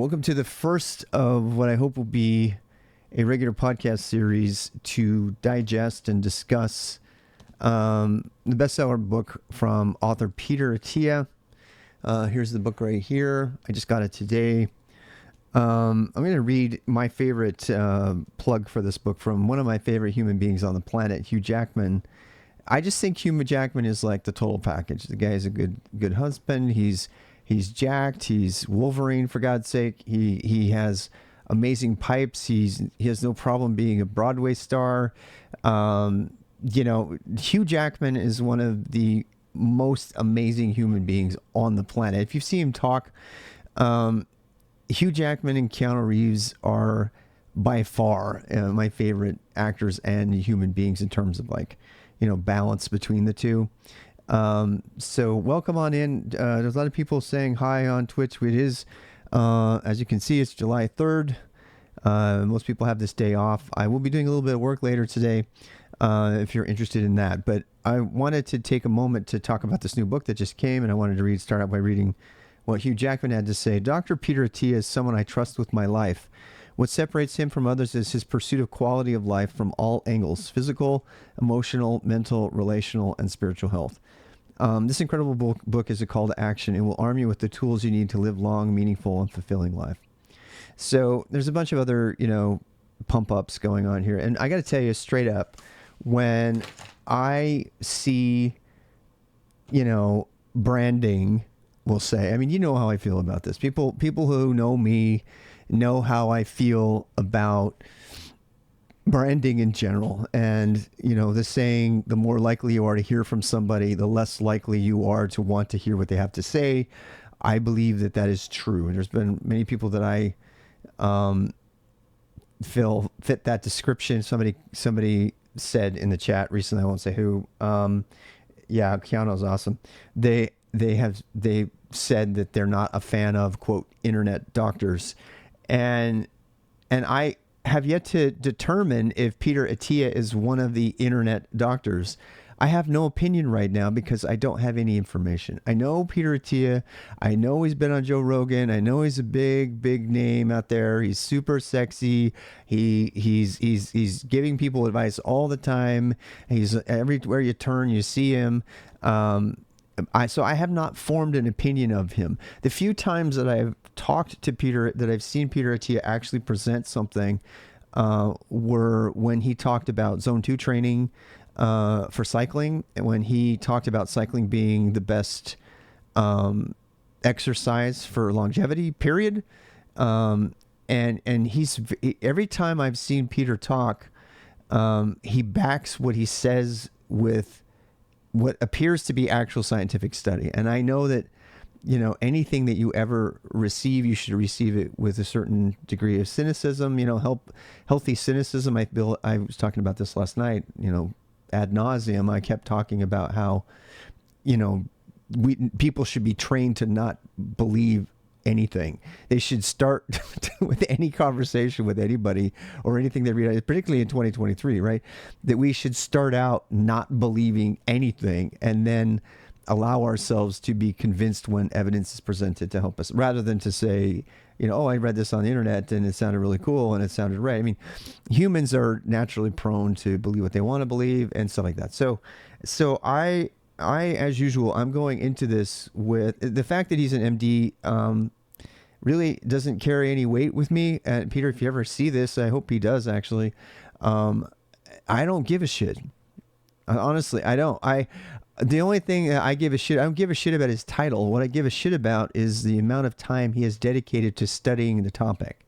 Welcome to the first of what I hope will be a regular podcast series to digest and discuss the bestseller book from author Peter Attia. Here's the book right here. I just got it today. I'm going to read my favorite plug for this book from one of my favorite human beings on the planet, Hugh Jackman. I just think Hugh Jackman is like the total package. The guy is a good husband. He's jacked. He's Wolverine, for God's sake. He has amazing pipes. He has no problem being a Broadway star. Hugh Jackman is one of the most amazing human beings on the planet. If you see him talk, Hugh Jackman and Keanu Reeves are by far my favorite actors and human beings in terms of balance between the two. So welcome on in. There's a lot of people saying hi on Twitch. It is, as you can see, it's July 3rd. Most people have this day off. I will be doing a little bit of work later today, if you're interested in that. But I wanted to take a moment to talk about this new book that just came, and I wanted to start out by reading what Hugh Jackman had to say. Dr. Peter Attia is someone I trust with my life. What separates him from others is his pursuit of quality of life from all angles: physical, emotional, mental, relational, and spiritual health. This incredible book is a call to action. It will arm you with the tools you need to live long, meaningful, and fulfilling life. So there's a bunch of other, pump ups going on here. And I got to tell you straight up, when I see, branding, we'll say, you know how I feel about this. People who know me know how I feel about branding in general. And, the saying, the more likely you are to hear from somebody, the less likely you are to want to hear what they have to say. I believe that is true. And there's been many people that I feel fit that description. Somebody said in the chat recently, I won't say who, Keanu's awesome. They said that they're not a fan of, quote, internet doctors. And I have yet to determine if Peter Attia is one of the internet doctors. I have no opinion right now because I don't have any information. I know Peter Attia. I know he's been on Joe Rogan. I know he's a big name out there. He's super sexy. He's giving people advice all the time. He's everywhere you turn, you see him. So I have not formed an opinion of him. The few times that I've talked to Peter, that I've seen Peter Attia actually present something, were when he talked about Zone 2 training for cycling, and when he talked about cycling being the best exercise for longevity, period. And he's, every time I've seen Peter talk, he backs what he says with what appears to be actual scientific study. And I know that, anything that you ever receive, you should receive it with a certain degree of cynicism, healthy cynicism. I was talking about this last night, ad nauseum. I kept talking about how, people should be trained to not believe anything. They should start with any conversation with anybody or anything they read, particularly in 2023, right? That we should start out not believing anything and then allow ourselves to be convinced when evidence is presented to help us, rather than to say, I read this on the internet and it sounded really cool and it sounded right. Humans are naturally prone to believe what they want to believe and stuff like that. So I, as usual, I'm going into this with the fact that he's an MD, really doesn't carry any weight with me. And Peter, if you ever see this, I hope he does actually. I don't give a shit. Honestly, I don't. The only thing that I don't give a shit about his title. What I give a shit about is the amount of time he has dedicated to studying the topic.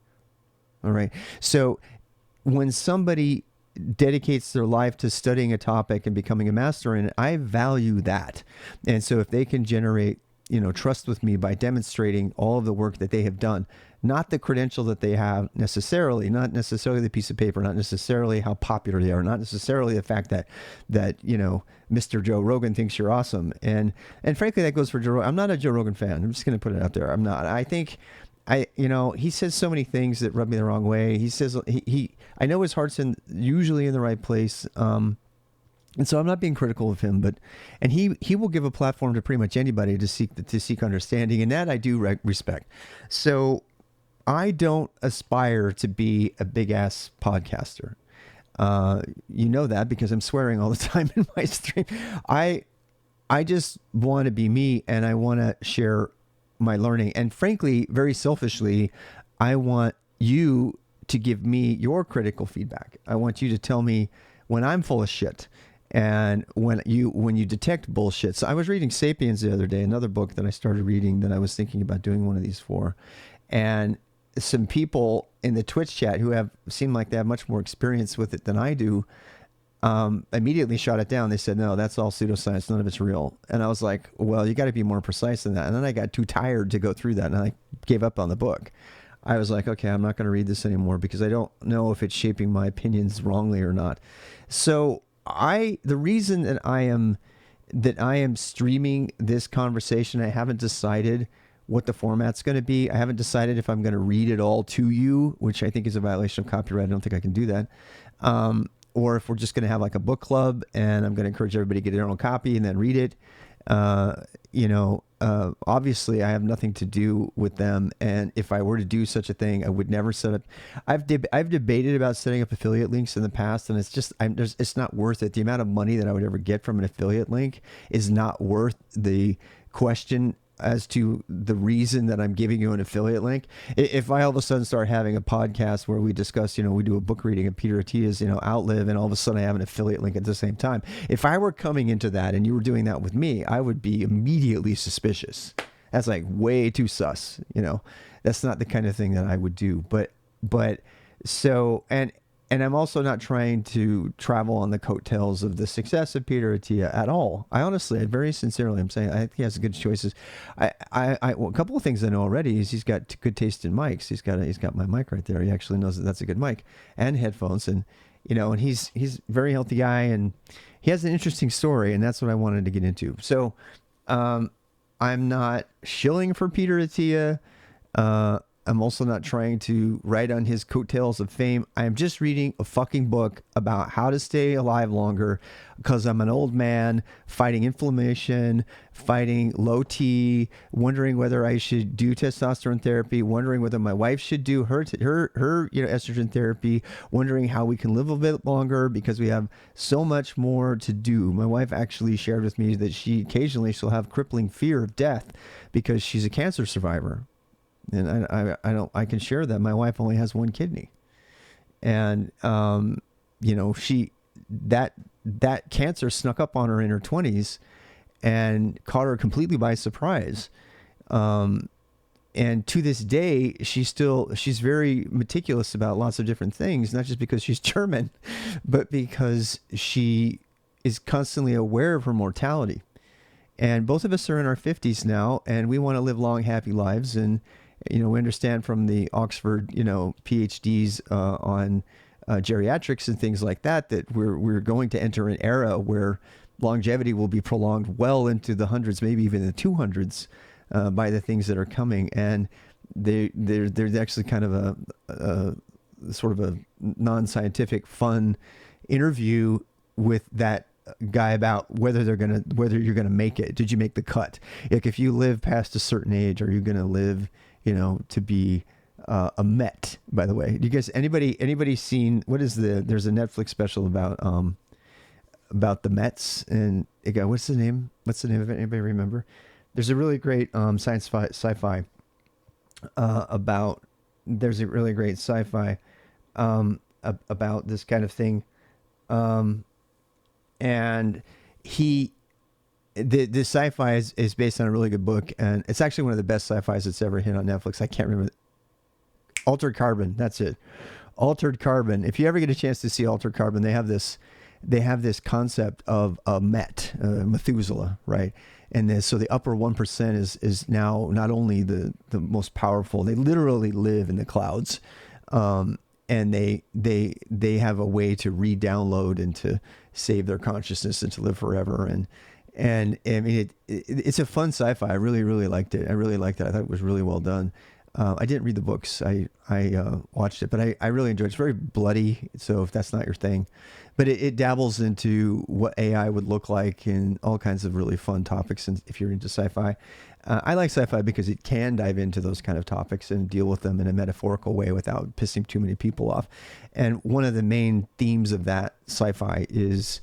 All right. So when somebody dedicates their life to studying a topic and becoming a master in it, I value that. And so if they can generate, trust with me by demonstrating all of the work that they have done, not the credential that they have necessarily, not necessarily the piece of paper, not necessarily how popular they are, not necessarily the fact that Mr. Joe Rogan thinks you're awesome. And frankly, that goes for Joe Rogan. I'm not a Joe Rogan fan. I'm just going to put it out there. I'm not. I think he says so many things that rub me the wrong way. He says I know his heart's usually in the right place. And so I'm not being critical of him, and he will give a platform to pretty much anybody to seek understanding, and that I do respect. So I don't aspire to be a big ass podcaster. You know that because I'm swearing all the time in my stream. I just want to be me, and I want to share my learning. And frankly, very selfishly, I want you to give me your critical feedback. I want you to tell me when I'm full of shit and when you detect bullshit. So I was reading Sapiens the other day, another book that I started reading that I was thinking about doing one of these for. And some people in the Twitch chat who seem like they have much more experience with it than I do, immediately shot it down. They said, no, that's all pseudoscience. None of it's real. And I was like, well, you got to be more precise than that. And then I got too tired to go through that, and I gave up on the book. I was like, okay, I'm not going to read this anymore because I don't know if it's shaping my opinions wrongly or not. So the reason that I am streaming this conversation, I haven't decided what the format's going to be. I haven't decided if I'm going to read it all to you, which I think is a violation of copyright. I don't think I can do that. Or if we're just going to have like a book club and I'm going to encourage everybody to get their own copy and then read it. Obviously I have nothing to do with them. And if I were to do such a thing, I would never set up. I've debated about setting up affiliate links in the past, and it's just, it's not worth it. The amount of money that I would ever get from an affiliate link is not worth the question as to the reason that I'm giving you an affiliate link. If I all of a sudden start having a podcast where we discuss, we do a book reading of Peter Attia's, Outlive, and all of a sudden I have an affiliate link at the same time. If I were coming into that and you were doing that with me, I would be immediately suspicious. That's like way too sus, that's not the kind of thing that I would do. And I'm also not trying to travel on the coattails of the success of Peter Attia at all. I very sincerely, I'm saying I think he has good choices. Well, a couple of things I know already is he's got good taste in mics. He's got my mic right there. He actually knows that that's a good mic and headphones, and and he's a very healthy guy, and he has an interesting story, and that's what I wanted to get into. So, I'm not shilling for Peter Attia. I'm also not trying to ride on his coattails of fame. I'm just reading a fucking book about how to stay alive longer because I'm an old man fighting inflammation, fighting low T, wondering whether I should do testosterone therapy, wondering whether my wife should do her estrogen therapy, wondering how we can live a bit longer because we have so much more to do. My wife actually shared with me that she'll have crippling fear of death because she's a cancer survivor. And I can share that. My wife only has one kidney, and that cancer snuck up on her in her 20s and caught her completely by surprise. And to this day, she's very meticulous about lots of different things, not just because she's German, but because she is constantly aware of her mortality. And both of us are in our 50s now, and we want to live long, happy lives. And we understand from the Oxford, PhDs on geriatrics and things like that we're going to enter an era where longevity will be prolonged well into the hundreds, maybe even the 200s, by the things that are coming. And there's actually kind of a sort of a non-scientific, fun interview with that guy about whether you're gonna make it. Did you make the cut? Like, if you live past a certain age, are you gonna live to be a Met? By the way, do you guys, anybody seen there's a Netflix special about the Mets, and what's the name of it? Anybody remember? There's a really great sci-fi about this kind of thing, and the sci-fi is based on a really good book, and it's actually one of the best sci-fis that's ever hit on Netflix. I can't remember. Altered Carbon, that's it. Altered Carbon. If you ever get a chance to see Altered Carbon, they have this concept of a Methuselah, right? And so the upper 1% is now not only the most powerful, they literally live in the clouds. And they have a way to re-download and to save their consciousness and to live forever. And I mean, it's a fun sci-fi. I really, really liked it. I thought it was really well done. I didn't read the books. I watched it, but I really enjoyed it. It's very bloody, so if that's not your thing. But it dabbles into what AI would look like and all kinds of really fun topics. And if you're into sci-fi, I like sci-fi because it can dive into those kind of topics and deal with them in a metaphorical way without pissing too many people off. And one of the main themes of that sci-fi is,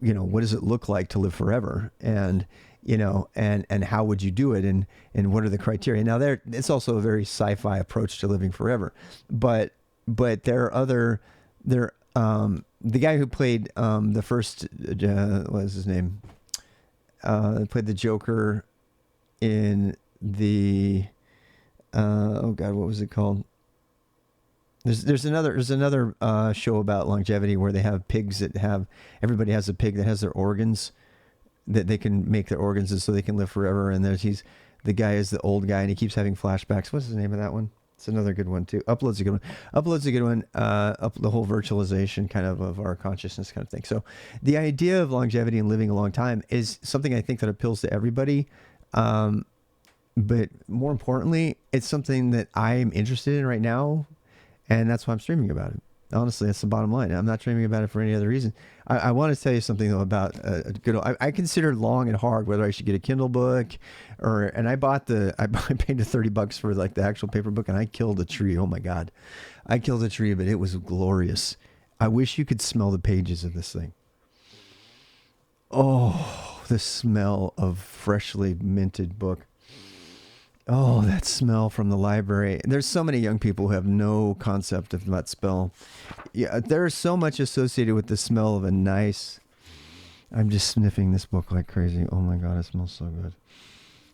what does it look like to live forever? And and how would you do it, and what are the criteria? Now it's also a very sci-fi approach to living forever, but there are the guy who played the first what was his name, played the Joker in the oh god, what was it called? There's another show about longevity where they have pigs everybody has a pig that has their organs, that they can make their organs and so they can live forever. And the guy is the old guy and he keeps having flashbacks. What's the name of that one? It's another good one too. Upload's a good one. The whole virtualization kind of our consciousness kind of thing. So the idea of longevity and living a long time is something I think that appeals to everybody. But more importantly, it's something that I am interested in right now. And that's why I'm streaming about it. Honestly, that's the bottom line. I'm not dreaming about it for any other reason. I want to tell you something though about a good. I considered long and hard whether I should get a Kindle book, and I paid the $30 for like the actual paper book, and I killed a tree. Oh my god, I killed a tree, but it was glorious. I wish you could smell the pages of this thing. Oh, the smell of freshly minted book. Oh, that smell from the library. There's so many young people who have no concept of that smell. Yeah, there's so much associated with the smell of a nice... I'm just sniffing this book like crazy. Oh my God, it smells so good.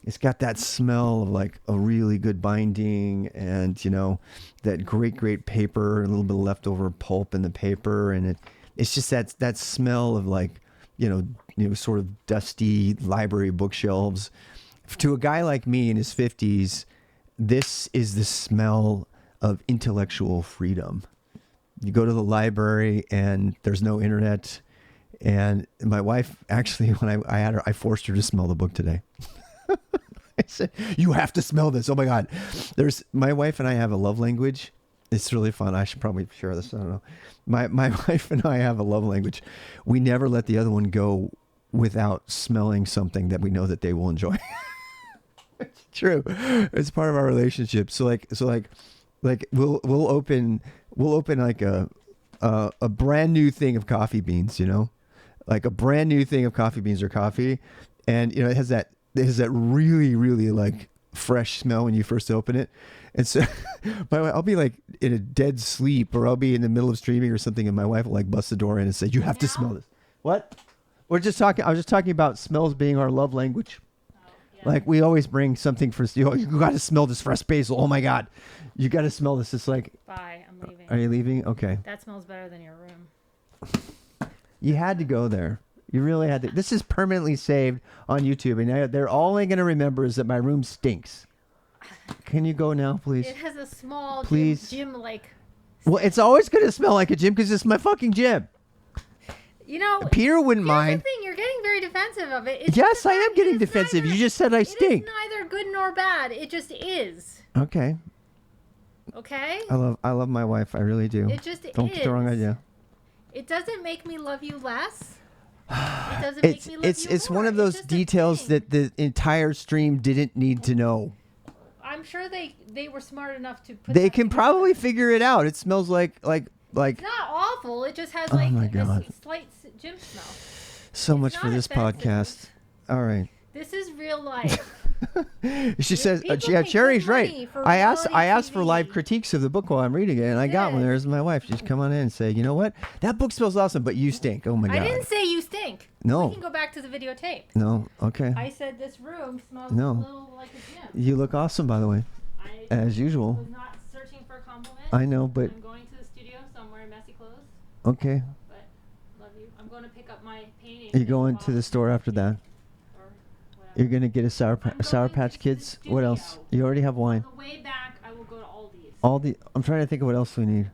It's got that smell of like a really good binding and, that great paper, a little bit of leftover pulp in the paper. And it's just that smell of like, sort of dusty library bookshelves. To a guy like me in his 50s, this is the smell of intellectual freedom. You go to the library and there's no internet. And my wife, actually, when I had her, I forced her to smell the book today. I said, you have to smell this. Oh my God. My wife and I have a love language. It's really fun. I should probably share this. I don't know. My wife and I have a love language. We never let the other one go without smelling something that we know that they will enjoy. It's true. It's part of our relationship. So we'll open like a brand new thing of coffee beans, like a brand new thing of coffee beans or coffee. And, it has that really, really like fresh smell when you first open it. And so I'll be like in a dead sleep, or I'll be in the middle of streaming or something. And my wife will like bust the door in and say, you have to smell this. What? I was just talking about smells being our love language. Like we always bring something for you got to smell this fresh basil. Oh my God, you got to smell this. It's like, bye, I'm leaving. Are you leaving? Okay. That smells better than your room. You had to go there. You really had to. This is permanently saved on YouTube, and they're all I'm gonna remember is that my room stinks. Can you go now, please? It has a small gym like. Well, it's always gonna smell like a gym because it's my fucking gym. Peter wouldn't mind. The thing, you're getting very defensive of it. Yes, I am getting defensive. You just said I stink. It is neither good nor bad. It just is. Okay. Okay? I love my wife. I really do. It just is. Don't get the wrong idea. It doesn't make me love you less. It doesn't make me love you It's more. one of those details that the entire stream didn't need to know. I'm sure they were smart enough to put They can probably figure it out. It smells like it's not awful. It just has like a slight gym smell. So much for this podcast. All right. This is real life. She says, Cherry's right. I asked for live critiques of the book while I'm reading it, and I got one. There's my wife. She's come on in and say, you know what? That book smells awesome, but you stink. Oh my God. I didn't say you stink. No. We can go back to the videotape. No. Okay. I said this room smells a little like a gym. You look awesome, by the way. As usual. I was not searching for a compliment. I know, but I'm going to the studio, so I'm wearing messy clothes. Okay. But love you. I'm going to pick up my painting. Are you going to the store after that? You're going to get a Sour Patch Kids? What else? You already have wine. On the way back, I will go to Aldi's. I'm trying to think of what else we need.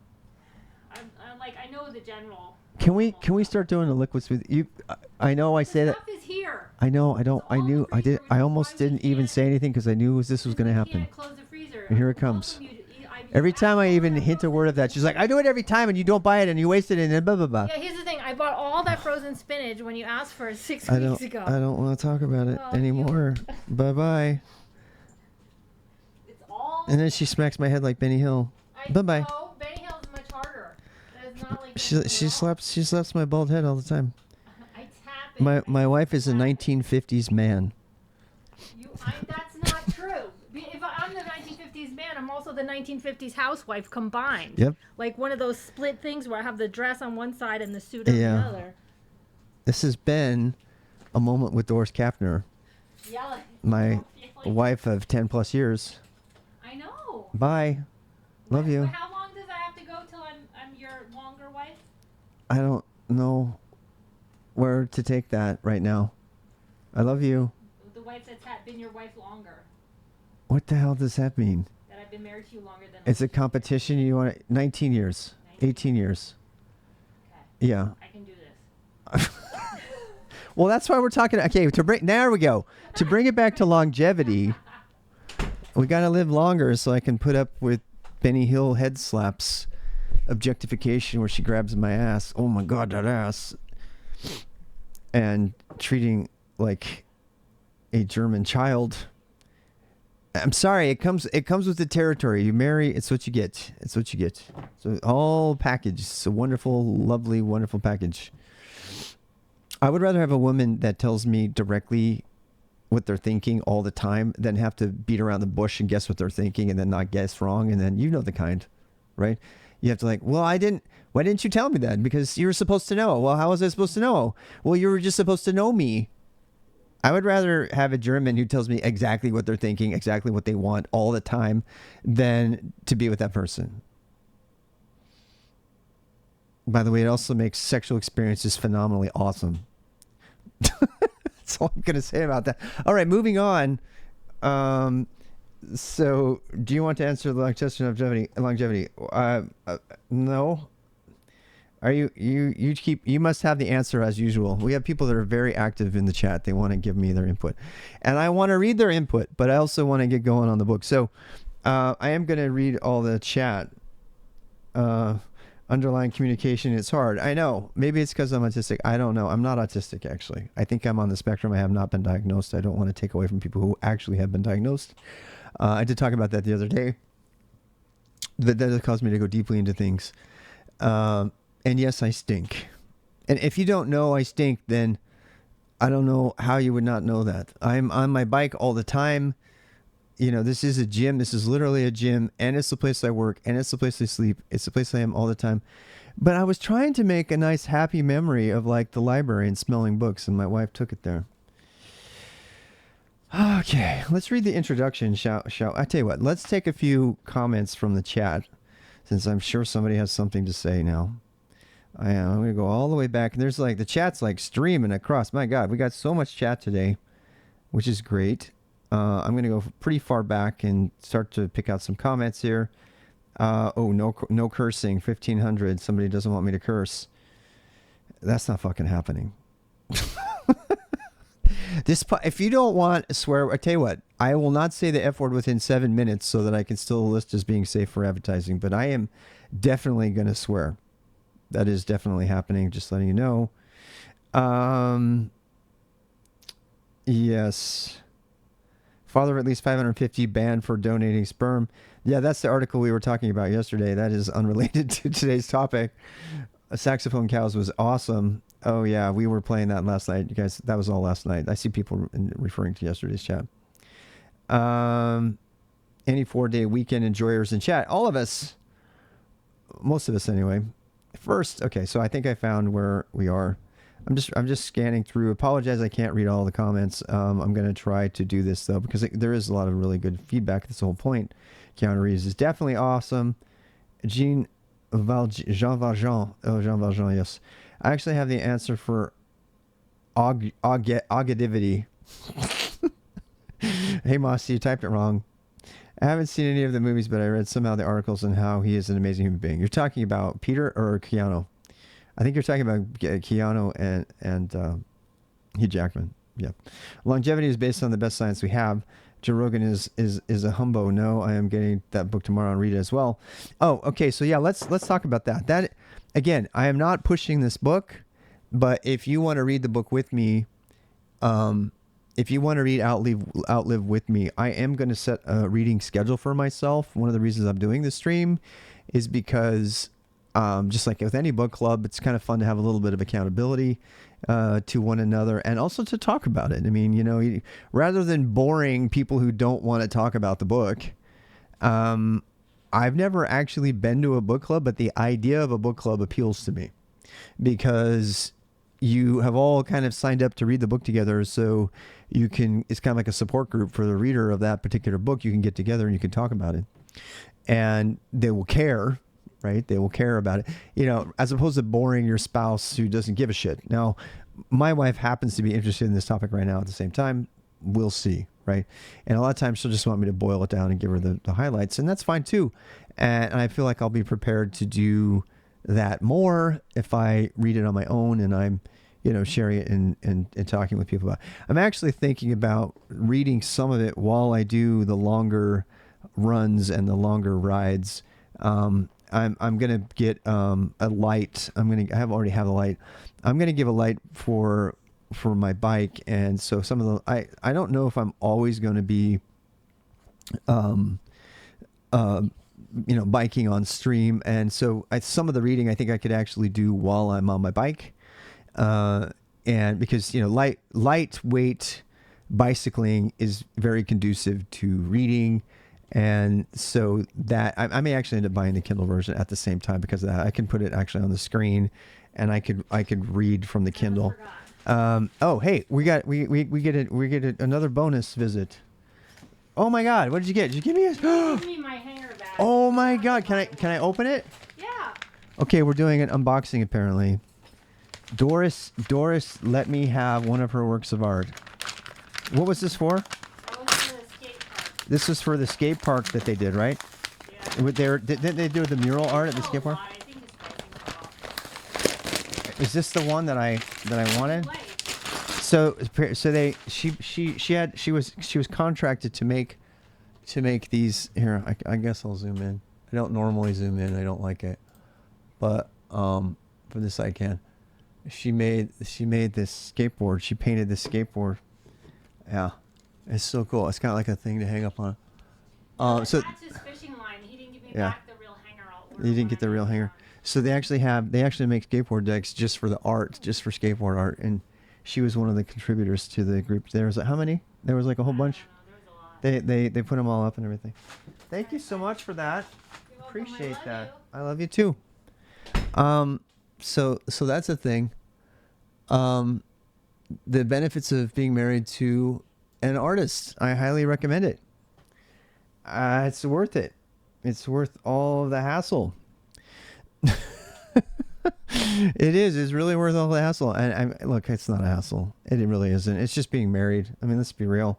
I know the general. Can we start doing the liquids with you? I know I say that. Stuff is here. I know. I don't. I knew. I did. I almost didn't even say anything because I knew this was going to happen. Can't close the freezer And here it comes. Every time I even hint a word of that, she's like, I do it every time, and you don't buy it, and you waste it, and then blah, blah, blah. Yeah, here's the thing. I bought all that frozen spinach when you asked for it 6 weeks ago. I don't want to talk about it anymore. Bye-bye. It's all... And then she smacks my head like Benny Hill. Bye-bye. No, Benny Hill's much harder. That is not like She slaps my bald head all the time. I tap it. My wife is a 1950s man. That's not true. If I'm the 1950s man, I'm also the 1950s housewife combined. Yep. Like one of those split things where I have the dress on one side and the suit on the other. This has been a moment with Doris Kaffner, my wife of 10 plus years. I know. Bye. Love you. But how long does I have to go till I'm your longer wife? I don't know where to take that right now. I love you. The wife that's been your wife longer. What the hell does that mean? That I've been married to you longer than... It's a competition. You want 19 years, 18 years. Okay. Yeah. I can do this. Well, that's why we're talking. Okay, there we go. To bring it back to longevity, we got to live longer so I can put up with Benny Hill head slaps, objectification where she grabs my ass. Oh my God, that ass. And treating like a German child. I'm sorry, it comes with the territory. You marry, it's what you get. It's what you get. So all package. It's a wonderful, lovely, wonderful package. I would rather have a woman that tells me directly what they're thinking all the time than have to beat around the bush and guess what they're thinking and then not guess wrong. And then you know the kind, right? You have to like, well, why didn't you tell me that? Because you were supposed to know. Well, how was I supposed to know? Well, you were just supposed to know me. I would rather have a German who tells me exactly what they're thinking, exactly what they want all the time than to be with that person. By the way, it also makes sexual experiences phenomenally awesome. That's all I'm going to say about that. All right, moving on. So, do you want to answer the longevity? No. Are you must have the answer as usual. We have people that are very active in the chat. They want to give me their input. And I want to read their input, but I also want to get going on the book. So, I am going to read all the chat. Underlying communication, it's hard. I know. Maybe it's because I'm autistic. I don't know. I'm not autistic, actually. I think I'm on the spectrum. I have not been diagnosed. I don't want to take away from people who actually have been diagnosed. I did talk about that the other day. That has caused me to go deeply into things. And yes, I stink. And if you don't know I stink, then I don't know how you would not know that. I'm on my bike all the time. You know, this is a gym. This is literally a gym, and it's the place I work, and it's the place I sleep. It's the place I am all the time. But I was trying to make a nice, happy memory of like the library and smelling books, and my wife took it there. Okay, let's read the introduction. Shall I tell you what? Let's take a few comments from the chat, since I'm sure somebody has something to say now. I'm going to go all the way back, and there's like the chat's like streaming across. My God, we got so much chat today, which is great. I'm going to go pretty far back and start to pick out some comments here. No cursing, 1500. Somebody doesn't want me to curse. That's not fucking happening. If you don't want a swear, I tell you what, I will not say the F word within 7 minutes so that I can still list as being safe for advertising, but I am definitely going to swear. That is definitely happening, just letting you know. Yes. Father of at least 550 banned for donating sperm. Yeah, that's the article we were talking about yesterday. That is unrelated to today's topic. Saxophone Cows was awesome. Oh, yeah, we were playing that last night. You guys, that was all last night. I see people referring to yesterday's chat. Any 4-day weekend enjoyers in chat. All of us. Most of us, anyway. First, okay, so I think I found where we are. I'm just scanning through. Apologize, I can't read all the comments. I'm going to try to do this, though, because there is a lot of really good feedback. That's the whole point. Keanu Reeves is definitely awesome. Jean Valjean. Oh, Jean Valjean, yes. I actually have the answer for auditivity. Hey, Mossy, you typed it wrong. I haven't seen any of the movies, but I read somehow the articles on how he is an amazing human being. You're talking about Peter or Keanu? I think you're talking about Keanu and Hugh Jackman. Yeah. Longevity is based on the best science we have. Joe Rogan is a humbo. No, I am getting that book tomorrow and read it as well. Oh, okay. So yeah, let's talk about that. That again, I am not pushing this book, but if you want to read the book with me, if you want to read Outlive with me, I am going to set a reading schedule for myself. One of the reasons I'm doing this stream is because just like with any book club, it's kind of fun to have a little bit of accountability to one another and also to talk about it. I mean, you know, rather than boring people who don't want to talk about the book, I've never actually been to a book club, but the idea of a book club appeals to me because you have all kind of signed up to read the book together. So you can, it's kind of like a support group for the reader of that particular book. You can get together and you can talk about it and they will care. Right? They will care about it, you know, as opposed to boring your spouse who doesn't give a shit. Now, my wife happens to be interested in this topic right now at the same time. We'll see. Right. And a lot of times she'll just want me to boil it down and give her the highlights, and that's fine too. And I feel like I'll be prepared to do that more if I read it on my own and I'm, you know, sharing it and talking with people about it. I'm actually thinking about reading some of it while I do the longer runs and the longer rides. I'm gonna get a light. I already have a light. I'm gonna give a light for my bike, and so some of the I don't know if I'm always going to be you know, biking on stream, and so some of the reading I think I could actually do while I'm on my bike, and because, you know, lightweight bicycling is very conducive to reading. And so that I may actually end up buying the Kindle version at the same time because of that. I can put it actually on the screen, and I could read from the Kindle. Oh, hey, we get another bonus visit. Oh my God, what did you get? Did you give me Give me my hanger back. Oh my God, can I open it? Yeah. Okay, we're doing an unboxing apparently. Doris let me have one of her works of art. What was this for? This was for the skate park that they did, right? Yeah. Didn't they do the mural art at the skate park? Is this the one that I wanted? So she was contracted to make these. Here, I guess I'll zoom in. I don't normally zoom in. I don't like it, but for this I can. She made this skateboard. She painted this skateboard. Yeah. It's so cool. It's kind of like a thing to hang up on. So that's his fishing line. He didn't give me back the real hanger. You didn't get the real hanger. So they actually make skateboard decks just for the art, just for skateboard art. And she was one of the contributors to the group. There was how many? There was like a whole bunch. There was a lot. They put them all up and everything. Thank you so much for that. You're welcome. Appreciate that. You. I love you too. So that's a thing. The benefits of being married to an artist, I highly recommend it. It's worth it. It's worth all of the hassle. It is. It's really worth all the hassle. And look, it's not a hassle. It really isn't. It's just being married. I mean, let's be real.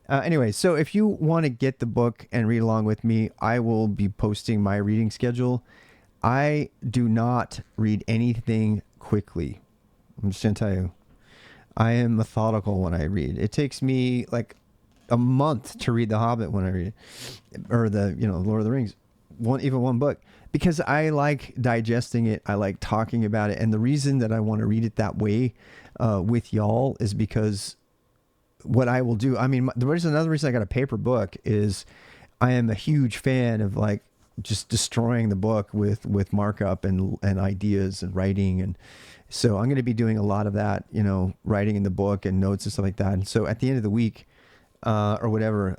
Anyway, so if you want to get the book and read along with me, I will be posting my reading schedule. I do not read anything quickly. I'm just going to tell you. I am methodical when I read. It takes me like a month to read The Hobbit when I read it, or the, you know, Lord of the Rings, one book, because I like digesting it. I like talking about it. And the reason that I want to read it that way with y'all is because what I will do, I mean, another reason I got a paper book is I am a huge fan of like just destroying the book with markup and ideas and writing. And so I'm going to be doing a lot of that, you know, writing in the book and notes and stuff like that. And so at the end of the week, or whatever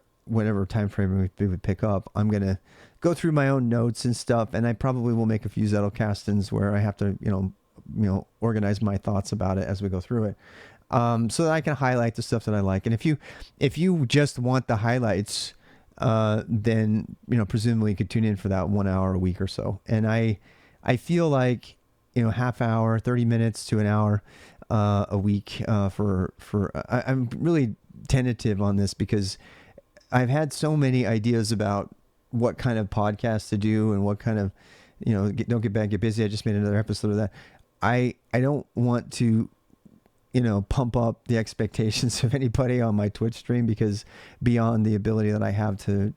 time frame we would pick up, I'm going to go through my own notes and stuff. And I probably will make a few Zettelkastens where I have to, you know, organize my thoughts about it as we go through it. So that I can highlight the stuff that I like. And if you just want the highlights, then, you know, presumably you could tune in for that 1 hour a week or so. And I feel like, you know, half hour, 30 minutes to an hour a week I'm really tentative on this because I've had so many ideas about what kind of podcast to do and what kind of, you know, don't get bad, get busy. I just made another episode of that. I don't want to pump up the expectations of anybody on my Twitch stream, because beyond the ability that I have to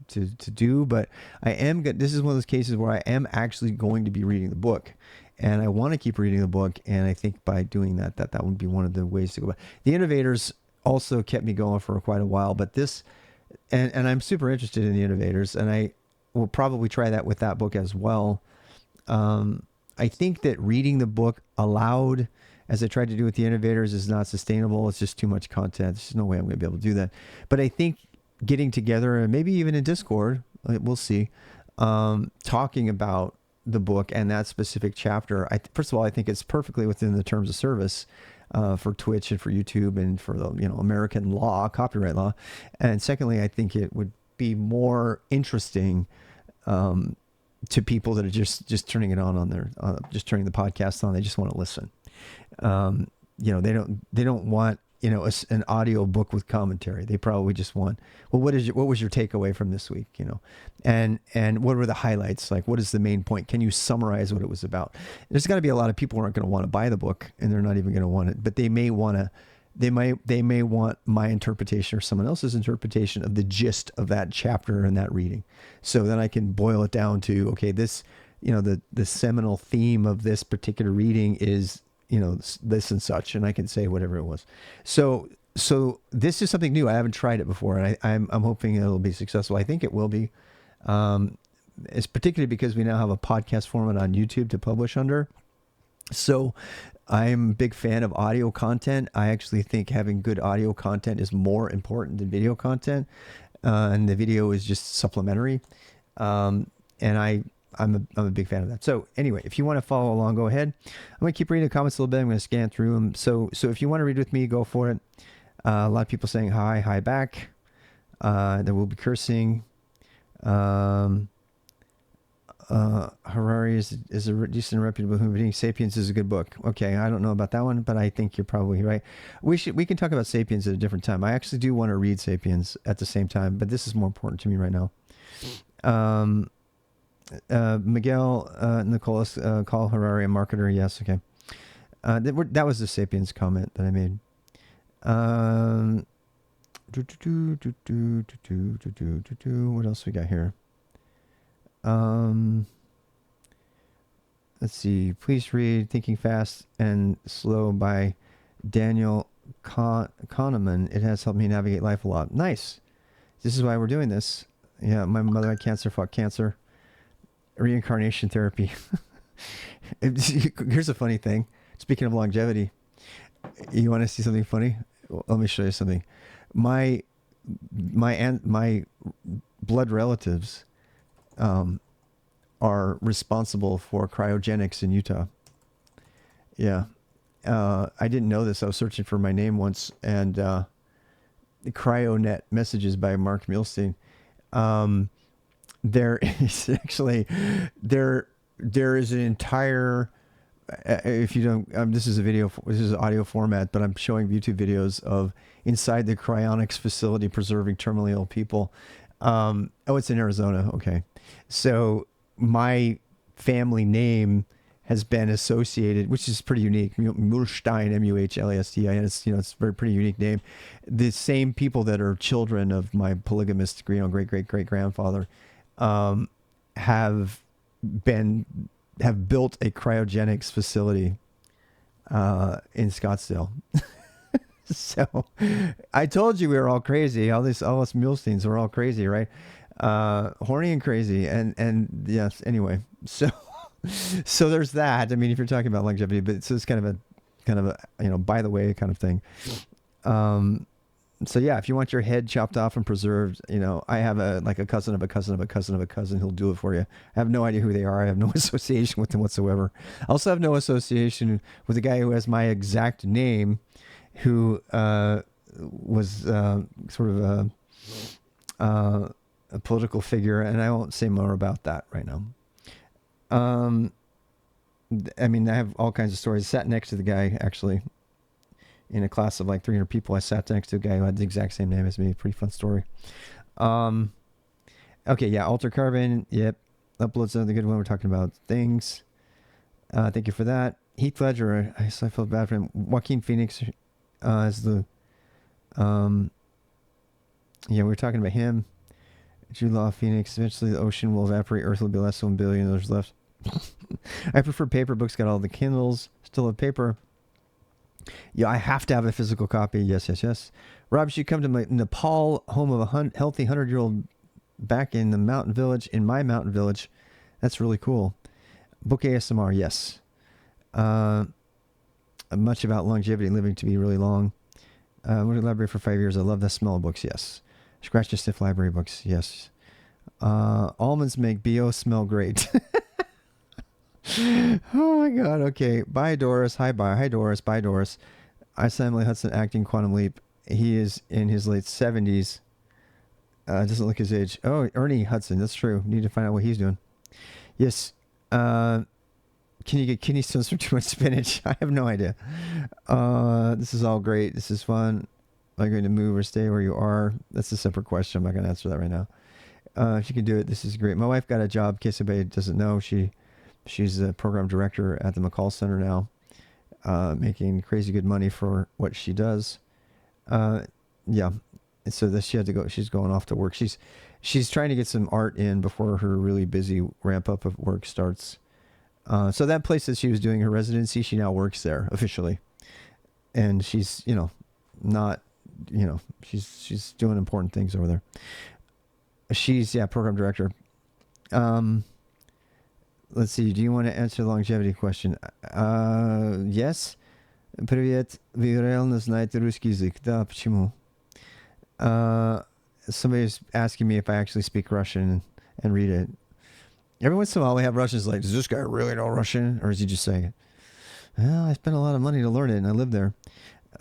do, but I am good. This is one of those cases where I am actually going to be reading the book, and I want to keep reading the book. And I think by doing that would be one of the ways to go. The Innovators also kept me going for quite a while, but this, and I'm super interested in the Innovators, and I will probably try that with that book as well. I think that reading the book aloud, as I tried to do with the Innovators, is not sustainable. It's just too much content. There's no way I'm going to be able to do that. But I think getting together, and maybe even in Discord, we'll see, talking about the book and that specific chapter. First of all, I think it's perfectly within the terms of service for Twitch and for YouTube and for the American law, copyright law. And secondly, I think it would be more interesting to people that are just turning it on their just turning the podcast on. They just want to listen. They don't want an audio book with commentary. They probably just want, well, what was your takeaway from this week? And what were the highlights? Like, what is the main point? Can you summarize what it was about? There's got to be a lot of people who aren't going to want to buy the book, and they're not even going to want it, but they may want to. They may want my interpretation or someone else's interpretation of the gist of that chapter and that reading. So then I can boil it down to, okay, this, the seminal theme of this particular reading is, this and such, and I can say whatever it was. So this is something new. I haven't tried it before, and I'm hoping it'll be successful. I think it will be. It's particularly because we now have a podcast format on YouTube to publish under. So I'm a big fan of audio content. I actually think having good audio content is more important than video content. And the video is just supplementary. And I'm a big fan of that. So anyway, if you want to follow along, go ahead. I'm going to keep reading the comments a little bit. I'm going to scan through them. So if you want to read with me, go for it. A lot of people saying hi back. There will be cursing. Harari is a decent, reputable human being. Sapiens is a good book. Okay, I don't know about that one, but I think you're probably right. We can talk about Sapiens at a different time. I actually do want to read Sapiens at the same time, but this is more important to me right now. Miguel Nicolas, call Harari a marketer. Yes, okay. That was the Sapiens comment that I made. What else we got here? Let's see. Please read Thinking Fast and Slow by Daniel Kahneman. It has helped me navigate life a lot. Nice. This is why we're doing this. Yeah, my mother had cancer, fought cancer. Reincarnation therapy. Here's a funny thing. Speaking of longevity, you want to see something funny? Well, let me show you something. My blood relatives are responsible for cryogenics in Utah. Yeah. I didn't know this. I was searching for my name once, and the CryoNet messages by Mark Milstein. There is actually, there is an entire, if you don't, this is an audio format, but I'm showing YouTube videos of inside the cryonics facility preserving terminally ill people. It's in Arizona. Okay. So my family name has been associated, which is pretty unique. Muhlstein, Muhlstein. It's it's a very pretty unique name. The same people that are children of my polygamist great grandfather have built a cryogenics facility in Scottsdale. So I told you we were all crazy. All us Muhlsteins were all crazy, right? Horny and crazy. And yes, anyway. So there's that. I mean, if you're talking about longevity, but so it's kind of a by the way kind of thing. So yeah, if you want your head chopped off and preserved, I have a cousin of a cousin of a cousin of a cousin who'll do it for you. I have no idea who they are. I have no association with them whatsoever. I also have no association with the guy who has my exact name, who was sort of a political figure, and I won't say more about that right now. I mean, I have all kinds of stories. I sat next to the guy, actually, in a class of like 300 people. I sat next to a guy who had the exact same name as me. Pretty fun story. Okay, yeah, Alter Carbon. Yep. Upload's another good one. We're talking about things. Thank you for that. Heath Ledger, I felt bad for him. Joaquin Phoenix is the, we were talking about him. Jude Law, Phoenix. Eventually, the ocean will evaporate. Earth will be less than 1 billion. There's left. I prefer paper books. Got all the Kindles. Still have paper. Yeah, I have to have a physical copy. Yes. Rob, you should come to my Nepal home of a healthy 100-year-old back in the mountain village. In my mountain village, that's really cool. Book ASMR. Yes. Much about longevity and living to be really long. Went to the library for 5 years. I love the smell of books. Yes. Scratch and sniff library books. Yes. Almonds make BO smell great. Oh my God. Okay. Bye, Doris. Hi, Doris. Bye, Doris. I saw Emily Hudson acting Quantum Leap. He is in his late 70s. Doesn't look his age. Oh, Ernie Hudson. That's true. Need to find out what he's doing. Yes. Can you get kidney stones from too much spinach? I have no idea. This is all great. This is fun. Am I going to move or stay where you are? That's a separate question. I'm not going to answer that right now. If you can do it, this is great. My wife got a job. In case anybody doesn't know, she's a program director at the McCall Center now, making crazy good money for what she does. Yeah. And so that she had to go. She's going off to work. She's trying to get some art in before her really busy ramp up of work starts. So that place that she was doing her residency, she now works there officially, and she's not. She's doing important things over there. She's program director. Let's see. Do you want to answer the longevity question? Yes. Привет. Вы реально знаете русский язык? Да, почему? Somebody's asking me if I actually speak Russian and read it. Every once in a while we have Russians like, does this guy really know Russian? Or is he just saying it? Well, I spent a lot of money to learn it and I live there.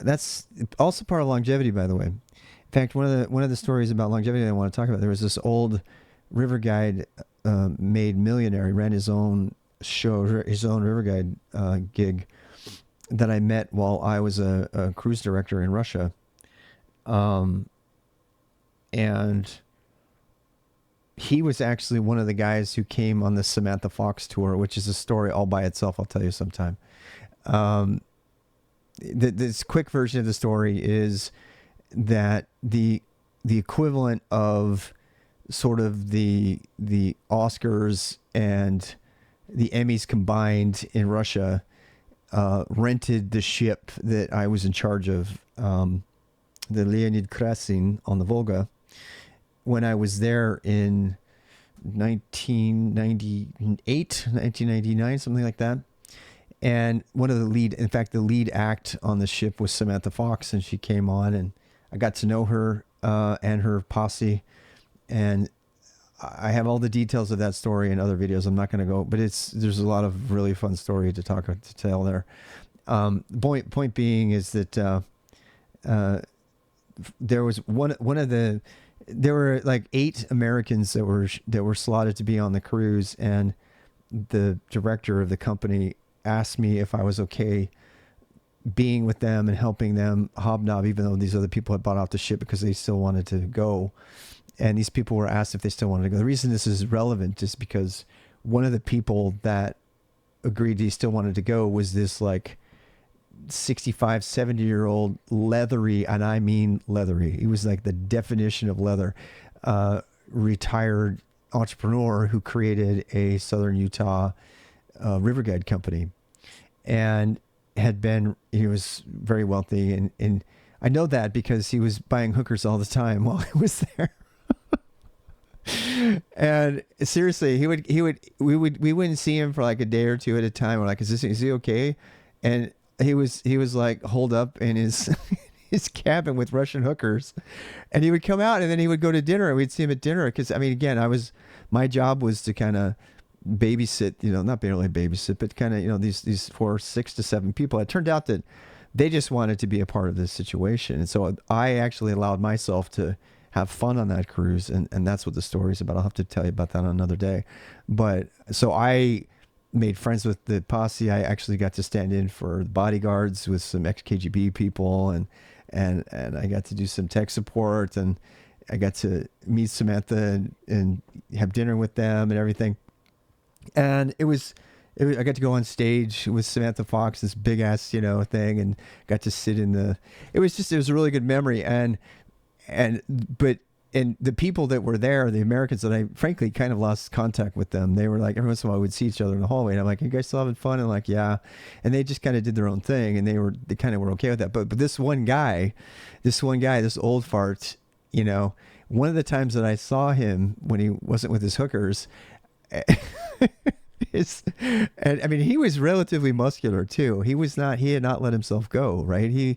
That's also part of longevity, by the way. In fact, one of the stories about longevity that I want to talk about, there was this old river guide made millionaire. He ran his own show, his own river guide gig that I met while I was a cruise director in Russia. And he was actually one of the guys who came on the Samantha Fox tour, which is a story all by itself. I'll tell you sometime. This quick version of the story is that the equivalent of sort of the Oscars and the Emmys combined in Russia rented the ship that I was in charge of, the Leonid Krasin on the Volga, when I was there in 1998, 1999, something like that. And the lead act on the ship was Samantha Fox, and she came on, and I got to know her and her posse. And I have all the details of that story in other videos. I'm not going to go, but there's a lot of really fun story to tell there. Point being is that there was there were like 8 Americans that were slotted to be on the cruise, and the director of the company asked me if I was okay being with them and helping them hobnob, even though these other people had bought off the ship because they still wanted to go. And these people were asked if they still wanted to go. The reason this is relevant is because one of the people that agreed he still wanted to go was this like 65, 70-year-old leathery, and I mean leathery. He was like the definition of leather, retired entrepreneur who created a Southern Utah river guide company, and he was very wealthy. And I know that because he was buying hookers all the time while he was there. And seriously, we wouldn't see him for like a day or two at a time. We're like, is he okay? And he was like holed up in his his cabin with Russian hookers, and he would come out and then he would go to dinner, and we'd see him at dinner. Because I mean, again, my job was to kind of babysit, not barely babysit, but kind of, these 4, 6 to 7 people. It turned out that they just wanted to be a part of this situation. And so I actually allowed myself to have fun on that cruise. And that's what the story's about. I'll have to tell you about that on another day. But so I made friends with the posse. I actually got to stand in for the bodyguards with some ex-KGB people, and I got to do some tech support, and I got to meet Samantha and have dinner with them and everything. And it was I got to go on stage with Samantha Fox, this big ass, thing, and got to sit in the. It was a really good memory, and but and the people that were there, the Americans that I frankly kind of lost contact with them. They were like every once in a while we'd see each other in the hallway, and I'm like, "You guys still having fun?" And like, "Yeah," and they just kind of did their own thing, and they kind of were okay with that. But this one guy, this old fart, one of the times that I saw him when he wasn't with his hookers. And I mean, he was relatively muscular too. He had not let himself go, right?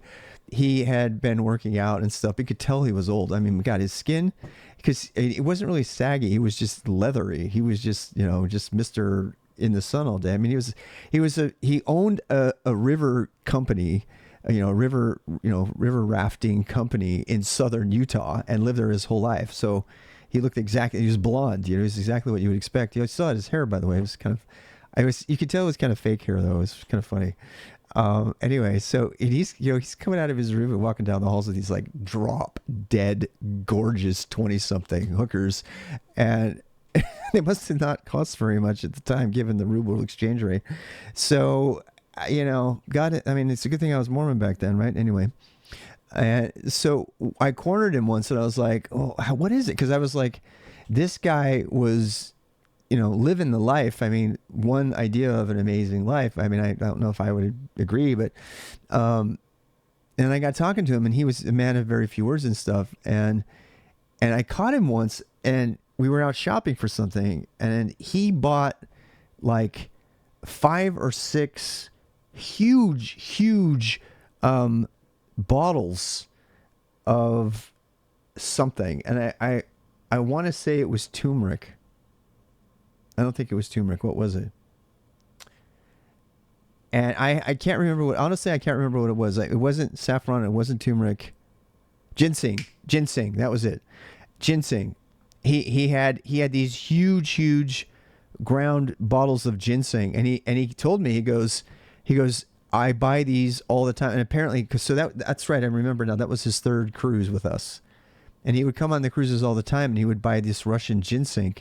He had been working out and stuff. You could tell he was old. I mean, God, his skin, because it wasn't really saggy. He was just leathery. He was just, just Mr. in the sun all day. I mean, he owned a river company, river rafting company in southern Utah and lived there his whole life. So he was blonde, he was exactly what you would expect. You still had his hair, by the way. It was you could tell it was kind of fake hair though. It was kind of funny. Anyway, so he's coming out of his room and walking down the halls with these like drop dead gorgeous 20 something hookers, and they must have not cost very much at the time given the ruble exchange rate. So, got it. I mean, it's a good thing I was Mormon back then, right? Anyway. And so I cornered him once and I was like, "Oh, what is it?" Because I was like, this guy was, living the life. I mean, one idea of an amazing life. I mean, I don't know if I would agree, but, and I got talking to him and he was a man of very few words and stuff. And I caught him once and we were out shopping for something and he bought like 5 or 6 huge, bottles of something, and I want to say it was turmeric. I don't think it was turmeric. What was it? And I can't remember what. Honestly, I can't remember what it was. It wasn't saffron. It wasn't turmeric. Ginseng. That was it. Ginseng. He had these huge ground bottles of ginseng, and he told me he goes. I buy these all the time. And apparently, that's right. I remember now, that was his 3rd cruise with us. And he would come on the cruises all the time and he would buy this Russian ginseng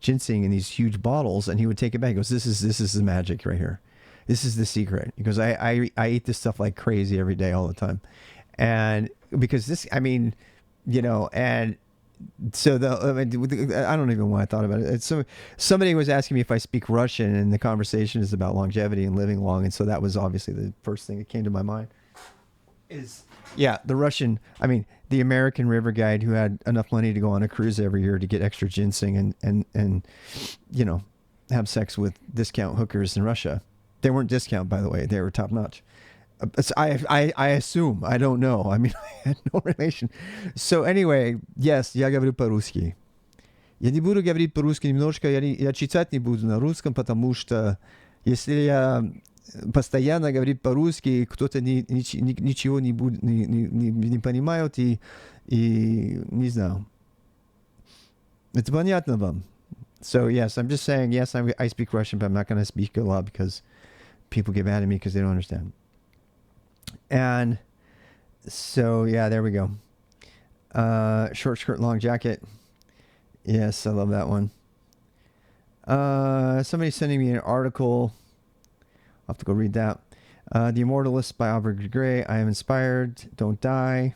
in these huge bottles and he would take it back. He goes, this is the magic right here. This is the secret. He goes, I eat this stuff like crazy every day, all the time. And because and so I don't even know why I thought about it. So somebody was asking me if I speak Russian, and the conversation is about longevity and living long, and so that was obviously the first thing that came to my mind. The Russian. I mean, the American river guide who had enough money to go on a cruise every year to get extra ginseng and have sex with discount hookers in Russia. They weren't discount, by the way. They were top notch. I assume. I don't know. I mean, I had no relation. So anyway, yes, я говорю по-русски. Я не буду говорить по-русски немножко, я читать не буду на русском, потому что если я постоянно говорю по-русски, кто-то ничего не понимает и не знаю. Это понятно вам? So yes, I'm just saying, yes, I speak Russian, but I'm not going to speak a lot because people get mad at me because they don't understand. And so, yeah, there we go. Short skirt, long jacket. Yes, I love that one. Somebody's sending me an article. I'll have to go read that. The Immortalist by Albert Gray. I am inspired. Don't die.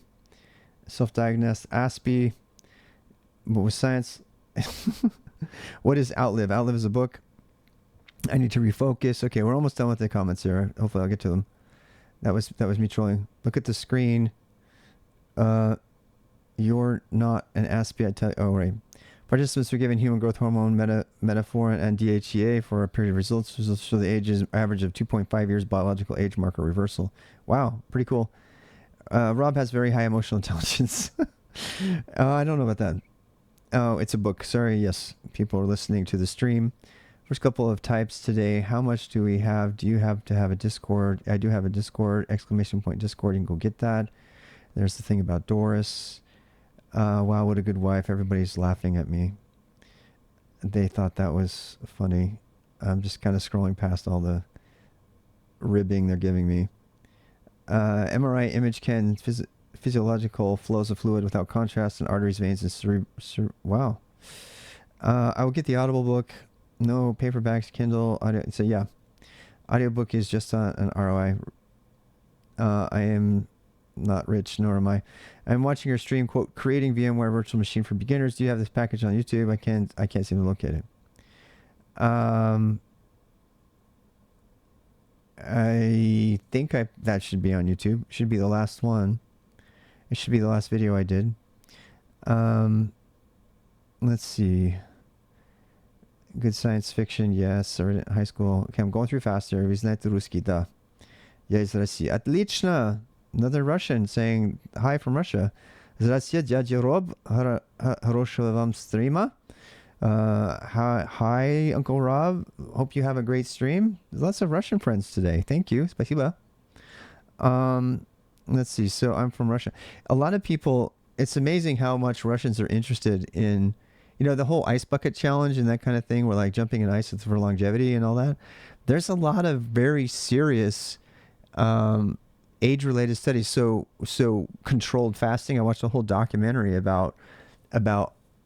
Self-diagnosed Aspie. What was science? What is Outlive? Outlive is a book. I need to refocus. Okay, we're almost done with the comments here. Hopefully I'll get to them. That was me trolling. Look at the screen. You're not an Aspie, I tell you. Oh, right. Participants were given human growth hormone, metformin, and DHEA for a period of results. Results show the average of 2.5 years biological age marker reversal. Wow, pretty cool. Rob has very high emotional intelligence. I don't know about that. Oh, it's a book. Sorry, yes. People are listening to the stream. First couple of types today. How much do we have? Do you have to have a Discord? I do have a Discord. ! Discord. You can go get that. There's the thing about Doris. Wow, what a good wife. Everybody's laughing at me. They thought that was funny. I'm just kind of scrolling past all the ribbing they're giving me. MRI image can physiological flows of fluid without contrast in arteries, veins, and wow. I will get the Audible book. No paperbacks, Kindle, audio. So yeah. Audiobook is just an ROI. I am not rich, nor am I. I'm watching your stream, quote, creating VMware virtual machine for beginners. Do you have this package on YouTube? I can't seem to locate it. I think that should be on YouTube. Should be the last one. It should be the last video I did. Let's see. Good science fiction, yes. I read it in high school. Okay, I'm going through faster. Вы знаете русский, да. Я из России. Отлично! Another Russian saying hi from Russia. Здравствуйте, дядя Роб. Хорошего вам стрима. Hi, Uncle Rob. Hope you have a great stream. There's lots of Russian friends today. Thank you. Спасибо. Let's see. So I'm from Russia. A lot of people, it's amazing how much Russians are interested in, the whole ice bucket challenge and that kind of thing, where like jumping in ice for longevity and all that. There's a lot of very serious age-related studies. So controlled fasting. I watched a whole documentary about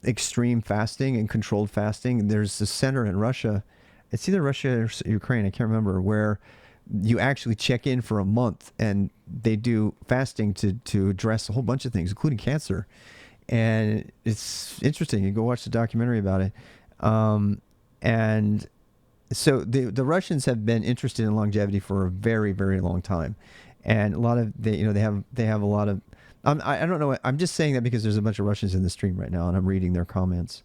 extreme fasting and controlled fasting. There's a center in Russia. It's either Russia or Ukraine. I can't remember, where you actually check in for a month and they do fasting to address a whole bunch of things, including cancer. And it's interesting. You go watch the documentary about it. And so the Russians have been interested in longevity for a very, very long time. And a lot of they have a lot of, I don't know. I'm just saying that because there's a bunch of Russians in the stream right now and I'm reading their comments.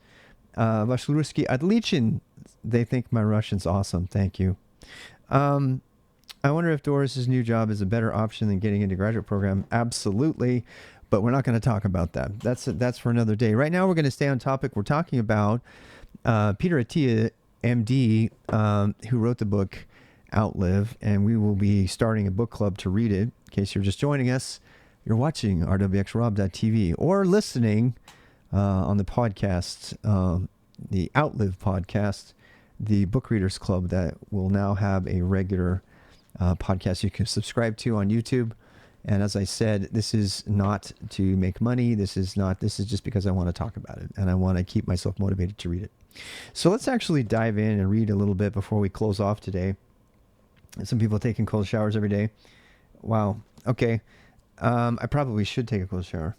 Ваш русский отличен. They think my Russian's awesome. Thank you. I wonder if Doris's new job is a better option than getting into graduate program. Absolutely. But we're not going to talk about that. That's for another day. Right now, we're going to stay on topic. We're talking about Peter Attia, MD, who wrote the book Outlive, and we will be starting a book club to read it. In case you're just joining us, you're watching rwxrob.tv or listening on the podcast, the Outlive podcast, the Book Readers Club that will now have a regular podcast you can subscribe to on YouTube. And as I said, this is not to make money. This is just because I want to talk about it and I want to keep myself motivated to read it. So let's actually dive in and read a little bit before we close off today. Some people taking cold showers every day. Wow. Okay. I probably should take a cold shower.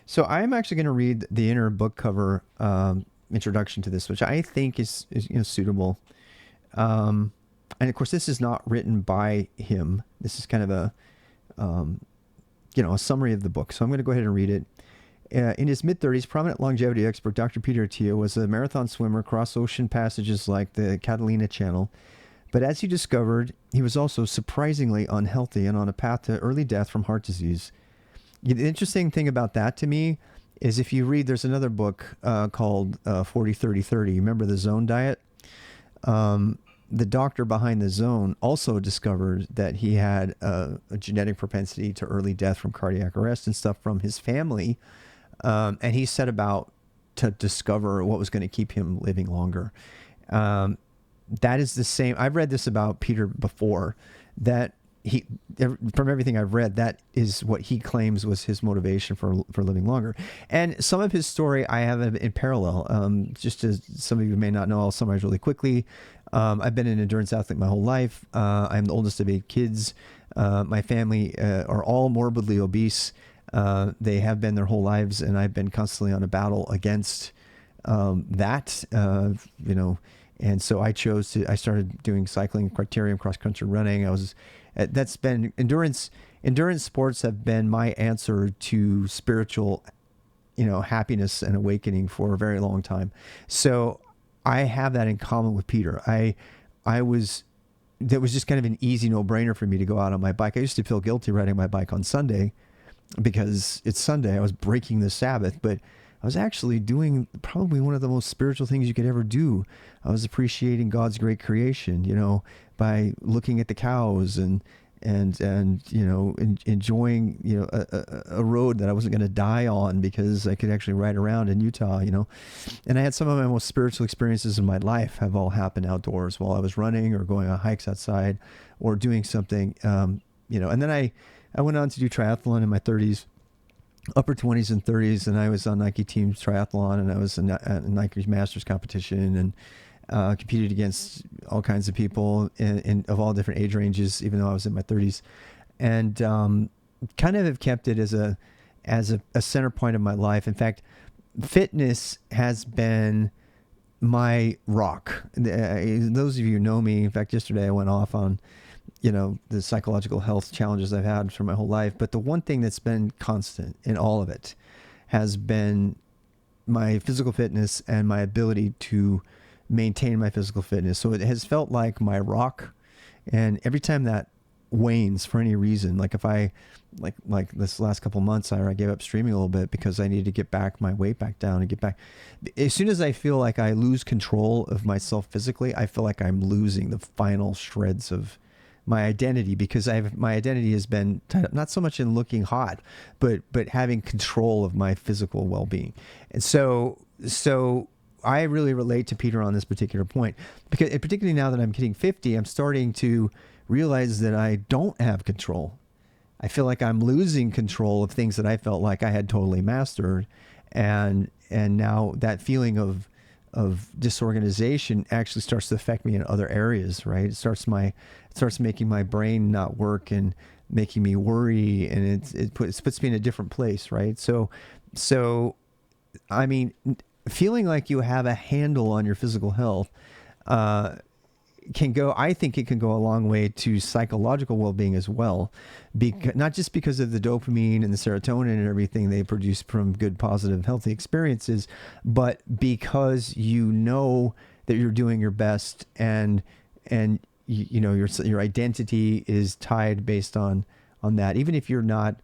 So I'm actually going to read the inner book cover introduction to this, which I think is suitable. And of course, this is not written by him. This is kind of a summary of the book. So I'm going to go ahead and read it. In his mid-30s, prominent longevity expert Dr. Peter Attia was a marathon swimmer across ocean passages like the Catalina Channel. But as he discovered, he was also surprisingly unhealthy and on a path to early death from heart disease. The interesting thing about that to me is if you read, there's another book called 40-30-30. Remember the zone diet? The doctor behind the zone also discovered that he had a genetic propensity to early death from cardiac arrest and stuff from his family. And he set about to discover what was going to keep him living longer. That is the same. I've read this about Peter before, that from everything I've read, that is what he claims was his motivation for living longer. And some of his story I have in parallel. Just as some of you may not know, I'll summarize really quickly. I've been an endurance athlete my whole life. I'm the oldest of 8 kids. My family are all morbidly obese. They have been their whole lives, and I've been constantly on a battle against that. And so I started doing cycling, criterium, cross-country running. That's been endurance sports have been my answer to spiritual, happiness and awakening for a very long time. So I have that in common with Peter. That was just kind of an easy no-brainer for me to go out on my bike. I used to feel guilty riding my bike on Sunday because it's Sunday. I was breaking the Sabbath, but I was actually doing probably one of the most spiritual things you could ever do. I was appreciating God's great creation, by looking at the cows and enjoying, a road that I wasn't going to die on because I could actually ride around in Utah, And I had some of my most spiritual experiences in my life have all happened outdoors while I was running or going on hikes outside or doing something, And then I went on to do triathlon in my 30s. Upper 20s and 30s, and I was on Nike Team's triathlon, and I was in Nike's Masters competition, and competed against all kinds of people of all different age ranges, even though I was in my 30s, and kind of have kept it as a center point of my life. In fact, fitness has been my rock. Those of you who know me, in fact, yesterday I went off on, the psychological health challenges I've had for my whole life. But the one thing that's been constant in all of it has been my physical fitness and my ability to maintain my physical fitness. So it has felt like my rock. And every time that wanes for any reason, like if I, like this last couple months, I gave up streaming a little bit because I needed to get back my weight back down and get back. As soon as I feel like I lose control of myself physically, I feel like I'm losing the final shreds of my identity, because my identity has been tied up, not so much in looking hot, but having control of my physical well-being. And so I really relate to Peter on this particular point, because particularly now that I'm hitting 50, I'm starting to realize that I don't have control. I feel like I'm losing control of things that I felt like I had totally mastered. And now that feeling of disorganization actually starts to affect me in other areas, right? It starts making my brain not work and making me worry, and it puts me in a different place, right? So I mean, feeling like you have a handle on your physical health I think it can go a long way to psychological well-being as well, not just because of the dopamine and the serotonin and everything they produce from good, positive, healthy experiences, but because you know that you're doing your best, and your identity is tied based on that. Even if you're not,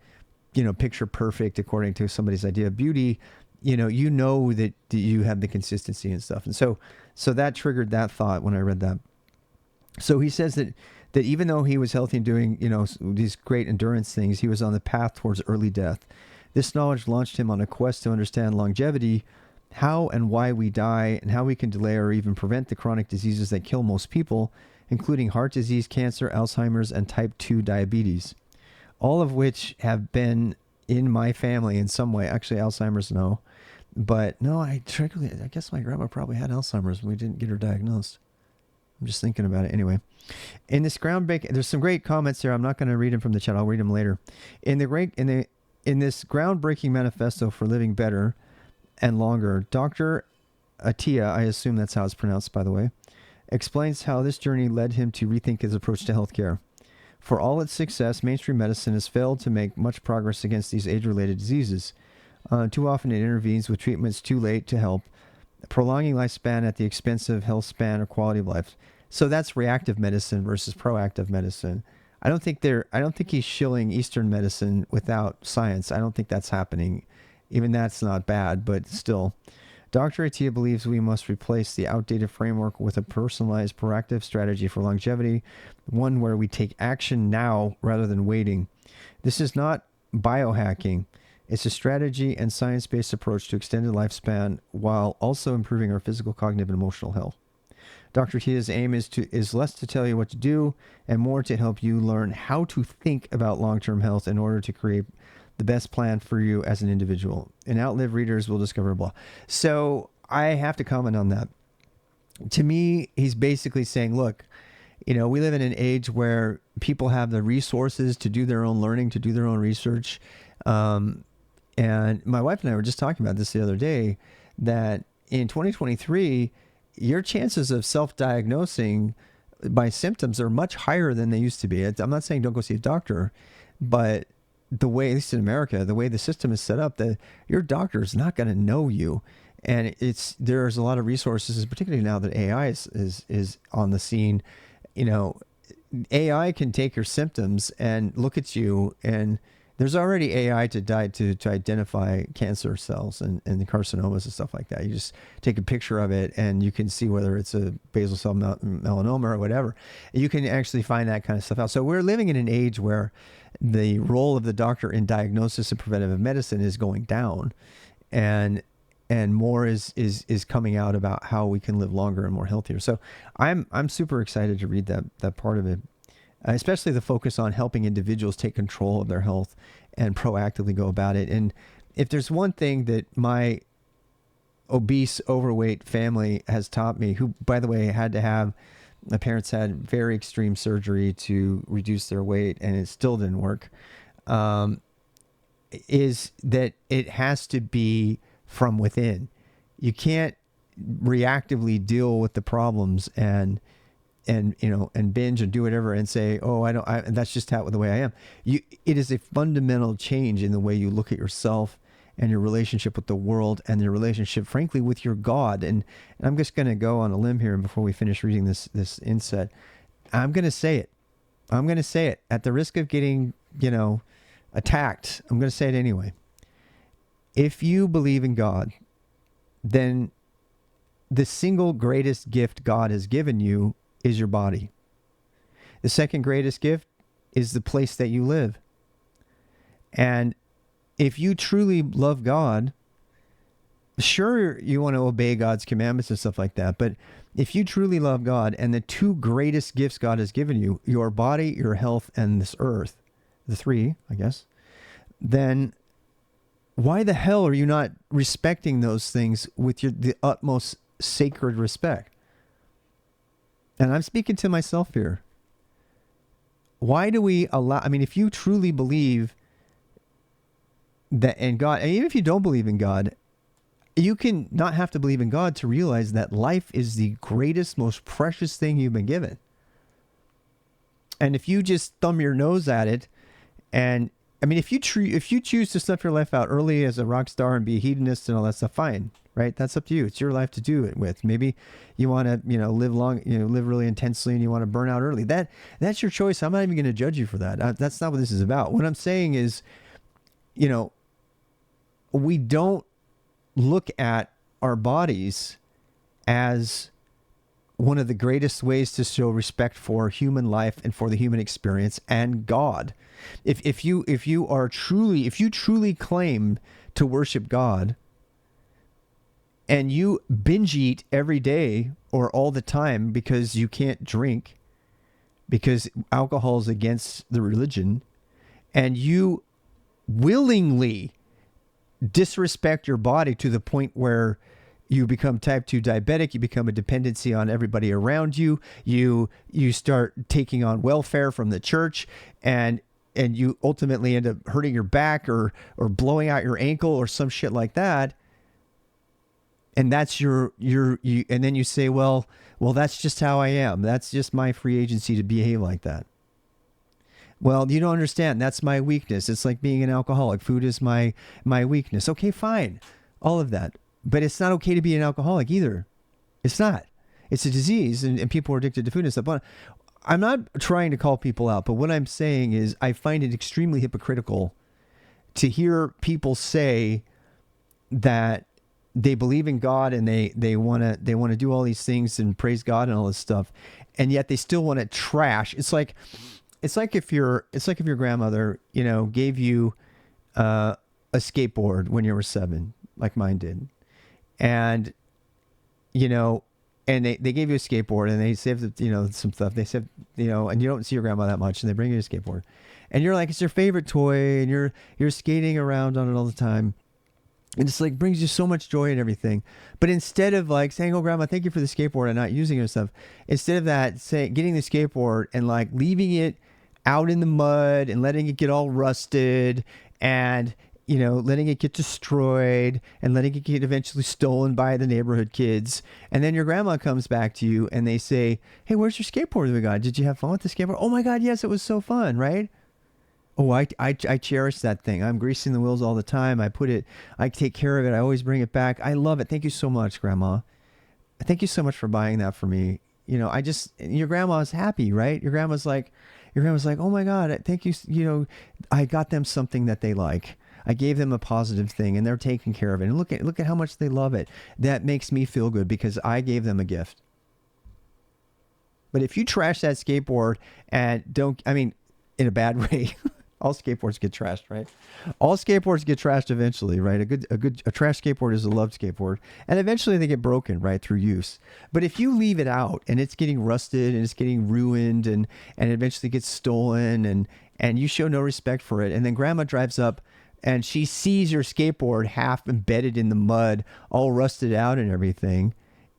picture perfect according to somebody's idea of beauty, you know that you have the consistency and stuff. And so that triggered that thought when I read that. So he says that even though he was healthy and doing, these great endurance things, he was on the path towards early death. This knowledge launched him on a quest to understand longevity, how and why we die, and how we can delay or even prevent the chronic diseases that kill most people, including heart disease, cancer, Alzheimer's, and type 2 diabetes, all of which have been in my family in some way. Actually, Alzheimer's, no. But no, I guess my grandma probably had Alzheimer's. We didn't get her diagnosed. I'm just thinking about it anyway. In this groundbreaking, there's some great comments there. I'm not going to read them from the chat. I'll read them later. In this groundbreaking manifesto for living better and longer, Dr. Attia, I assume that's how it's pronounced, by the way, explains how this journey led him to rethink his approach to healthcare. For all its success, mainstream medicine has failed to make much progress against these age-related diseases. Too often it intervenes with treatments too late to help, prolonging lifespan at the expense of health span or quality of life. So that's reactive medicine versus proactive medicine. I don't think he's shilling Eastern medicine without science. I don't think that's happening. Even that's not bad, but still. Dr. Attia believes we must replace the outdated framework with a personalized, proactive strategy for longevity, one where we take action now rather than waiting. This is not biohacking. It's a strategy and science-based approach to extended lifespan while also improving our physical, cognitive, and emotional health. Dr. Attia's aim is less to tell you what to do and more to help you learn how to think about long-term health in order to create the best plan for you as an individual. And Outlive readers will discover blah. So I have to comment on that. To me, he's basically saying, look, we live in an age where people have the resources to do their own learning, to do their own research. And my wife and I were just talking about this the other day, that in 2023, your chances of self-diagnosing by symptoms are much higher than they used to be. I'm not saying don't go see a doctor, but the way, at least in America, the way the system is set up, your doctor is not going to know you. And there's a lot of resources, particularly now that AI is on the scene. AI can take your symptoms and look at you, and there's already AI to identify cancer cells and the carcinomas and stuff like that. You just take a picture of it and you can see whether it's a basal cell melanoma or whatever. You can actually find that kind of stuff out. So we're living in an age where the role of the doctor in diagnosis and preventative medicine is going down, and more is coming out about how we can live longer and more healthier. So I'm super excited to read that part of it. Especially the focus on helping individuals take control of their health and proactively go about it. And if there's one thing that my obese, overweight family has taught me, who, by the way, had to have My parents had very extreme surgery to reduce their weight, and it still didn't work. Is that it has to be from within. You can't reactively deal with the problems and binge and do whatever and say, oh, and that's just how the way I am. It is a fundamental change in the way you look at yourself and your relationship with the world and your relationship, frankly, with your God. And I'm just going to go on a limb here before we finish reading this inset. I'm going to say it. I'm going to say it at the risk of getting, attacked. I'm going to say it anyway. If you believe in God, then the single greatest gift God has given you is your body. The second greatest gift is the place that you live. And if you truly love God, sure, you want to obey God's commandments and stuff like that. But if you truly love God, and the two greatest gifts God has given you, your body, your health, and this earth, the three, I guess, then why the hell are you not respecting those things with the utmost sacred respect? And I'm speaking to myself here. Why do we allow, if you truly believe that in God, and even if you don't believe in God, you can not have to believe in God to realize that life is the greatest, most precious thing you've been given. And if you just thumb your nose at it, and if you choose to snuff your life out early as a rock star and be a hedonist and all that stuff, fine, right? That's up to you. It's your life to do it with. Maybe you want to, live long, live really intensely, and you want to burn out early. That's your choice. I'm not even going to judge you for that. That's not what this is about. What I'm saying is, we don't look at our bodies as one of the greatest ways to show respect for human life and for the human experience and God. If you truly claim to worship God, and you binge eat every day or all the time because you can't drink, because alcohol is against the religion, and you willingly disrespect your body to the point where you become type 2 diabetic, you become a dependency on everybody around you, you start taking on welfare from the church, and you ultimately end up hurting your back or blowing out your ankle or some shit like that. And that's you, and then you say, well, that's just how I am. That's just my free agency to behave like that. Well, you don't understand. That's my weakness. It's like being an alcoholic. Food is my weakness. Okay, fine. All of that. But it's not okay to be an alcoholic either. It's not. It's a disease, and people are addicted to food and stuff. But I'm not trying to call people out, but what I'm saying is I find it extremely hypocritical to hear people say that they believe in God and they want to do all these things and praise God and all this stuff, and yet they still want to trash. It's like if your grandmother, gave you a skateboard when you were 7, like mine did, and and they gave you a skateboard, and they saved some stuff. They said, and you don't see your grandma that much, and they bring you a skateboard, and you're like, it's your favorite toy, and you're skating around on it all the time. And it's like brings you so much joy and everything. But instead of like saying, oh, grandma, thank you for the skateboard and not using it and stuff, instead of that, getting the skateboard and like leaving it out in the mud and letting it get all rusted and, letting it get destroyed and letting it get eventually stolen by the neighborhood kids. And then your grandma comes back to you and they say, hey, where's your skateboard that we got? Did you have fun with the skateboard? Oh my God, yes, it was so fun, right? Oh, I cherish that thing. I'm greasing the wheels all the time. I take care of it. I always bring it back. I love it. Thank you so much, Grandma. Thank you so much for buying that for me. Your grandma's happy, right? Your grandma's like, oh my God, thank you. I got them something that they like. I gave them a positive thing and they're taking care of it. And look at how much they love it. That makes me feel good because I gave them a gift. But if you trash that skateboard and in a bad way, all skateboards get trashed, right? All skateboards get trashed eventually, right? A trash skateboard is a loved skateboard, and eventually they get broken, right, through use. But if you leave it out and it's getting rusted and it's getting ruined and eventually gets stolen and you show no respect for it, and then grandma drives up and she sees your skateboard half embedded in the mud, all rusted out and everything,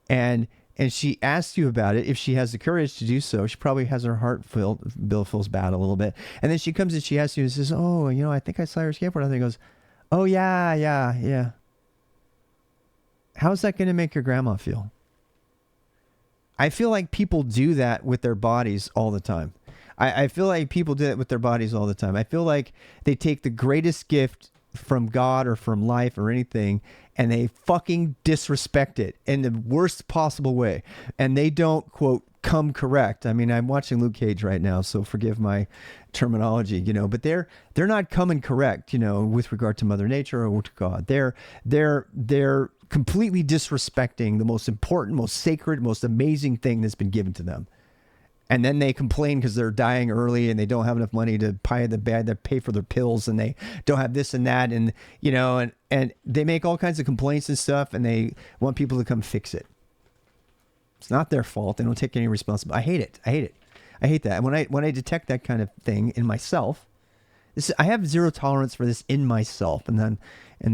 and and she asks you about it, if she has the courage to do so, she probably has her bill feels bad a little bit. And then she comes and she asks you and says, oh, I think I saw your skateboard. And then goes, oh, yeah. How's that going to make your grandma feel? I feel like people do that with their bodies all the time. I feel like people do that with their bodies all the time. I feel like they take the greatest gift from God or from life or anything, and they fucking disrespect it in the worst possible way. And they don't, quote, come correct. I mean, I'm watching Luke Cage right now, so forgive my terminology, but they're not coming correct, with regard to Mother Nature or to God. They're completely disrespecting the most important, most sacred, most amazing thing that's been given to them. And then they complain because they're dying early and they don't have enough money to pay for their pills, and they don't have this and that, and and they make all kinds of complaints and stuff, and they want people to come fix it. It's not their fault. They don't take any responsibility. I hate that. And when I detect that kind of thing in myself, I have zero tolerance for this in myself, and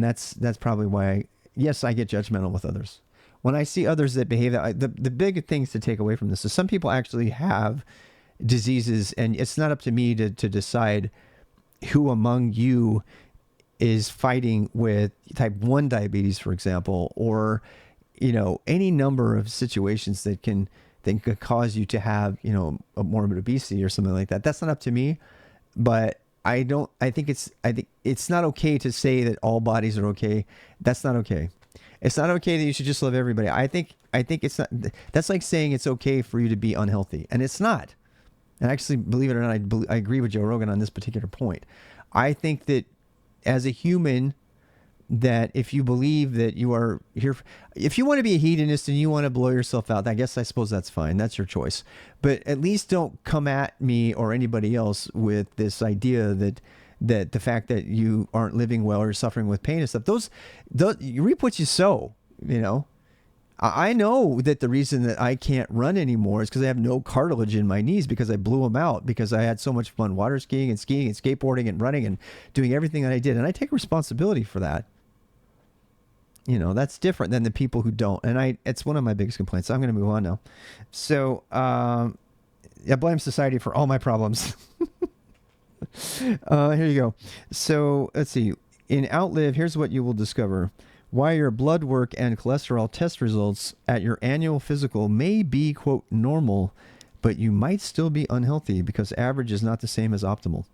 that's probably why I get judgmental with others. When I see others that behave that, the big things to take away from this is some people actually have diseases, and it's not up to me to decide who among you is fighting with type 1 diabetes, for example, or, any number of situations that can cause you to have, a morbid obesity or something like that. That's not up to me, but I think it's not okay to say that all bodies are okay. That's not okay. It's not okay that you should just love everybody. I think it's not. That's like saying it's okay for you to be unhealthy, and it's not. And actually, believe it or not, I agree with Joe Rogan on this particular point. I think that as a human, that if you believe that you are here, if you want to be a hedonist and you want to blow yourself out, I suppose that's fine. That's your choice. But at least don't come at me or anybody else with this idea that the fact that you aren't living well or suffering with pain and stuff, those you reap what you sow. I know that the reason that I can't run anymore is because I have no cartilage in my knees, because I blew them out because I had so much fun water skiing and skateboarding and running and doing everything that I did. And I take responsibility for that. That's different than the people who don't. And it's one of my biggest complaints. I'm going to move on now. So, I blame society for all my problems. Here you go. So let's see. In Outlive, here's what you will discover. Why your blood work and cholesterol test results at your annual physical may be, quote, normal, but you might still be unhealthy because average is not the same as optimal.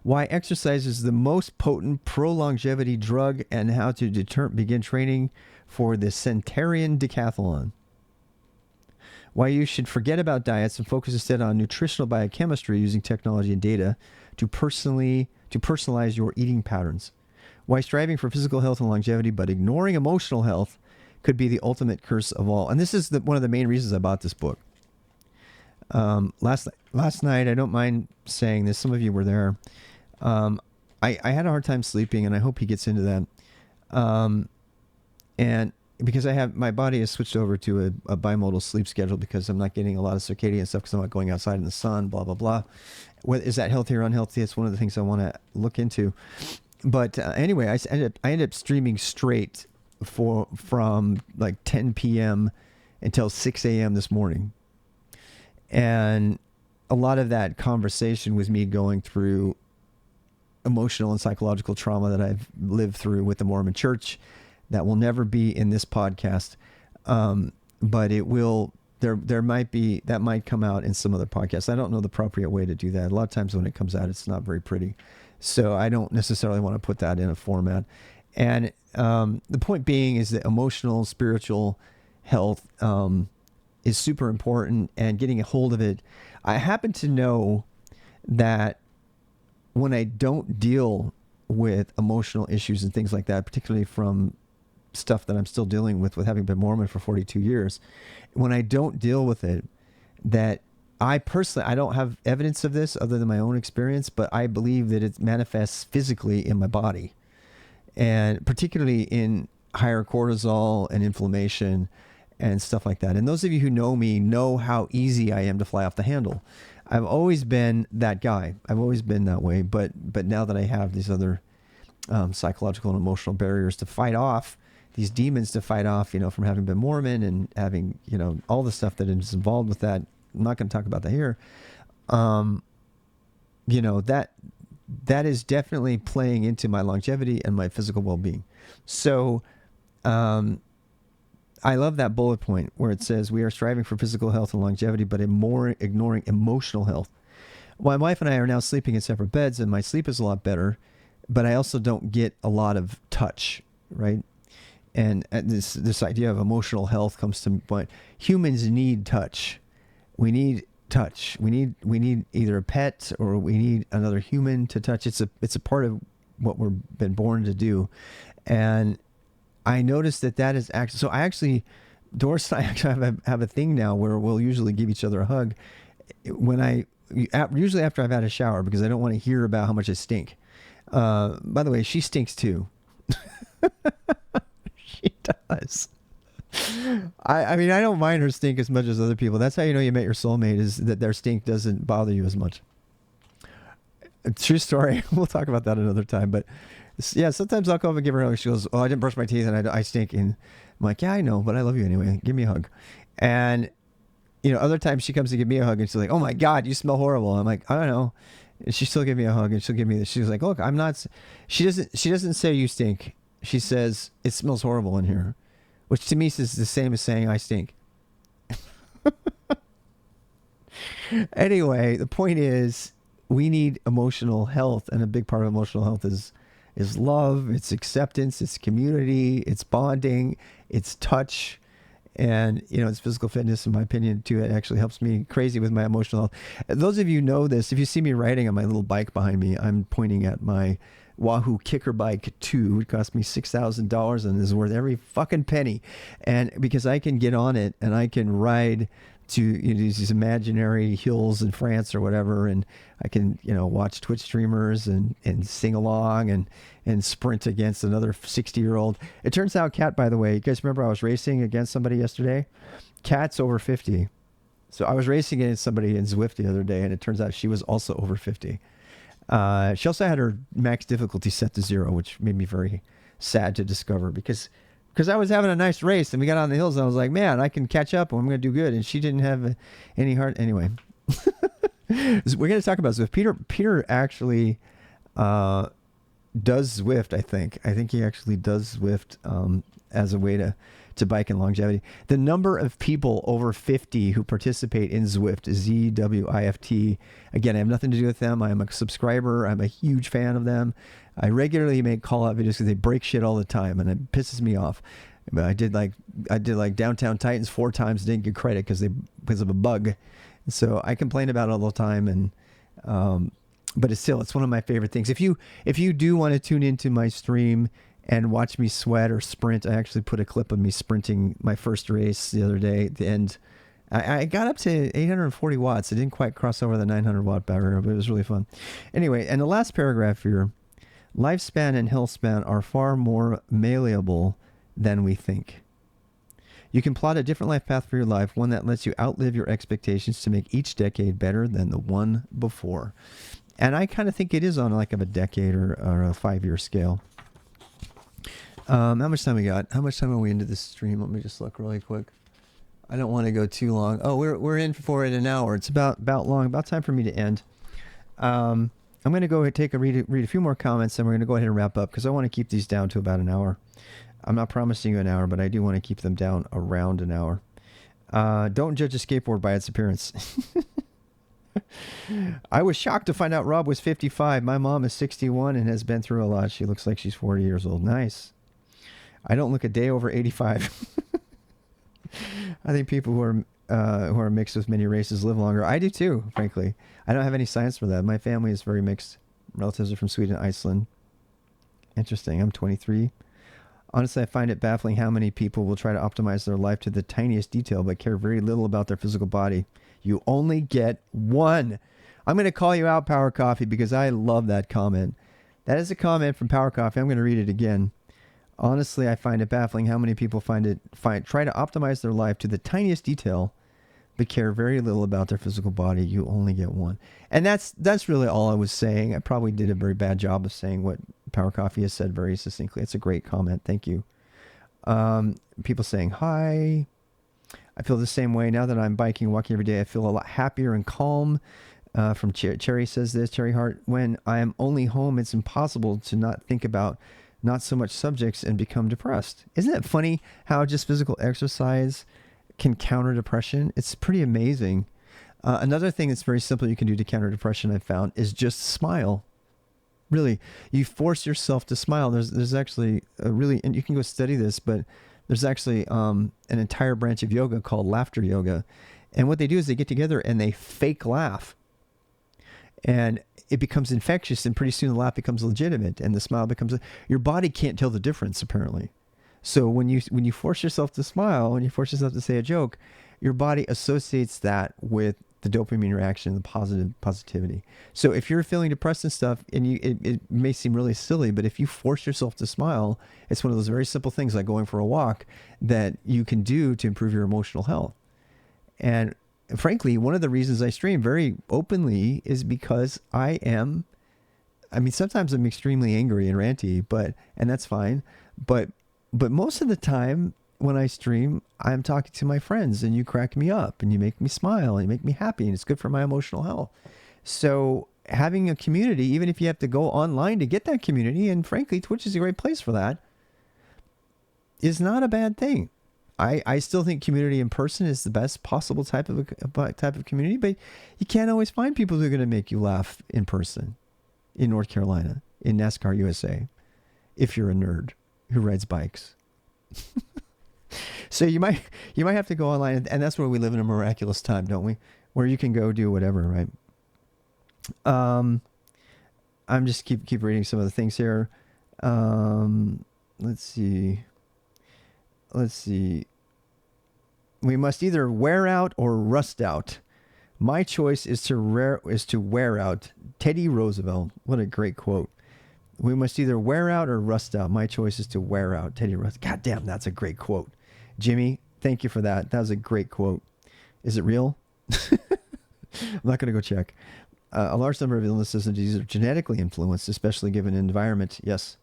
Why exercise is the most potent pro-longevity drug, and how to begin training for the centenarian decathlon. Why you should forget about diets and focus instead on nutritional biochemistry using technology and data to personalize your eating patterns. Why striving for physical health and longevity but ignoring emotional health could be the ultimate curse of all. And this is one of the main reasons I bought this book. Last night, I don't mind saying this, some of you were there. I had a hard time sleeping, and I hope he gets into that. And because my body has switched over to a bimodal sleep schedule because I'm not getting a lot of circadian stuff because I'm not going outside in the sun, blah, blah, blah. Is that healthy or unhealthy? It's one of the things I want to look into. But anyway, I ended up streaming straight from like 10 p.m. until 6 a.m. this morning. And a lot of that conversation was me going through emotional and psychological trauma that I've lived through with the Mormon Church. That will never be in this podcast, but it will. There might be, that might come out in some other podcasts. I don't know the appropriate way to do that. A lot of times when it comes out, it's not very pretty, so I don't necessarily want to put that in a format. And the point being is that emotional, spiritual health is super important, and getting a hold of it. I happen to know that when I don't deal with emotional issues and things like that, particularly from stuff that I'm still dealing with having been Mormon for 42 years, when I don't deal with it, that I don't have evidence of this other than my own experience, but I believe that it manifests physically in my body, and particularly in higher cortisol and inflammation and stuff like that. And those of you who know me know how easy I am to fly off the handle. I've always been that guy. I've always been that way. But now that I have these other psychological and emotional barriers to fight off, these demons to fight off, from having been Mormon and having, all the stuff that is involved with that. I'm not going to talk about that here. That is definitely playing into my longevity and my physical well-being. So, I love that bullet point where it says we are striving for physical health and longevity, but ignoring emotional health. My wife and I are now sleeping in separate beds, and my sleep is a lot better, but I also don't get a lot of touch, right? And this idea of emotional health comes to mind. Humans need touch. We need touch. We need either a pet or we need another human to touch. It's a part of what we've been born to do, and I noticed that is actually. So Doris and I actually have a thing now where we'll usually give each other a hug usually after I've had a shower, because I don't want to hear about how much I stink. By the way, she stinks too. She does. I mean, I don't mind her stink as much as other people. That's how you know you met your soulmate, is that their stink doesn't bother you as much. True story. We'll talk about that another time. But yeah, sometimes I'll come up and give her a hug. She goes, "Oh, I didn't brush my teeth and I stink." And I'm like, "Yeah, I know, but I love you anyway. Give me a hug." And other times she comes to give me a hug and she's like, "Oh my God, you smell horrible." I'm like, "I don't know." And she still give me a hug and she'll give me this. She's like, "Look, I'm not." She doesn't say you stink. She says it smells horrible in here, which to me is the same as saying I stink. Anyway, the point is we need emotional health, and a big part of emotional health is love, it's acceptance, it's community, it's bonding, it's touch, and it's physical fitness. In my opinion too, it actually helps me crazy with my emotional health. Those of you know this, if you see me riding on my little bike behind me, I'm pointing at my Wahoo Kicker Bike 2. It cost me $6,000 and is worth every fucking penny. And because I can get on it and I can ride to these imaginary hills in France or whatever, and I can watch Twitch streamers and sing along and sprint against another 60-year-old. It turns out Kat, by the way, you guys remember I was racing against somebody yesterday? Kat's over 50. So I was racing against somebody in Zwift the other day, and it turns out she was also over 50. She also had her max difficulty set to 0, which made me very sad to discover, because I was having a nice race and we got on the hills and I was like, man, I can catch up and I'm going to do good. And she didn't have any heart. Anyway, we're going to talk about Zwift. Peter actually does Zwift, I think. I think he actually does Zwift as a way to bike and longevity. The number of people over 50 who participate in Zwift, ZWIFT. Again, I have nothing to do with them. I'm a subscriber. I'm a huge fan of them. I regularly make call-out videos because they break shit all the time, and it pisses me off. But I did like Downtown Titans 4 times, didn't get credit because of a bug. So I complain about it all the time, and but it's one of my favorite things. If you do want to tune into my stream and watch me sweat or sprint, I actually put a clip of me sprinting my first race the other day. At the end, I got up to 840 watts. I didn't quite cross over the 900 watt barrier, but it was really fun. Anyway, and the last paragraph here: lifespan and health span are far more malleable than we think. You can plot a different life path for your life, one that lets you outlive your expectations to make each decade better than the one before. And I kind of think it is on like a decade or a 5-year scale. How much time we got? How much time are we into this stream? Let me just look really quick. I don't want to go too long. Oh, we're in for it an hour. It's about long. About time for me to end. I'm going to go ahead and read a few more comments, and we're going to go ahead and wrap up because I want to keep these down to about an hour. I'm not promising you an hour, but I do want to keep them down around an hour. Don't judge a skateboard by its appearance. I was shocked to find out Rob was 55. My mom is 61 and has been through a lot. She looks like she's 40 years old. Nice. I don't look a day over 85. I think people who are mixed with many races live longer. I do too, frankly. I don't have any science for that. My family is very mixed. Relatives are from Sweden and Iceland. Interesting. I'm 23. Honestly, I find it baffling how many people will try to optimize their life to the tiniest detail but care very little about their physical body. You only get one. I'm going to call you out, Power Coffee, because I love that comment. That is a comment from Power Coffee. I'm going to read it again. Honestly, I find it baffling how many people try to optimize their life to the tiniest detail but care very little about their physical body. You only get one. And that's really all I was saying. I probably did a very bad job of saying what Power Coffee has said very succinctly. It's a great comment. Thank you. People saying hi. I feel the same way now that I'm biking and walking every day. I feel a lot happier and calm. From Cherry says this, Cherry Hart, when I am only home, it's impossible to not think about not so much subjects and become depressed. Isn't it funny how just physical exercise can counter depression? It's pretty amazing. Another thing that's very simple you can do to counter depression, I've found, is just smile. Really, you force yourself to smile. There's actually a really, and you can go study this, but there's actually an entire branch of yoga called laughter yoga. And what they do is they get together and they fake laugh. And it becomes infectious, and pretty soon the laugh becomes legitimate and the smile becomes, your body can't tell the difference apparently. So when you force yourself to smile, when you force yourself to say a joke, your body associates that with the dopamine reaction, the positivity. So if you're feeling depressed and stuff, and it may seem really silly, but if you force yourself to smile, it's one of those very simple things like going for a walk that you can do to improve your emotional health. And frankly, one of the reasons I stream very openly is because sometimes I'm extremely angry and ranty, and that's fine. But most of the time when I stream, I'm talking to my friends and you crack me up and you make me smile and you make me happy, and it's good for my emotional health. So having a community, even if you have to go online to get that community, and frankly, Twitch is a great place for that, is not a bad thing. I still think community in person is the best possible type of community, but you can't always find people who are going to make you laugh in person in North Carolina, in NASCAR USA, if you're a nerd who rides bikes. So you might have to go online, and that's where we live in a miraculous time, don't we? Where you can go do whatever, right? I'm just keep reading some of the things here. Let's see. We must either wear out or rust out. My choice is to wear out. Teddy Roosevelt. What a great quote. We must either wear out or rust out. My choice is to wear out. Teddy Roosevelt. God damn, that's a great quote. Jimmy, thank you for that. That was a great quote. Is it real? I'm not going to go check. A large number of illnesses and diseases are genetically influenced, especially given an environment. Yes.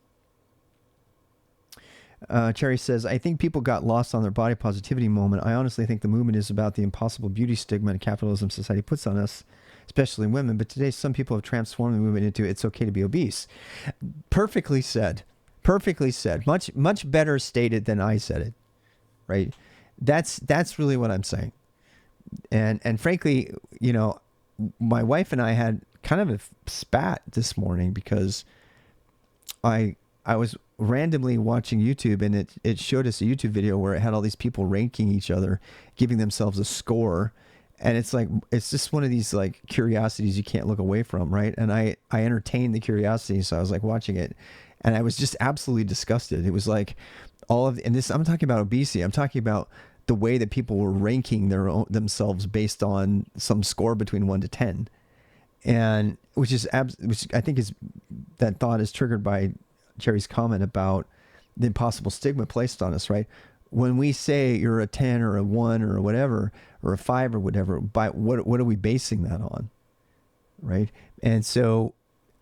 Cherry says, I think people got lost on their body positivity moment. I honestly think the movement is about the impossible beauty stigma and capitalism society puts on us, especially women. But today, some people have transformed the movement into it's okay to be obese. Perfectly said. Perfectly said. Much better stated than I said it. Right? That's really what I'm saying. And frankly, my wife and I had kind of a spat this morning because I was randomly watching YouTube, and it showed us a YouTube video where it had all these people ranking each other, giving themselves a score. And it's just one of these like curiosities you can't look away from, right? And I entertained the curiosity, so I was like watching it, and I was just absolutely disgusted. It was like and this, I'm talking about obesity. I'm talking about the way that people were ranking themselves based on some score between 1 to 10. And which I think is, that thought is triggered by Jerry's comment about the impossible stigma placed on us, right? When we say you're a 10 or a 1 or whatever, or a 5 or whatever, by what are we basing that on? Right. And so,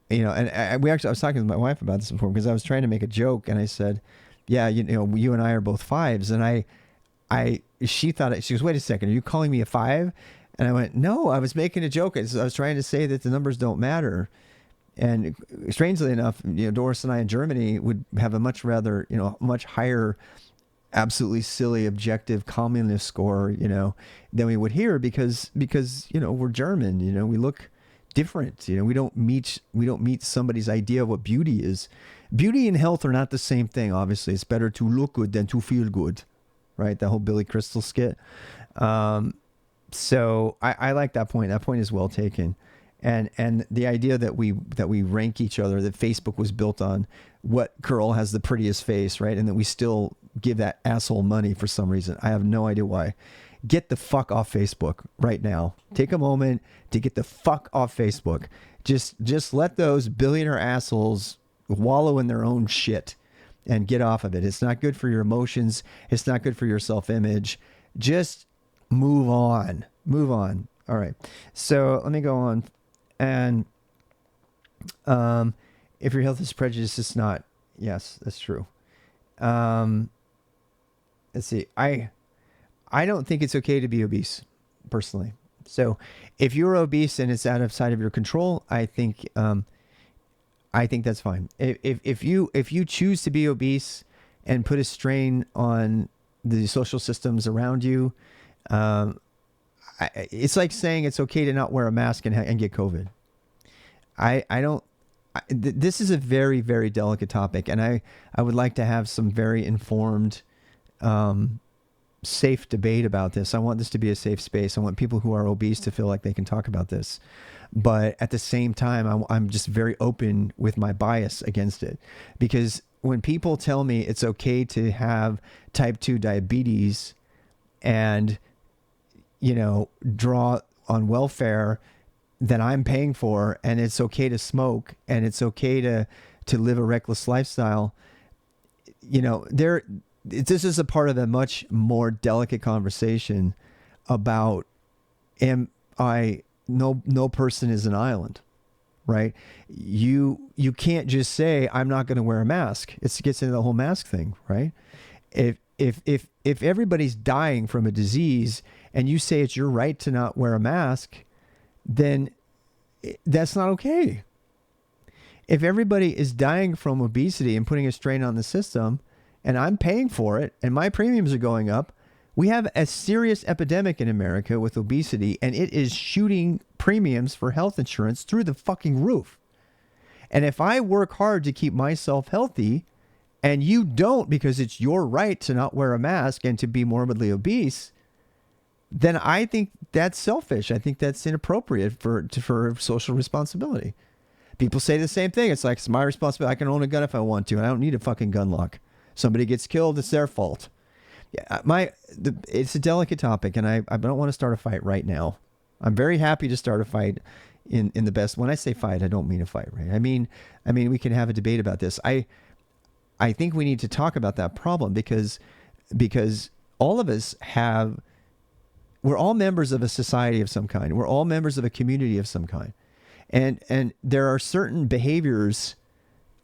and I was talking with my wife about this before, because I was trying to make a joke, and I said, yeah, you and I are both 5s. And she thought, she goes, wait a second, are you calling me a 5? And I went, no, I was making a joke. I was trying to say that the numbers don't matter. And strangely enough, Doris and I in Germany would have a much higher, absolutely silly, objective communist score, than we would here, because we're German, we look different. We don't meet somebody's idea of what beauty is. Beauty and health are not the same thing. Obviously, it's better to look good than to feel good, right? That whole Billy Crystal skit. So I like that point. That point is well taken. And the idea that we rank each other, that Facebook was built on what girl has the prettiest face, right? And that we still give that asshole money for some reason. I have no idea why. Get the fuck off Facebook right now. Take a moment to get the fuck off Facebook. Just let those billionaire assholes wallow in their own shit and get off of it. It's not good for your emotions. It's not good for your self-image. Just move on. Move on. All right. So let me go on. And if your health is prejudiced, it's not. Yes, that's true. let's see. I don't think it's okay to be obese, personally. So, if you're obese and it's outside of your control, I think that's fine. If you choose to be obese and put a strain on the social systems around you, it's like saying it's okay to not wear a mask and get COVID. I don't. This is a very, very delicate topic, and I would like to have some very informed, safe debate about this. I want this to be a safe space. I want people who are obese to feel like they can talk about this. But at the same time, I'm just very open with my bias against it. Because when people tell me it's okay to have type 2 diabetes and, draw on welfare that I'm paying for, and it's okay to smoke, and it's okay to live a reckless lifestyle, this is a part of a much more delicate conversation about no person is an island, right? You can't just say I'm not going to wear a mask. It gets into the whole mask thing, right? If everybody's dying from a disease and you say it's your right to not wear a mask, then that's not okay. If everybody is dying from obesity and putting a strain on the system, and I'm paying for it, and my premiums are going up, we have a serious epidemic in America with obesity, and it is shooting premiums for health insurance through the fucking roof. And if I work hard to keep myself healthy, and you don't because it's your right to not wear a mask and to be morbidly obese, then I think that's selfish. I think that's inappropriate for social responsibility. People say the same thing. It's like, it's my responsibility. I can own a gun if I want to, and I don't need a fucking gun lock. Somebody gets killed, it's their fault. Yeah, it's a delicate topic, and I don't want to start a fight right now. I'm very happy to start a fight in the best. When I say fight, I don't mean a fight, right? I mean we can have a debate about this. I think we need to talk about that problem because all of us we're all members of a society of some kind. We're all members of a community of some kind. And there are certain behaviors,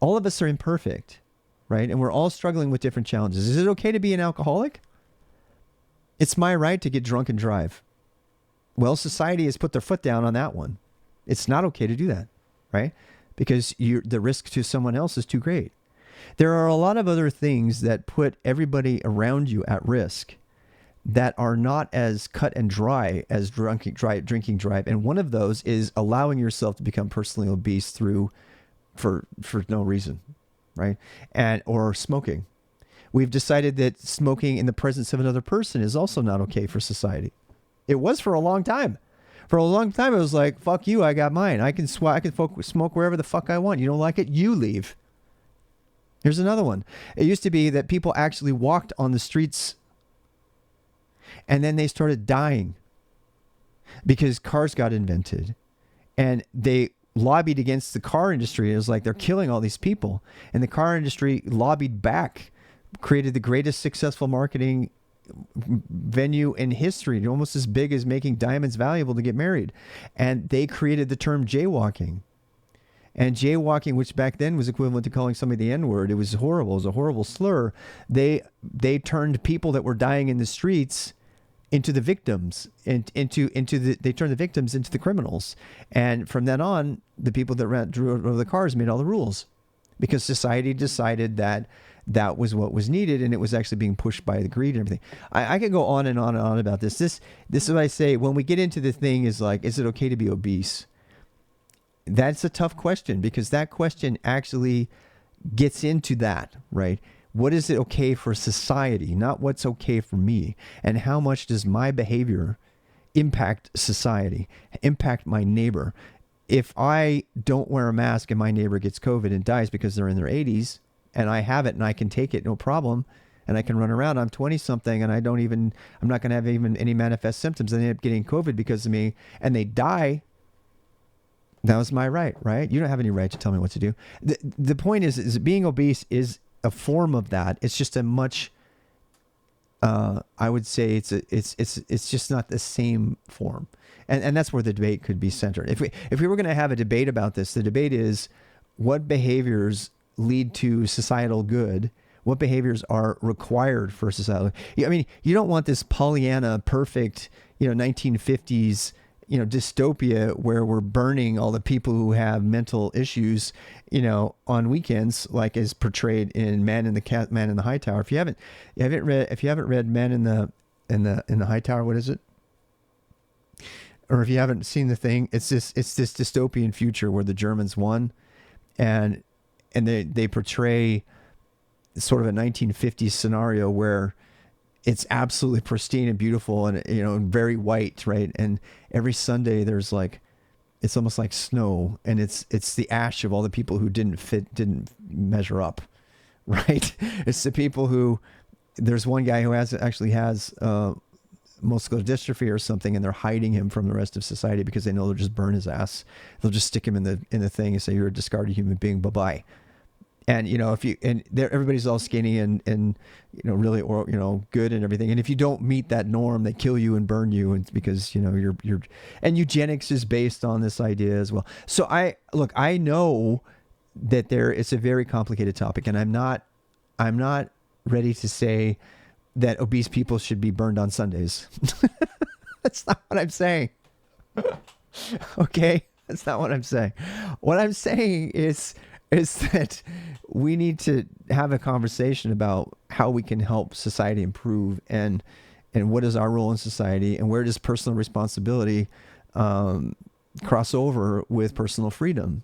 all of us are imperfect, right? And we're all struggling with different challenges. Is it okay to be an alcoholic? It's my right to get drunk and drive. Well, society has put their foot down on that one. It's not okay to do that, right? Because the risk to someone else is too great. There are a lot of other things that put everybody around you at risk that are not as cut and dry as drinking drive. And one of those is allowing yourself to become personally obese for no reason, right? Or smoking. We've decided that smoking in the presence of another person is also not okay for society. It was for a long time. For a long time, it was like, fuck you, I got mine. I can smoke wherever the fuck I want. You don't like it? You leave. Here's another one. It used to be that people actually walked on the streets and then they started dying because cars got invented and they lobbied against the car industry. It was like, they're killing all these people. And the car industry lobbied back, created the greatest successful marketing venue in history, almost as big as making diamonds valuable to get married. And they created the term jaywalking. And jaywalking, which back then was equivalent to calling somebody the N-word, it was horrible. It was a horrible slur. They turned people that were dying in the streets into the victims, they turned the victims into the criminals. And from then on, the people that drove over the cars made all the rules because society decided that was what was needed, and it was actually being pushed by the greed and everything. I could go on and on and on about this. This is what I say when we get into the thing is like, is it okay to be obese? That's a tough question because that question actually gets into that, right? What is it okay for society, not what's okay for me? And how much does my behavior impact society, impact my neighbor? If I don't wear a mask and my neighbor gets COVID and dies because they're in their 80s and I have it and I can take it, no problem, and I can run around, I'm 20 something and I'm not going to have even any manifest symptoms. They end up getting COVID because of me and they die. That was my right? You don't have any right to tell me what to do. The point is being obese is a form of that. It's just a much, I would say it's just not the same form. And that's where the debate could be centered. If we were going to have a debate about this, the debate is what behaviors lead to societal good, what behaviors are required for society. I mean, you don't want this Pollyanna perfect, 1950s, dystopia where we're burning all the people who have mental issues, on weekends, like is portrayed in Man in the High Tower. If you haven't read Man in the High Tower, what is it? Or if you haven't seen the thing, it's this dystopian future where the Germans won, and they portray sort of a 1950s scenario where it's absolutely pristine and beautiful and very white, right? And every Sunday there's it's almost like snow, and it's the ash of all the people who didn't measure up, right? It's the people who, there's one guy who actually has muscular dystrophy or something, and they're hiding him from the rest of society because they know they'll just burn his ass. They'll just stick him in the thing and say, you're a discarded human being, bye-bye. And everybody's all skinny and really good and everything. And if you don't meet that norm, they kill you and burn you, and because you're and eugenics is based on this idea as well. So I know that it's a very complicated topic, and I'm not ready to say that obese people should be burned on Sundays. That's not what I'm saying. Okay, that's not what I'm saying. What I'm saying is that we need to have a conversation about how we can help society improve, and what is our role in society, and where does personal responsibility cross over with personal freedom,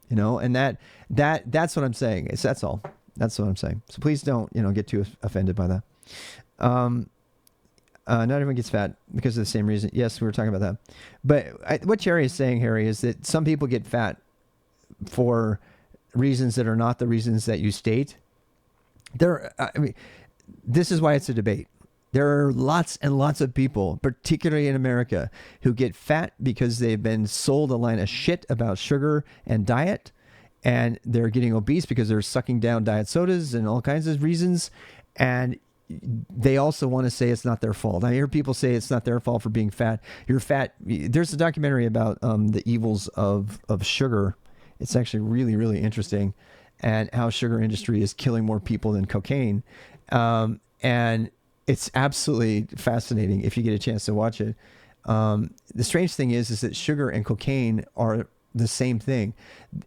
and that's what I'm saying. That's all. That's what I'm saying. So please don't get too offended by that. Not everyone gets fat because of the same reason. Yes, we were talking about that. But what Jerry is saying, Harry, is that some people get fat for reasons that are not the reasons that you state. This is why it's a debate. There are lots and lots of people, particularly in America, who get fat because they've been sold a line of shit about sugar and diet, and they're getting obese because they're sucking down diet sodas and all kinds of reasons. And they also want to say it's not their fault. I hear people say it's not their fault for being fat. You're fat. There's a documentary about the evils of sugar. It's actually really, really interesting, and how sugar industry is killing more people than cocaine. And it's absolutely fascinating if you get a chance to watch it. The strange thing is that sugar and cocaine are the same thing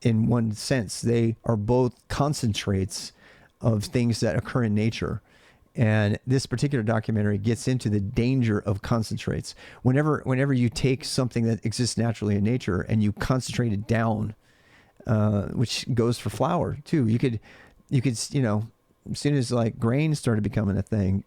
in one sense. They are both concentrates of things that occur in nature. And this particular documentary gets into the danger of concentrates. Whenever you take something that exists naturally in nature and you concentrate it down, which goes for flour too. You could, as soon as grain started becoming a thing,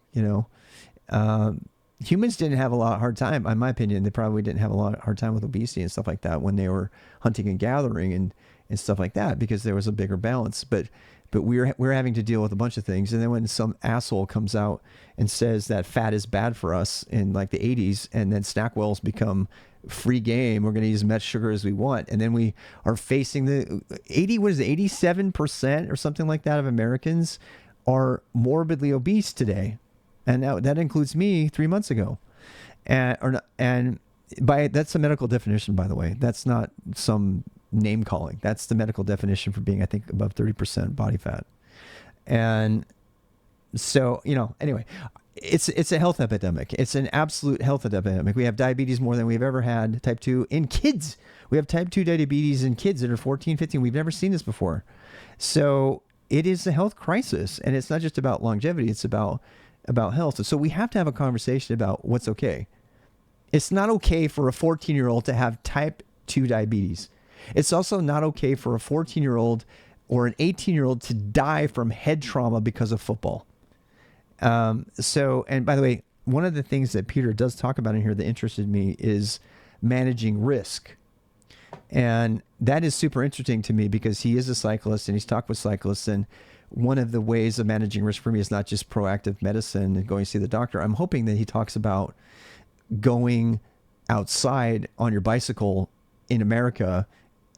humans didn't have a lot of hard time. In my opinion, they probably didn't have a lot of hard time with obesity and stuff like that when they were hunting and gathering and stuff like that, because there was a bigger balance. But we're having to deal with a bunch of things. And then when some asshole comes out and says that fat is bad for us in the 80s, and then snack wells become free game, we're going to use as much sugar as we want. And then we are facing the 87% or something like that of Americans are morbidly obese today. And that includes me 3 months ago. And that's a medical definition, by the way. That's not some name calling. That's the medical definition for being, I think, above 30% body fat. And so, anyway, it's a health epidemic. It's an absolute health epidemic. We have diabetes more than we've ever had, type 2, in kids. We have type 2 diabetes in kids that are 14, 15. We've never seen this before. So it is a health crisis, and it's not just about longevity. It's about health. So we have to have a conversation about what's okay. It's not okay for a 14-year-old to have type 2 diabetes. It's also not okay for a 14-year-old or an 18-year-old to die from head trauma because of football. And by the way, one of the things that Peter does talk about in here that interested me is managing risk. And that is super interesting to me because he is a cyclist and he's talked with cyclists. And one of the ways of managing risk for me is not just proactive medicine and going to see the doctor. I'm hoping that he talks about going outside on your bicycle in America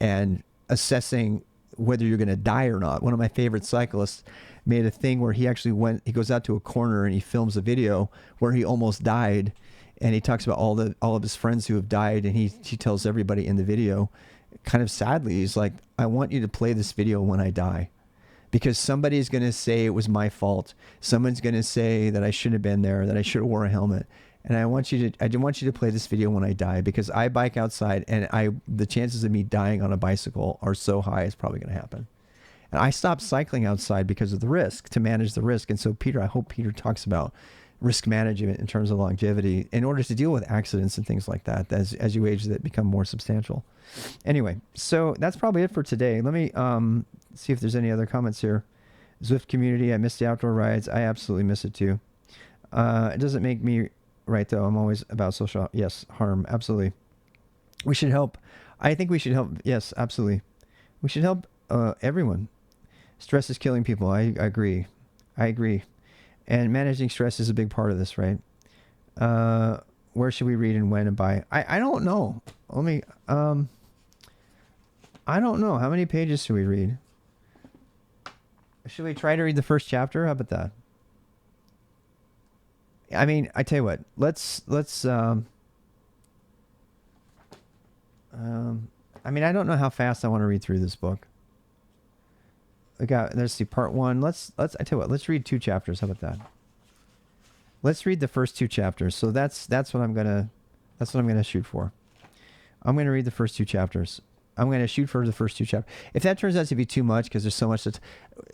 and assessing whether you're going to die or not. One of my favorite cyclists made a thing where he goes out to a corner and he films a video where he almost died. And he talks about all of his friends who have died. And he tells everybody in the video, kind of sadly, he's like, I want you to play this video when I die, because somebody's going to say it was my fault. Someone's going to say that I shouldn't have been there, that I should have wore a helmet. And I want you to play this video when I die, because I bike outside, and the chances of me dying on a bicycle are so high it's probably going to happen. And I stopped cycling outside because of the risk, to manage the risk. And so I hope Peter talks about risk management in terms of longevity in order to deal with accidents and things like that as you age that become more substantial. Anyway, so that's probably it for today. Let me see if there's any other comments here. Zwift community, I miss the outdoor rides. I absolutely miss it too. It doesn't make me right, though. I'm always about social, yes, harm. Absolutely. We should help. I think we should help. Yes, absolutely. We should help everyone. Stress is killing people. I agree. And managing stress is a big part of this, right? Where should we read and when and by? I don't know. Let me, I don't know. How many pages should we read? Should we try to read the first chapter? How about that? I mean, I tell you what, let's, I mean, I don't know how fast I want to read through this book. Let's see, part 1. I tell you what, let's read 2 chapters. How about that? Let's read the first 2 chapters. So that's what I'm going to shoot for. I'm going to read the first 2 chapters. I'm going to shoot for the first 2 chapters. If that turns out to be too much, because there's so much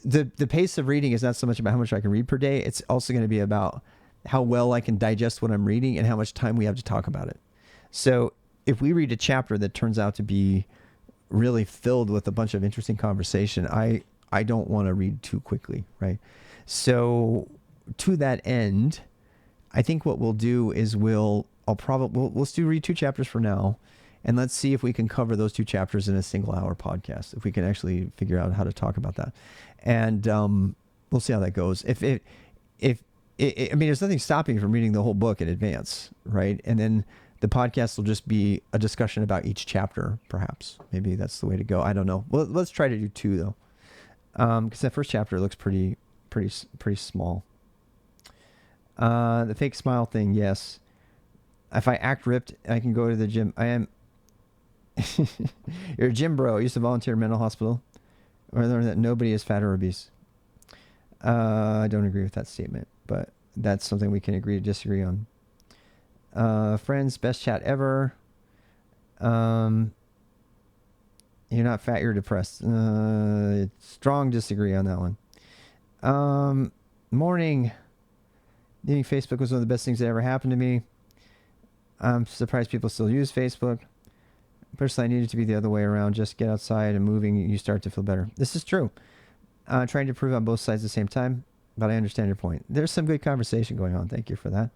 the pace of reading is not so much about how much I can read per day. It's also going to be about how well I can digest what I'm reading and how much time we have to talk about it. So if we read a chapter that turns out to be really filled with a bunch of interesting conversation, I don't want to read too quickly, right? So to that end, I think what we'll do is we'll still read 2 chapters for now, and let's see if we can cover those 2 chapters in a single hour podcast, if we can actually figure out how to talk about that. And we'll see how that goes. I mean, there's nothing stopping you from reading the whole book in advance, right? And then the podcast will just be a discussion about each chapter, perhaps. Maybe that's the way to go. I don't know. Well, let's try to do 2 though, because that first chapter looks pretty small. The fake smile thing, yes. If I act ripped, I can go to the gym. I am. You're a gym bro. I used to volunteer in a mental hospital. Or learn that nobody is fat or obese. I don't agree with that statement, but that's something we can agree to disagree on. Friends, best chat ever. You're not fat, you're depressed. Strong disagree on that one. Morning. Leaving Facebook was one of the best things that ever happened to me. I'm surprised people still use Facebook. Personally, I need it to be the other way around. Just get outside and moving, you start to feel better. This is true. Trying to prove on both sides at the same time, but I understand your point. There's some good conversation going on. Thank you for that.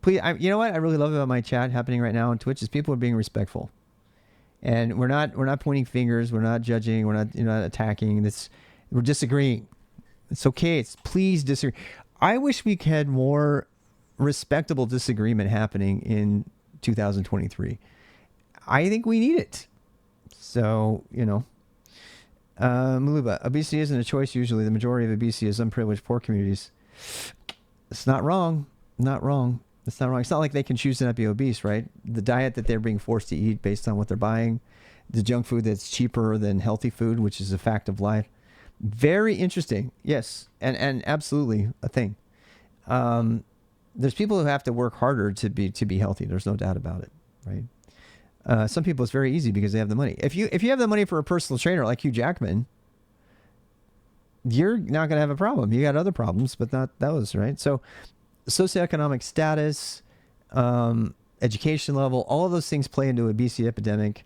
Please, you know what I really love about my chat happening right now on Twitch is people are being respectful, and we're not pointing fingers, we're not judging, we're not attacking. We're disagreeing. It's okay. Please disagree. I wish we had more respectable disagreement happening in 2023. I think we need it. So, Maluba, obesity isn't a choice usually. The majority of obesity is unprivileged poor communities. It's not wrong. Not wrong. It's not wrong. It's not like they can choose to not be obese, right? The diet that they're being forced to eat based on what they're buying, the junk food that's cheaper than healthy food, which is a fact of life. Very interesting. Yes. And absolutely a thing. There's people who have to work harder to be healthy. There's no doubt about it. Right. Some people it's very easy because they have the money. If you have the money for a personal trainer like Hugh Jackman, you're not going to have a problem. You got other problems, but not those, right? So socioeconomic status, education level, all of those things play into obesity epidemic.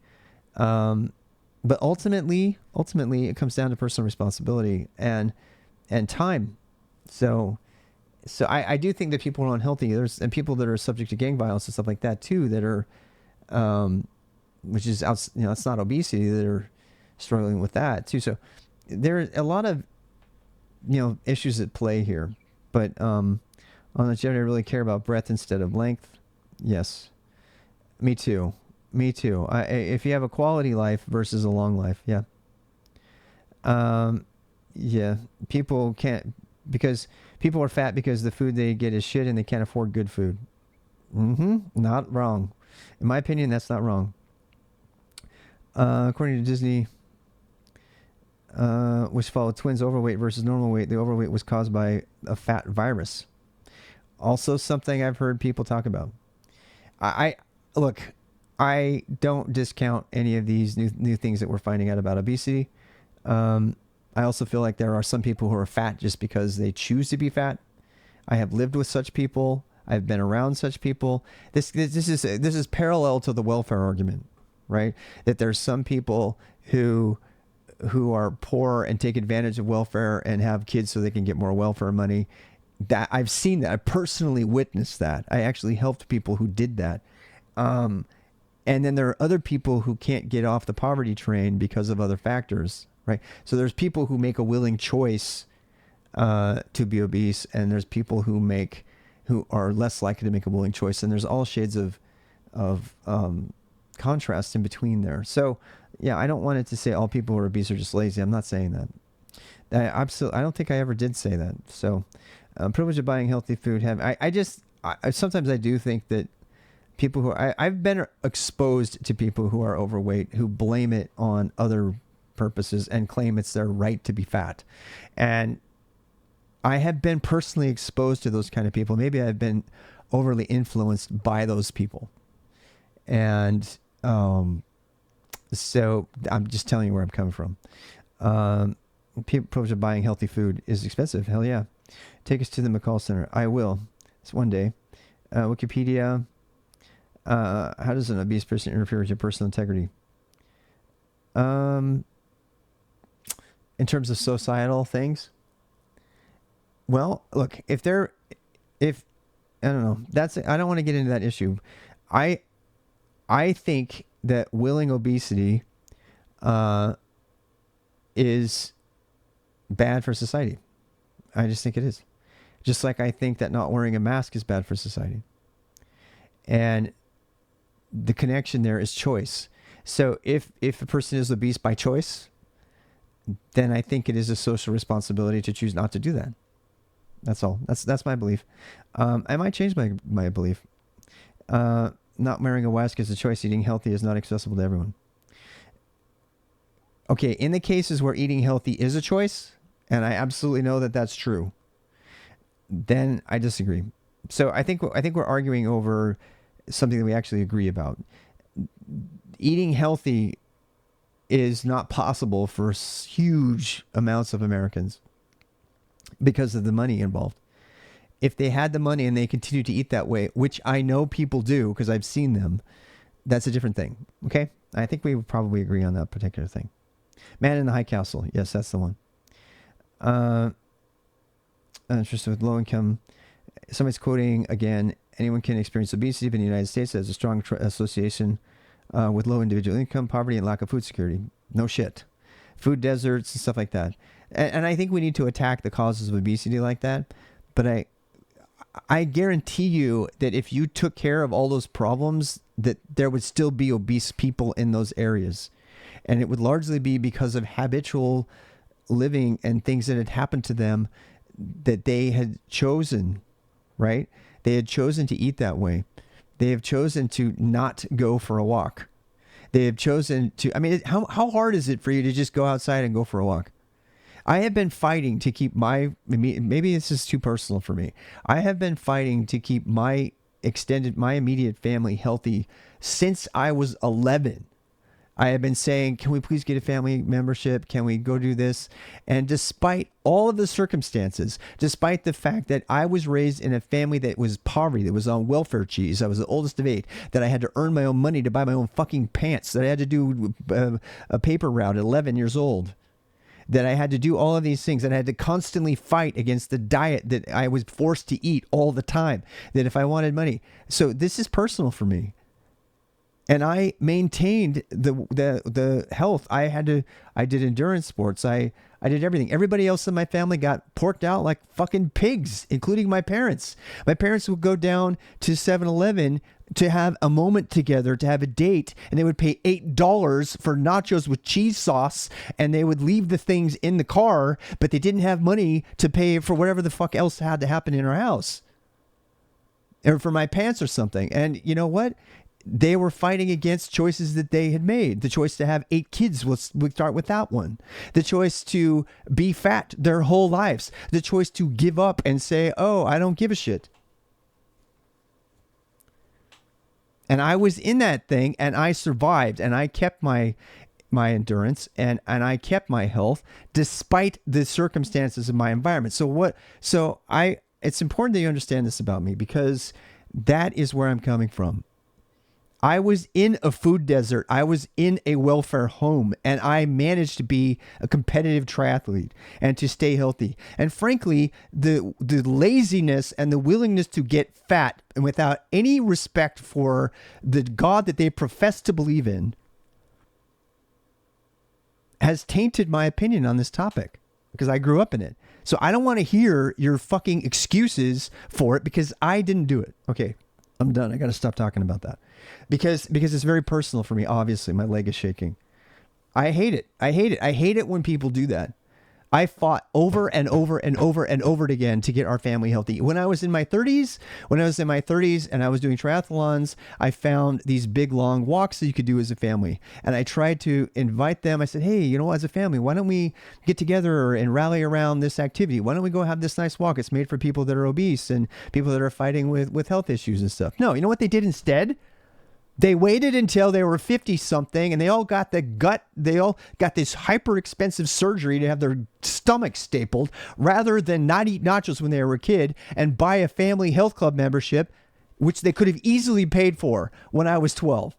But ultimately it comes down to personal responsibility and time. So I do think that people are unhealthy. And people that are subject to gang violence and stuff like that too, that are, which is, it's not obesity, that are struggling with that too. So there are a lot of, issues at play here, but, on the gender, I really care about breadth instead of length. Yes. Me too. If you have a quality life versus a long life. Yeah. Yeah. People can't, because people are fat because the food they get is shit and they can't afford good food. Not wrong. In my opinion, that's not wrong. According to Disney, which followed twins overweight versus normal weight. The overweight was caused by a fat virus. Also something I've heard people talk about. I look, I don't discount any of these new things that we're finding out about obesity. I also feel like there are some people who are fat just because they choose to be fat. I have lived with such people. I've been around such people. This is parallel to the welfare argument, right? That there's some people who are poor and take advantage of welfare and have kids so they can get more welfare money. That I've seen that. I personally witnessed that. I actually helped people who did that. And then there are other people who can't get off the poverty train because of other factors, right? So there's people who make a willing choice to be obese, and there's people who are less likely to make a willing choice, and there's all shades of contrast in between there. So yeah, I don't want it to say all people who are obese are just lazy. I'm not saying that. I don't think I ever did say that. So privilege of buying healthy food. Sometimes I do think that people who I've been exposed to people who are overweight who blame it on other purposes and claim it's their right to be fat. And I have been personally exposed to those kind of people. Maybe I've been overly influenced by those people. And so I'm just telling you where I'm coming from. Privilege of buying healthy food is expensive. Hell yeah. Take us to the McCall Center. I will. It's one day. Wikipedia. How does an obese person interfere with your personal integrity? In terms of societal things? Well, look, I don't know. I don't want to get into that issue. I think that willing obesity is bad for society. I just think it is. Just like I think that not wearing a mask is bad for society. And the connection there is choice. So if a person is obese by choice, then I think it is a social responsibility to choose not to do that. That's all. That's my belief. I might change my belief. Not wearing a mask is a choice. Eating healthy is not accessible to everyone. Okay, in the cases where eating healthy is a choice, and I absolutely know that that's true, then I disagree. So I think we're arguing over something that we actually agree about. Eating healthy is not possible for huge amounts of Americans because of the money involved. If they had the money and they continue to eat that way, which I know people do because I've seen them, that's a different thing. Okay? I think we would probably agree on that particular thing. Man in the High Castle. Yes, that's the one. Interested with low income. Somebody's quoting again, anyone can experience obesity, but in the United States there's a strong association with low individual income, poverty, and lack of food security. No shit. Food deserts and stuff like that. And I think we need to attack the causes of obesity like that. But I guarantee you that if you took care of all those problems, that there would still be obese people in those areas. And it would largely be because of habitual living and things that had happened to them that they had chosen, right? They had chosen to eat that way. They have chosen to not go for a walk. They have chosen to, how hard is it for you to just go outside and go for a walk? I have been fighting to keep maybe this is too personal for me. I have been fighting to keep my immediate family healthy since I was 11. I have been saying, can we please get a family membership? Can we go do this? And despite all of the circumstances, despite the fact that I was raised in a family that was poverty, that was on welfare cheese, I was the oldest of 8, that I had to earn my own money to buy my own fucking pants, that I had to do a paper route at 11 years old, that I had to do all of these things, that I had to constantly fight against the diet that I was forced to eat all the time, that if I wanted money. So this is personal for me. And I maintained the health. I did endurance sports. I did everything. Everybody else in my family got porked out like fucking pigs, including my parents. My parents would go down to 7-Eleven to have a moment together, to have a date, and they would pay $8 for nachos with cheese sauce, and they would leave the things in the car, but they didn't have money to pay for whatever the fuck else had to happen in our house, or for my pants or something. And you know what? they were fighting against choices that they had made. The choice to have 8 kids, we'll start with that one. The choice to be fat their whole lives. The choice to give up and say, oh, I don't give a shit. And I was in that thing, and I survived, and I kept my endurance, and I kept my health despite the circumstances of my environment. It's important that you understand this about me, because that is where I'm coming from. I was in a food desert. I was in a welfare home, and I managed to be a competitive triathlete and to stay healthy. And frankly, the laziness and the willingness to get fat and without any respect for the God that they profess to believe in has tainted my opinion on this topic, because I grew up in it. So I don't want to hear your fucking excuses for it, because I didn't do it. Okay, I'm done. I got to stop talking about that. Because it's very personal for me. Obviously, my leg is shaking. I hate it. I hate it when people do that. I fought over and over and over and over again to get our family healthy. When I was in my 30s and I was doing triathlons, I found these big, long walks that you could do as a family. And I tried to invite them. I said, hey, as a family, why don't we get together and rally around this activity? Why don't we go have this nice walk? It's made for people that are obese and people that are fighting with health issues and stuff. No, you know what they did instead? They waited until they were 50 something, and they all got this hyper expensive surgery to have their stomach stapled, rather than not eat nachos when they were a kid and buy a family health club membership, which they could have easily paid for when I was 12.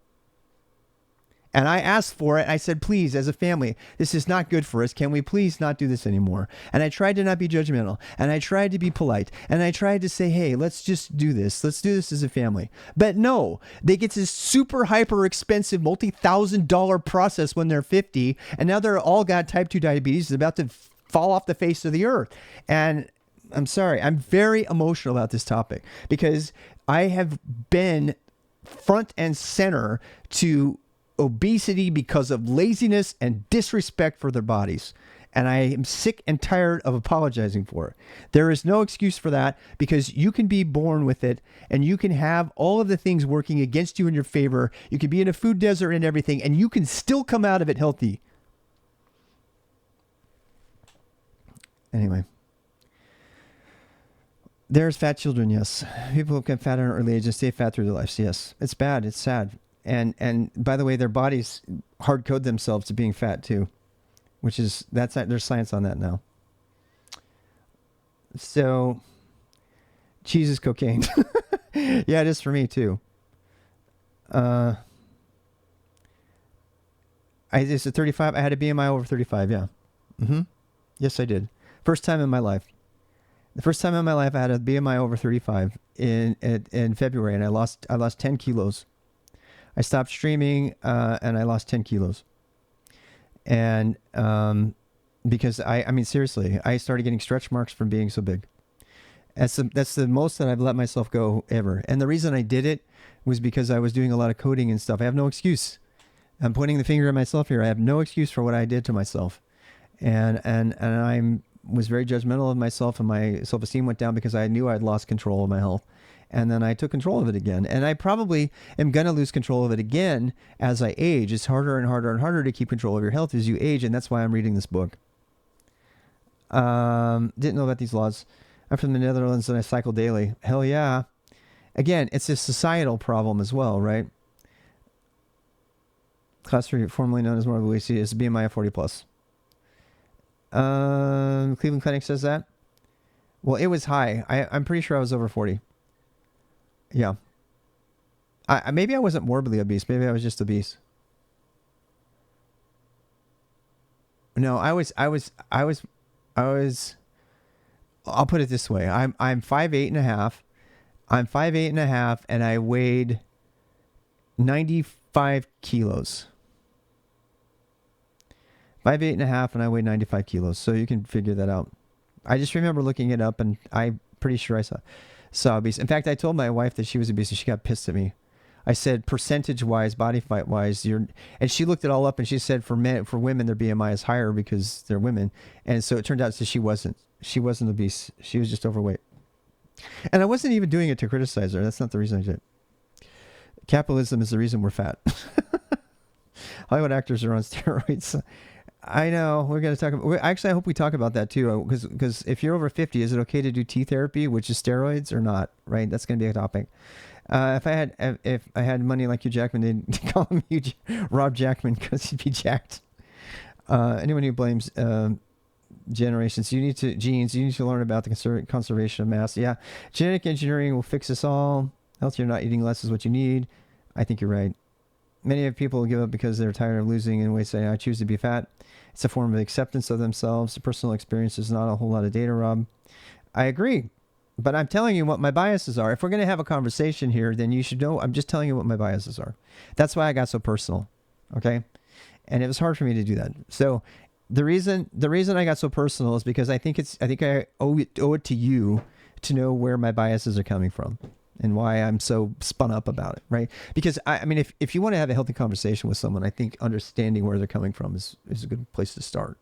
And I asked for it. I said, please, as a family, this is not good for us. Can we please not do this anymore? And I tried to not be judgmental, and I tried to be polite, and I tried to say, hey, let's just do this. Let's do this as a family. But no, they get this super hyper expensive multi-$1,000 process when they're 50, and now they're all got type 2 diabetes. It's about to fall off the face of the earth. And I'm sorry, I'm very emotional about this topic, because I have been front and center to obesity because of laziness and disrespect for their bodies. And I am sick and tired of apologizing for it. There is no excuse for that, because you can be born with it, and you can have all of the things working against you in your favor. You can be in a food desert and everything, and you can still come out of it healthy. Anyway. There's fat children, yes. People who get fat at an early age and stay fat through their lives, yes. It's bad. It's sad. And by the way, their bodies hard code themselves to being fat too, there's science on that now. So, cheese is cocaine. Yeah, it is for me too. Is it 35? I had a BMI over 35. Yeah. Yes, I did. First time in my life. The first time in my life I had a BMI over 35 in February, and I lost 10 kilos. I stopped streaming, and I lost 10 kilos. And because I mean, seriously, I started getting stretch marks from being so big. That's the most that I've let myself go ever. And the reason I did it was because I was doing a lot of coding and stuff. I have no excuse. I'm pointing the finger at myself here. I have no excuse for what I did to myself. And I was very judgmental of myself, and my self-esteem went down because I knew I'd lost control of my health. And then I took control of it again. And I probably am going to lose control of it again as I age. It's harder and harder and harder to keep control of your health as you age. And that's why I'm reading this book. Didn't know about these laws. I'm from the Netherlands and I cycle daily. Hell yeah. Again, it's a societal problem as well, right? Class 3, formerly known as morbid obesity, is BMI of 40 plus. Cleveland Clinic says that. Well, it was high. I'm pretty sure I was over 40. Yeah. Maybe I wasn't morbidly obese. Maybe I was just obese. No, I was, I'll put it this way. I'm 5'8" and a half. I'm 5'8" and a half, and I weighed 95 kilos. 5'8" and a half, and I weighed 95 kilos. So you can figure that out. I just remember looking it up, and I'm pretty sure I saw obese. In fact, I told my wife that she was obese, and she got pissed at me. I said, percentage-wise, body fat-wise, and she looked it all up, and she said for women, their BMI is higher because they're women. And so it turned out that she wasn't. She wasn't obese. She was just overweight. And I wasn't even doing it to criticize her. That's not the reason I did it. Capitalism is the reason we're fat. Hollywood actors are on steroids. I know. We're going to talk about. Actually, I hope we talk about that too, because if you're over 50, is it okay to do T therapy, which is steroids, or not? Right. That's going to be a topic. If I had money like Hugh Jackman, they'd call him Rob Jackman because he'd be jacked. Anyone who blames generations, genes. You need to learn about the conservation of mass. Yeah, genetic engineering will fix us all. Healthier, not eating less is what you need. I think you're right. Many of people give up because they're tired of losing and weight, saying, I choose to be fat. It's a form of acceptance of themselves. The personal experience is not a whole lot of data, Rob. I agree. But I'm telling you what my biases are. If we're going to have a conversation here, then you should know I'm just telling you what my biases are. That's why I got so personal. Okay? And it was hard for me to do that. So the reason I got so personal is because I think I owe it to you to know where my biases are coming from and why I'm so spun up about it, right? Because I mean, if you want to have a healthy conversation with someone, I think understanding where they're coming from is a good place to start.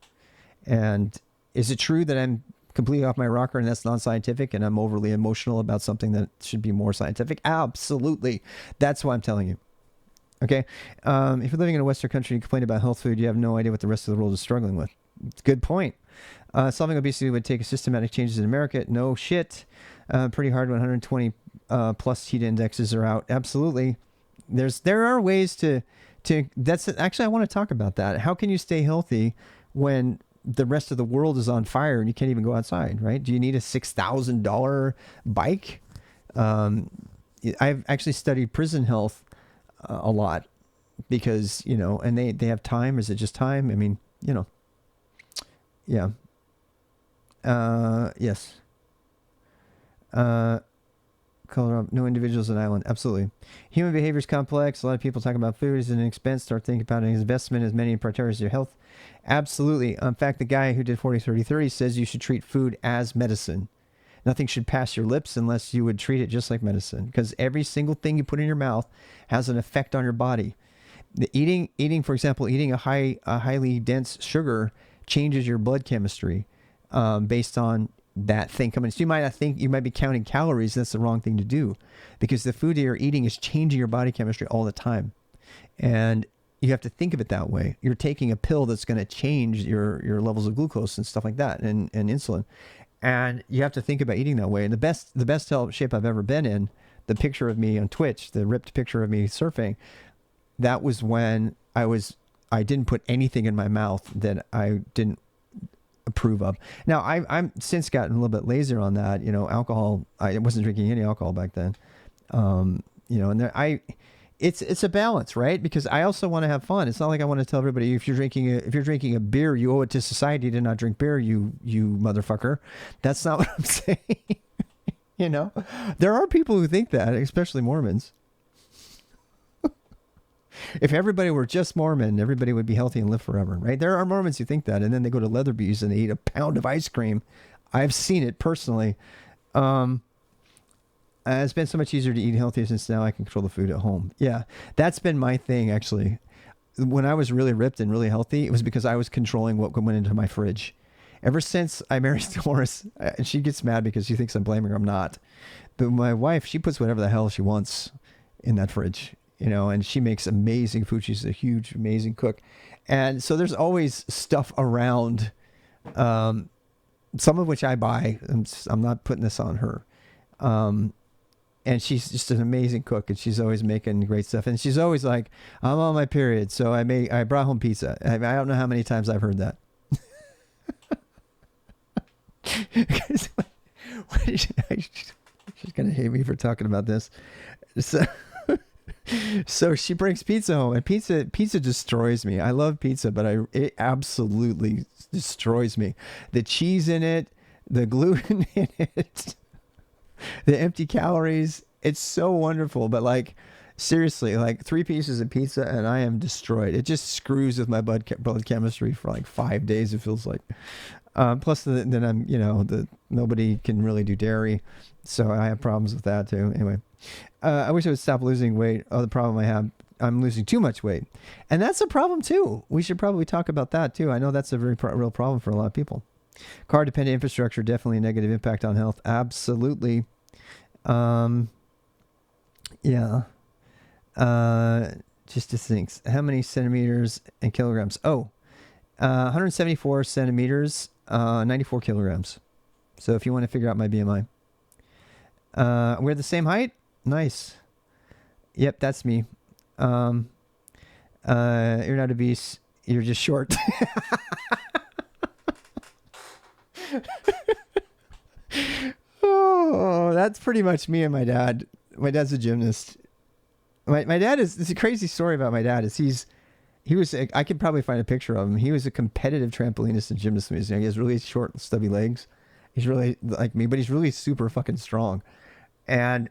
And is it true that I'm completely off my rocker and that's non-scientific and I'm overly emotional about something that should be more scientific? Absolutely. That's why I'm telling you. Okay. If you're living in a Western country and you complain about health food, you have no idea what the rest of the world is struggling with. It's a good point. Solving obesity would take systematic changes in America. No shit. Pretty hard when 120 plus heat indexes are out. Absolutely. There are ways to that's actually, I want to talk about that. How can you stay healthy when the rest of the world is on fire and you can't even go outside, right? Do you need a $6,000 bike? I've actually studied prison health a lot because, and they have time. Is it just time? I mean, yeah. Yes. Colorado, no individuals an island. Absolutely. Human behavior is complex. A lot of people talk about food as an expense. Start thinking about an investment as many priorities your health. Absolutely. In fact, the guy who did 40-30-30 says you should treat food as medicine. Nothing should pass your lips unless you would treat it just like medicine, because every single thing you put in your mouth has an effect on your body. Eating, for example, eating a highly dense sugar changes your blood chemistry based on that thing coming. So you might not think, you might be counting calories. That's the wrong thing to do, because the food that you're eating is changing your body chemistry all the time. And you have to think of it that way. You're taking a pill that's going to change your levels of glucose and stuff like that, and insulin. And you have to think about eating that way. And the best health shape I've ever been in, the picture of me on Twitch, the ripped picture of me surfing, that was when I didn't put anything in my mouth that I didn't approve of. Now I'm since gotten a little bit lazier on that. Alcohol, I wasn't drinking any alcohol back then. And it's a balance, right? Because I also want to have fun. It's not like I want to tell everybody, if you're drinking a beer, you owe it to society to not drink beer, you motherfucker. That's not what I'm saying. There are people who think that, especially Mormons. If everybody were just Mormon, everybody would be healthy and live forever, right? There are Mormons who think that, and then they go to Leatherby's and they eat a pound of ice cream. I've seen it personally. It's been so much easier to eat healthier since now I can control the food at home. Yeah, that's been my thing, actually. When I was really ripped and really healthy, it was because I was controlling what went into my fridge. Ever since I married Doris, and she gets mad because she thinks I'm blaming her. I'm not. But my wife, she puts whatever the hell she wants in that fridge. And she makes amazing food. She's a huge, amazing cook. And so there's always stuff around, some of which I buy. I'm not putting this on her. And she's just an amazing cook, and she's always making great stuff. And she's always like, I'm on my period, so I brought home pizza. I don't know how many times I've heard that. She's going to hate me for talking about this. So she brings pizza home, and pizza destroys me. I love pizza, but it absolutely destroys me. The cheese in it, the gluten in it, the empty calories. It's so wonderful, but seriously, 3 pieces of pizza and I am destroyed. It just screws with my blood chemistry for 5 days. It feels like. Plus, then I'm, nobody can really do dairy, so I have problems with that too. Anyway. I wish I would stop losing weight. Oh, the problem I have, I'm losing too much weight. And that's a problem too. We should probably talk about that too. I know that's a very real problem for a lot of people. Car-dependent infrastructure, definitely a negative impact on health. Absolutely. Yeah. Just to think, how many centimeters and kilograms? 174 centimeters, 94 kilograms. So if you want to figure out my BMI, we're the same height. Nice. Yep, that's me. You're not obese. You're just short. Oh, that's pretty much me and my dad. My dad's a gymnast. My dad is, it's a crazy story about my dad is he was, I could probably find a picture of him. He was a competitive trampolinist and gymnast. He has really short, stubby legs. He's really like me, but he's really super fucking strong. And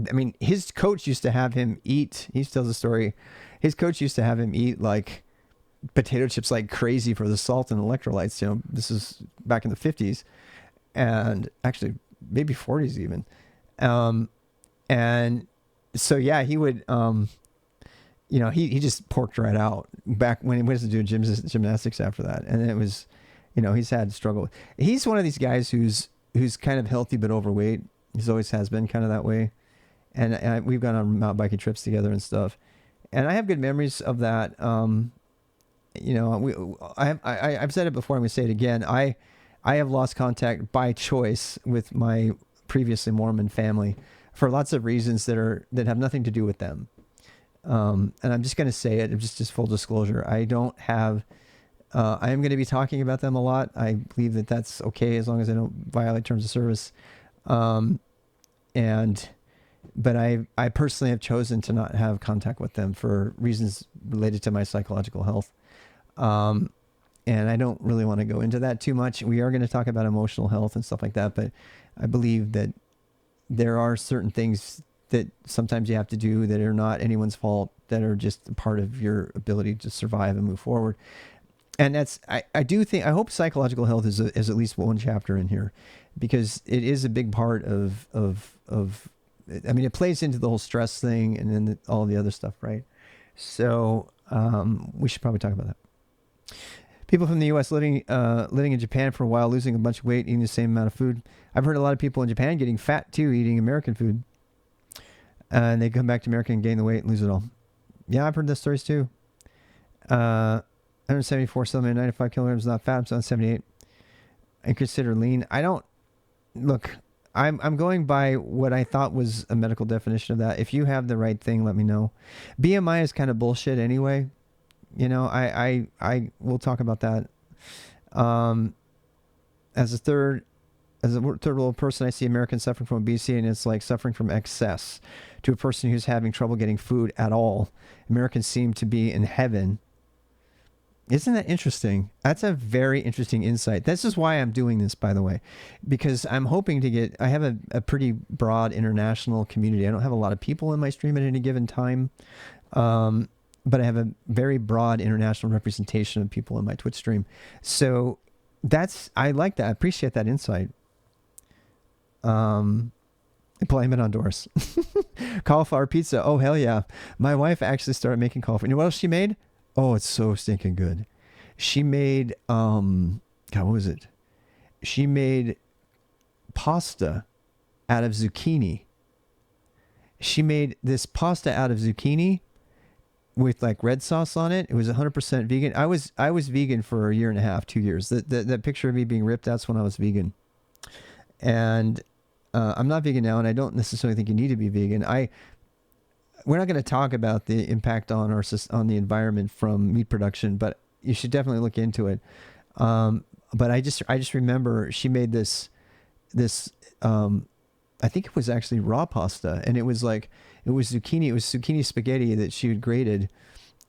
I mean, his coach used to have him eat, he tells a story. His coach used to have him eat like potato chips like crazy for the salt and electrolytes. You know, this is back in the 50s and actually maybe 40s even. And so, yeah, he would, he just porked right out back when he went to do gymnastics after that. And it was, he's had to struggle. He's one of these guys who's kind of healthy but overweight. He's always has been kind of that way. And we've gone on mountain biking trips together and stuff. And I have good memories of that. I've said it before. I'm going to say it again. I have lost contact by choice with my previously Mormon family for lots of reasons that have nothing to do with them. And I'm just going to say it, just full disclosure. I don't have, I am going to be talking about them a lot. I believe that that's okay as long as I don't violate terms of service. But I personally have chosen to not have contact with them for reasons related to my psychological health. And I don't really want to go into that too much. We are going to talk about emotional health and stuff like that, but I believe that there are certain things that sometimes you have to do that are not anyone's fault, that are just a part of your ability to survive and move forward. And that's, I hope psychological health is at least one chapter in here, because it is a big part of it plays into the whole stress thing and then all the other stuff, right? So we should probably talk about that. People from the U.S. living in Japan for a while, losing a bunch of weight, eating the same amount of food. I've heard a lot of people in Japan getting fat too, eating American food. And they come back to America and gain the weight and lose it all. Yeah, I've heard those stories too. 174 centimeters, 95 kilograms, not fat. I'm 78. And consider lean. I'm going by what I thought was a medical definition of that. If you have the right thing, let me know. BMI is kind of bullshit anyway. I will talk about that. As a third world person, I see Americans suffering from obesity, and it's like suffering from excess. To a person who's having trouble getting food at all, Americans seem to be in heaven. Isn't that interesting? That's a very interesting insight. This is why I'm doing this, by the way, because I'm hoping to I have a pretty broad international community. I don't have a lot of people in my stream at any given time, but I have a very broad international representation of people in my Twitch stream. So I like that. I appreciate that insight. Blame it on Doris. Cauliflower pizza. Oh, hell yeah. My wife actually started making cauliflower. You know what else she made? Oh, it's so stinking good. She made, God, what was it? She made pasta out of zucchini. She made this pasta out of zucchini with like red sauce on it. It was 100% vegan. I was vegan for a year and a half, 2 years. That picture of me being ripped, that's when I was vegan. And I'm not vegan now, and I don't necessarily think you need to be vegan. We're not going to talk about the impact on the environment from meat production, but you should definitely look into it. But I just remember she made this I think it was actually raw pasta, and it was zucchini. It was zucchini spaghetti that she had grated,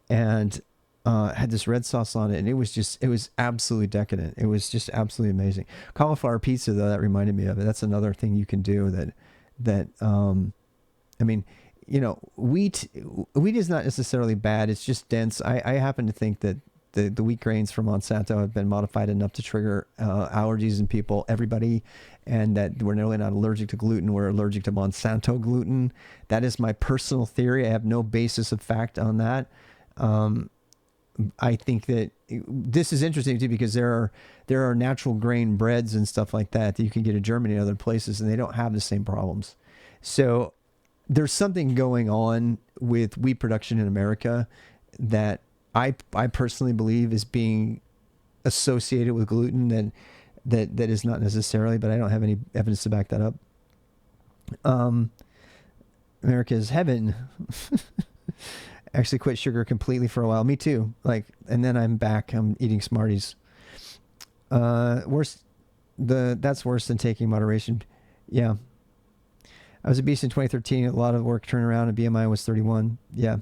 and had this red sauce on it, and it was absolutely decadent. It was just absolutely amazing. Cauliflower pizza, though, that reminded me of it. That's another thing you can do wheat is not necessarily bad. It's just dense. I happen to think that the wheat grains from Monsanto have been modified enough to trigger allergies in people, everybody, and that we're really not allergic to gluten. We're allergic to Monsanto gluten. That is my personal theory. I have no basis of fact on that. I think that this is interesting too, because there are natural grain breads and stuff like that you can get in Germany and other places, and they don't have the same problems. So there's something going on with wheat production in America that I personally believe is being associated with gluten that is not necessarily, but I don't have any evidence to back that up. America's heaven. Actually quit sugar completely for a while. Me too. Like, and then I'm back. I'm eating Smarties. That's worse than taking moderation. Yeah. I was obese in 2013. A lot of work turned around and BMI was 31. Yeah.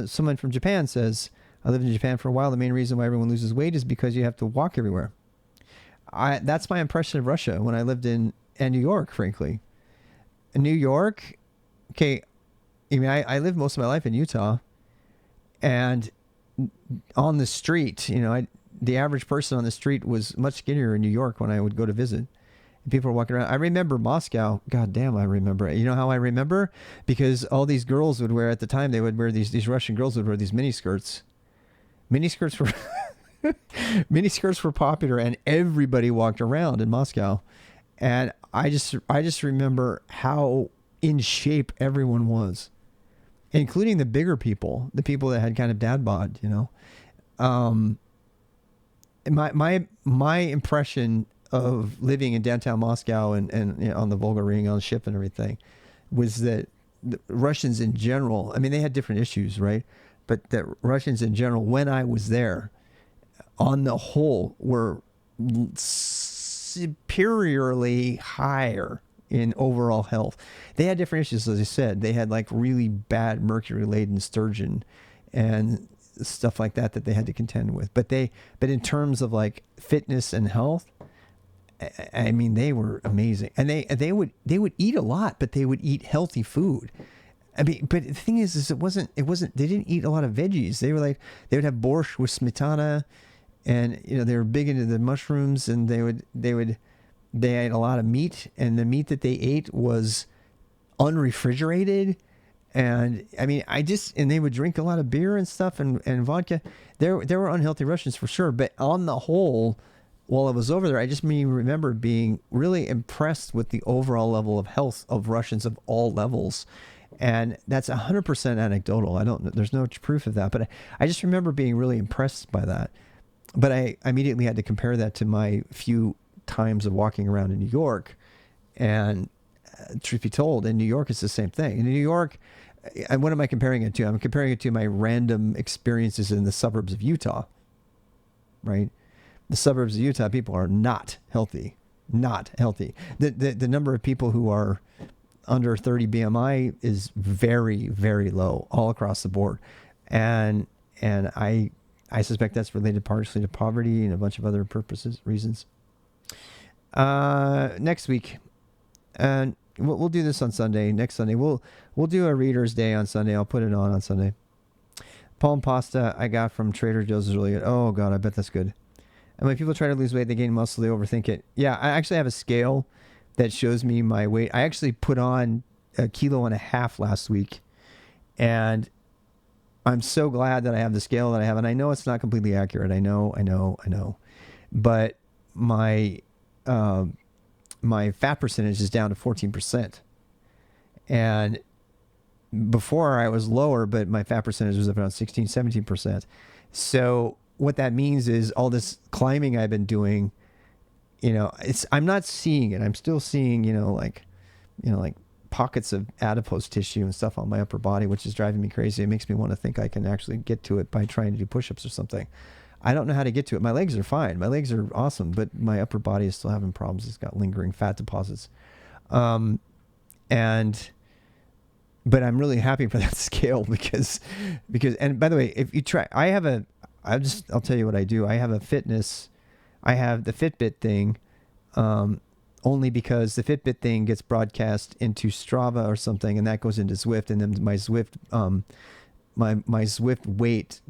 Someone from Japan says, I lived in Japan for a while. The main reason why everyone loses weight is because you have to walk everywhere. That's my impression of Russia when I lived in New York, frankly. In New York, okay, I mean, I lived most of my life in Utah, and on the street, the average person on the street was much skinnier in New York when I would go to visit. People were walking around. I remember Moscow. God damn, I remember it. You know how I remember? Because all these girls would wear, at the time, they would wear these Russian girls would wear these mini skirts. Mini skirts were mini skirts were popular, and everybody walked around in Moscow. And I just remember how in shape everyone was, including the bigger people, the people that had kind of dad bod, My impression of living in downtown Moscow and on the Volga Ring, on the ship and everything, was that the Russians in general, I mean, they had different issues, right? But that Russians in general, when I was there, on the whole, were superiorly higher in overall health. They had different issues, as I said. They had like really bad mercury-laden sturgeon and stuff like that they had to contend with. But in terms of like fitness and health, I mean, they were amazing, and they would eat a lot, but they would eat healthy food. I mean, but the thing is it wasn't. They didn't eat a lot of veggies. They would have borscht with smetana, and they were big into the mushrooms, and they ate a lot of meat, and the meat that they ate was unrefrigerated. And I mean, and they would drink a lot of beer and stuff and vodka. There were unhealthy Russians for sure, but on the whole, while I was over there, I just remember being really impressed with the overall level of health of Russians of all levels. And that's 100% anecdotal. There's no proof of that, but I just remember being really impressed by that. But I immediately had to compare that to my few times of walking around in New York. And truth be told, in New York, it's the same thing. In New York, and what am I comparing it to? I'm comparing it to my random experiences in the suburbs of Utah, right? The suburbs of Utah, people are not healthy. Not healthy. The number of people who are under 30 BMI is very, very low all across the board. And I suspect that's related partially to poverty and a bunch of other reasons. Next week, and we'll do this on Sunday. Next Sunday, we'll do a Reader's Day on Sunday. I'll put it on Sunday. Palm pasta I got from Trader Joe's is really good. Oh God, I bet that's good. And when people try to lose weight, they gain muscle, they overthink it. Yeah, I actually have a scale that shows me my weight. I actually put on 1.5 kilos last week, and I'm so glad that I have the scale that I have. And I know it's not completely accurate. I know. But my fat percentage is down to 14%. And before I was lower, but my fat percentage was around 16, 17%. So what that means is all this climbing I've been doing, I'm not seeing it. I'm still seeing, like pockets of adipose tissue and stuff on my upper body, which is driving me crazy. It makes me want to think I can actually get to it by trying to do push-ups or something. I don't know how to get to it. My legs are fine. My legs are awesome, but my upper body is still having problems. It's got lingering fat deposits. But I'm really happy for that scale because, and by the way, if you try, I'll tell you what I do. I have the Fitbit thing, only because the Fitbit thing gets broadcast into Strava or something, and that goes into Zwift, and then my Zwift, my Zwift weight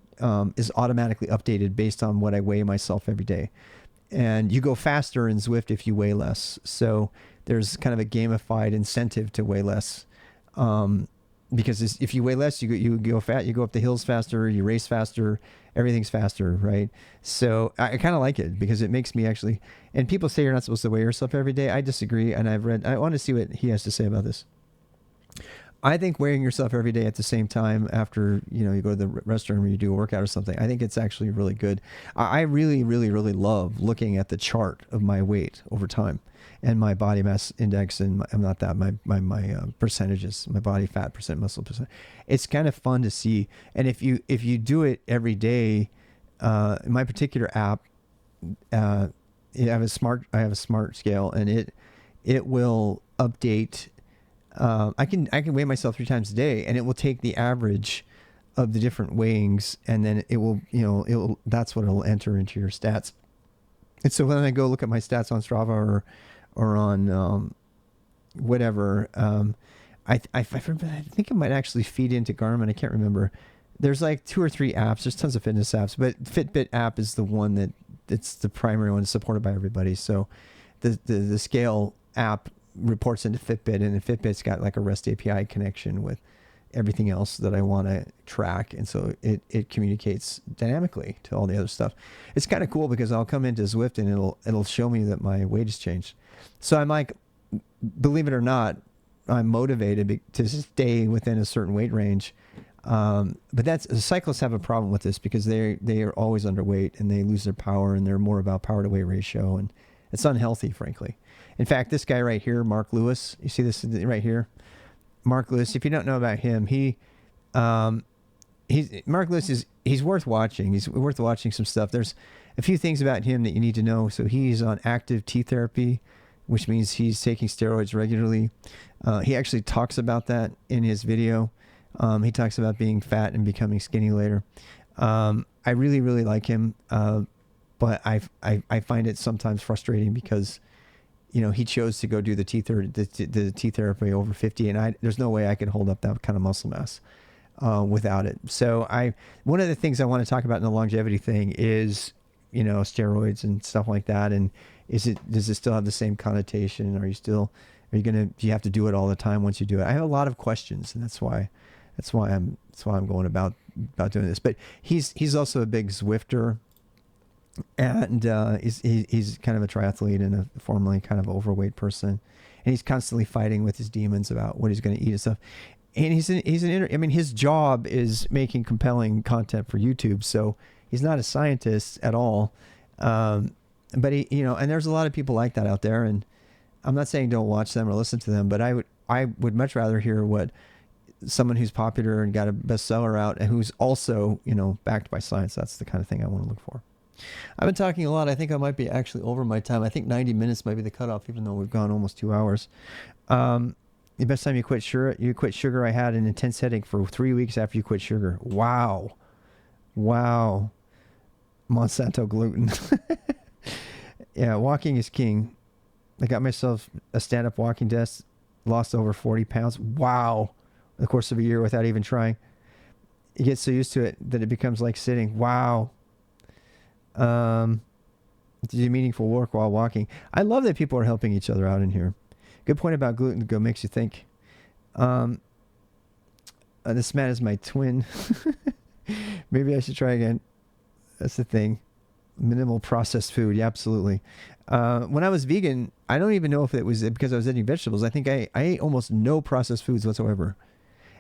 is automatically updated based on what I weigh myself every day. And you go faster in Zwift if you weigh less. So there's kind of a gamified incentive to weigh less. Because if you weigh less, you go fat, you go up the hills faster, you race faster, everything's faster, right? So I kind of like it because it makes me actually, and people say you're not supposed to weigh yourself every day. I disagree. And I want to see what he has to say about this. I think weighing yourself every day at the same time after, you go to the restroom or you do a workout or something, I think it's actually really good. I really, really, really love looking at the chart of my weight over time and my body mass index and my percentages, my body fat percent, muscle percent. It's kind of fun to see. And if you do it every day, my particular app, I have a smart scale, and it will update. I can weigh myself 3 times a day, and it will take the average of the different weighings, and then it will that's what it'll enter into your stats. And so when I go look at my stats on Strava or on whatever, I think it might actually feed into Garmin. I can't remember. There's like 2 or 3 apps. There's tons of fitness apps, but Fitbit app is the one that's the primary one, supported by everybody. So the scale app reports into Fitbit, and then Fitbit's got like a REST API connection with everything else that I want to track, and so it communicates dynamically to all the other stuff. It's kind of cool because I'll come into Zwift and it'll show me that my weight has changed. So I'm like, believe it or not, I'm motivated to stay within a certain weight range. But cyclists have a problem with this because they are always underweight and they lose their power, and they're more about power to weight ratio, and it's unhealthy, frankly. In fact, this guy right here, Mark Lewis, you see this right here? Mark Lewis, if you don't know about him, Mark Lewis he's worth watching. He's worth watching some stuff. There's a few things about him that you need to know. So he's on active T therapy, which means he's taking steroids regularly. He actually talks about that in his video. He talks about being fat and becoming skinny later. I really, really like him, but I find it sometimes frustrating because he chose to go do the T therapy over 50, and there's no way I could hold up that kind of muscle mass without it. So one of the things I want to talk about in the longevity thing is steroids and stuff like that, and does it still have the same connotation? Do you have to do it all the time once you do it? I have a lot of questions, and that's why I'm going about doing this. But he's also a big Zwifter. And he's kind of a triathlete and a formerly kind of overweight person, and he's constantly fighting with his demons about what he's going to eat and stuff. And his job is making compelling content for YouTube, so he's not a scientist at all. But and there's a lot of people like that out there, and I'm not saying don't watch them or listen to them, but I would much rather hear what someone who's popular and got a bestseller out and who's also backed by science. That's the kind of thing I want to look for. I've been talking a lot. I think I might be actually over my time. I think 90 minutes might be the cutoff, even though we've gone almost 2 hours. The best time you quit sugar, I had an intense headache for 3 weeks after you quit sugar. Wow. Monsanto gluten. Yeah, walking is king. I got myself a stand-up walking desk, lost over 40 pounds. Wow. In the course of a year without even trying. You get so used to it that it becomes like sitting. Wow. Do meaningful work while walking. I love that people are helping each other out in here. Good point about gluten. Go makes you think. This man is my twin. Maybe I should try again. That's the thing. Minimal processed food. Yeah, absolutely. When I was vegan, I don't even know if it was because I was eating vegetables. I think I ate almost no processed foods whatsoever.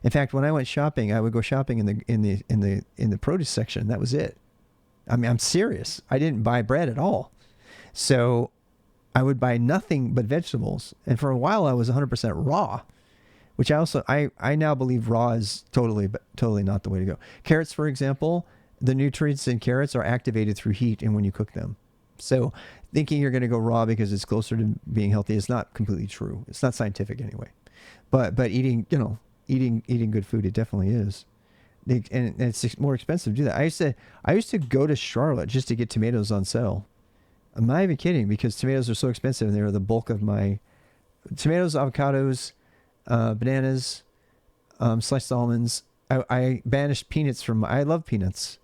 In fact, when I went shopping, I would go shopping in the produce section. That was it. I mean, I'm serious. I didn't buy bread at all. So I would buy nothing but vegetables. And for a while I was 100% raw, which I now believe raw is totally not the way to go. Carrots, for example, the nutrients in carrots are activated through heat and when you cook them. So thinking you're going to go raw because it's closer to being healthy is not completely true. It's not scientific anyway. But eating good food, it definitely is. And it's more expensive to do that. I used to go to Charlotte just to get tomatoes on sale. I'm not even kidding, because tomatoes are so expensive and they were the bulk of my tomatoes, avocados, bananas, sliced almonds. I banished peanuts I love peanuts,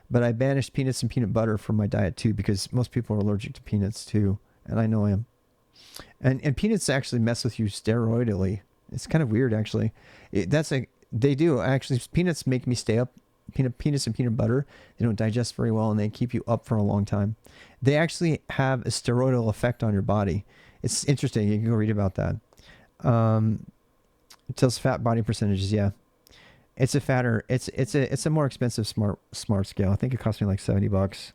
but I banished peanuts and peanut butter from my diet too, because most people are allergic to peanuts too. And I know I am. And peanuts actually mess with you steroidally. It's kind of weird, actually. They do actually. Peanuts make me stay up. Peanuts and peanut butter, they don't digest very well, and they keep you up for a long time. They actually have a steroidal effect on your body. It's interesting. You can go read about that. It tells fat body percentages. Yeah, it's a fatter. It's a more expensive smart scale. I think it cost me like $70.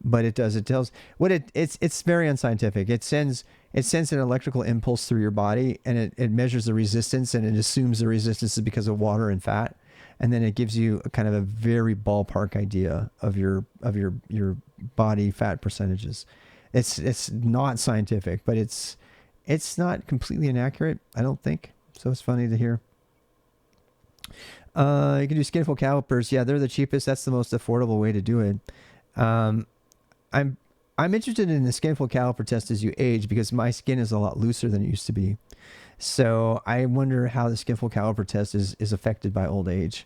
But it does. It tells what it's very unscientific. It sends an electrical impulse through your body, and it measures the resistance, and it assumes the resistance is because of water and fat, and then it gives you a kind of a very ballpark idea of your body fat percentages. It's not scientific, but it's not completely inaccurate, I don't think. So it's funny to hear. You can do skinful calipers. Yeah, they're the cheapest. That's the most affordable way to do it. Um, I'm I'm interested in the skinful caliper test as you age because my skin is a lot looser than it used to be. So I wonder how the skinful caliper test is affected by old age.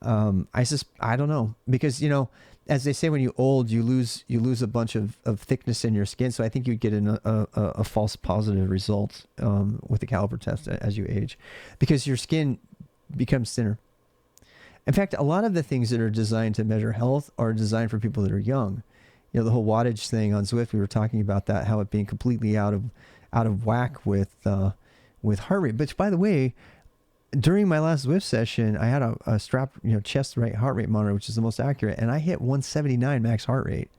I don't know, because as they say, when you old, you lose a bunch of thickness in your skin. So I think you'd get a false positive result with the caliper test as you age, because your skin becomes thinner. In fact, a lot of the things that are designed to measure health are designed for people that are young. The whole wattage thing on Zwift, we were talking about that, how it being completely out of whack with heart rate. But by the way, during my last Zwift session, I had a strap, chest rate heart rate monitor, which is the most accurate, and I hit 179 max heart rate,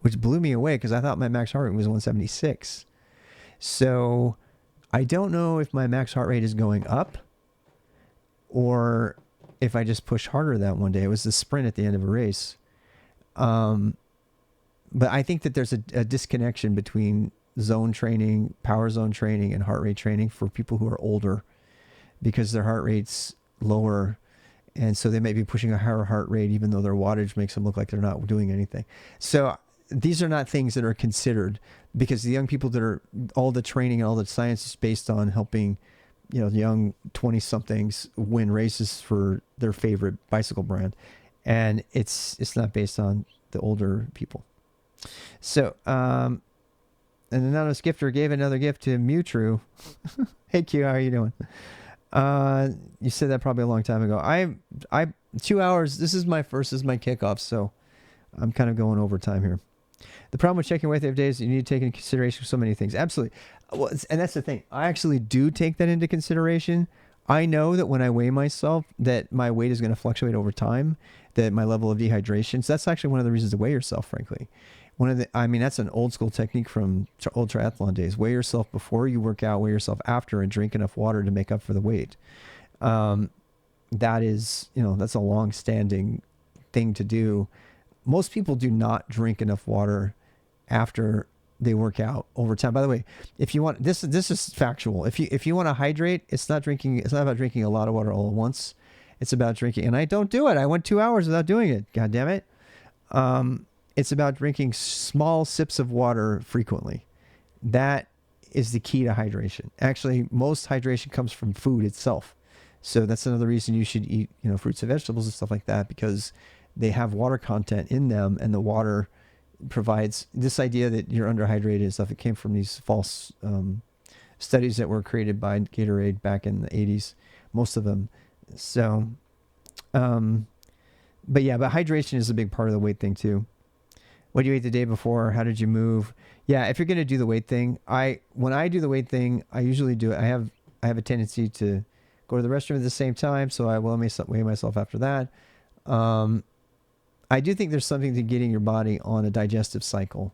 which blew me away because I thought my max heart rate was 176. So I don't know if my max heart rate is going up or if I just pushed harder that one day. It was the sprint at the end of a race. But I think that there's a disconnection between zone training, power zone training, and heart rate training for people who are older, because their heart rate's lower, and so they may be pushing a higher heart rate even though their wattage makes them look like they're not doing anything. So these are not things that are considered, because the young people that are, all the training and all the science is based on helping young 20-somethings win races for their favorite bicycle brand, and it's not based on the older people. So an anonymous gifter gave another gift to Mewtru. Hey Q, how are you doing? You said that probably a long time ago. I 2 hours. This is my kickoff, so I'm kind of going overtime here. The problem with checking weight the other day is you need to take into consideration so many things. Absolutely. Well, and that's the thing. I actually do take that into consideration. I know that when I weigh myself, that my weight is going to fluctuate over time, that my level of dehydration. So that's actually one of the reasons to weigh yourself, frankly. That's an old school technique from old triathlon days. Weigh yourself before you work out, weigh yourself after, and drink enough water to make up for the weight. That is, that's a long standing thing to do. Most people do not drink enough water after they work out over time. By the way, if you want, this is factual. If you want to hydrate, it's not about drinking a lot of water all at once. It's about drinking, and I don't do it. I went 2 hours without doing it. God damn it. It's about drinking small sips of water frequently. That is the key to hydration. Actually, most hydration comes from food itself. So that's another reason you should eat, fruits and vegetables and stuff like that, because they have water content in them, and the water provides this idea that you're underhydrated and stuff. It came from these false studies that were created by Gatorade back in the 80s, most of them. So, but hydration is a big part of the weight thing too. What do you eat the day before? How did you move? Yeah, if you're going to do the weight thing, when I do the weight thing, I usually do it. I have a tendency to go to the restroom at the same time, so I will weigh myself after that. I do think there's something to getting your body on a digestive cycle.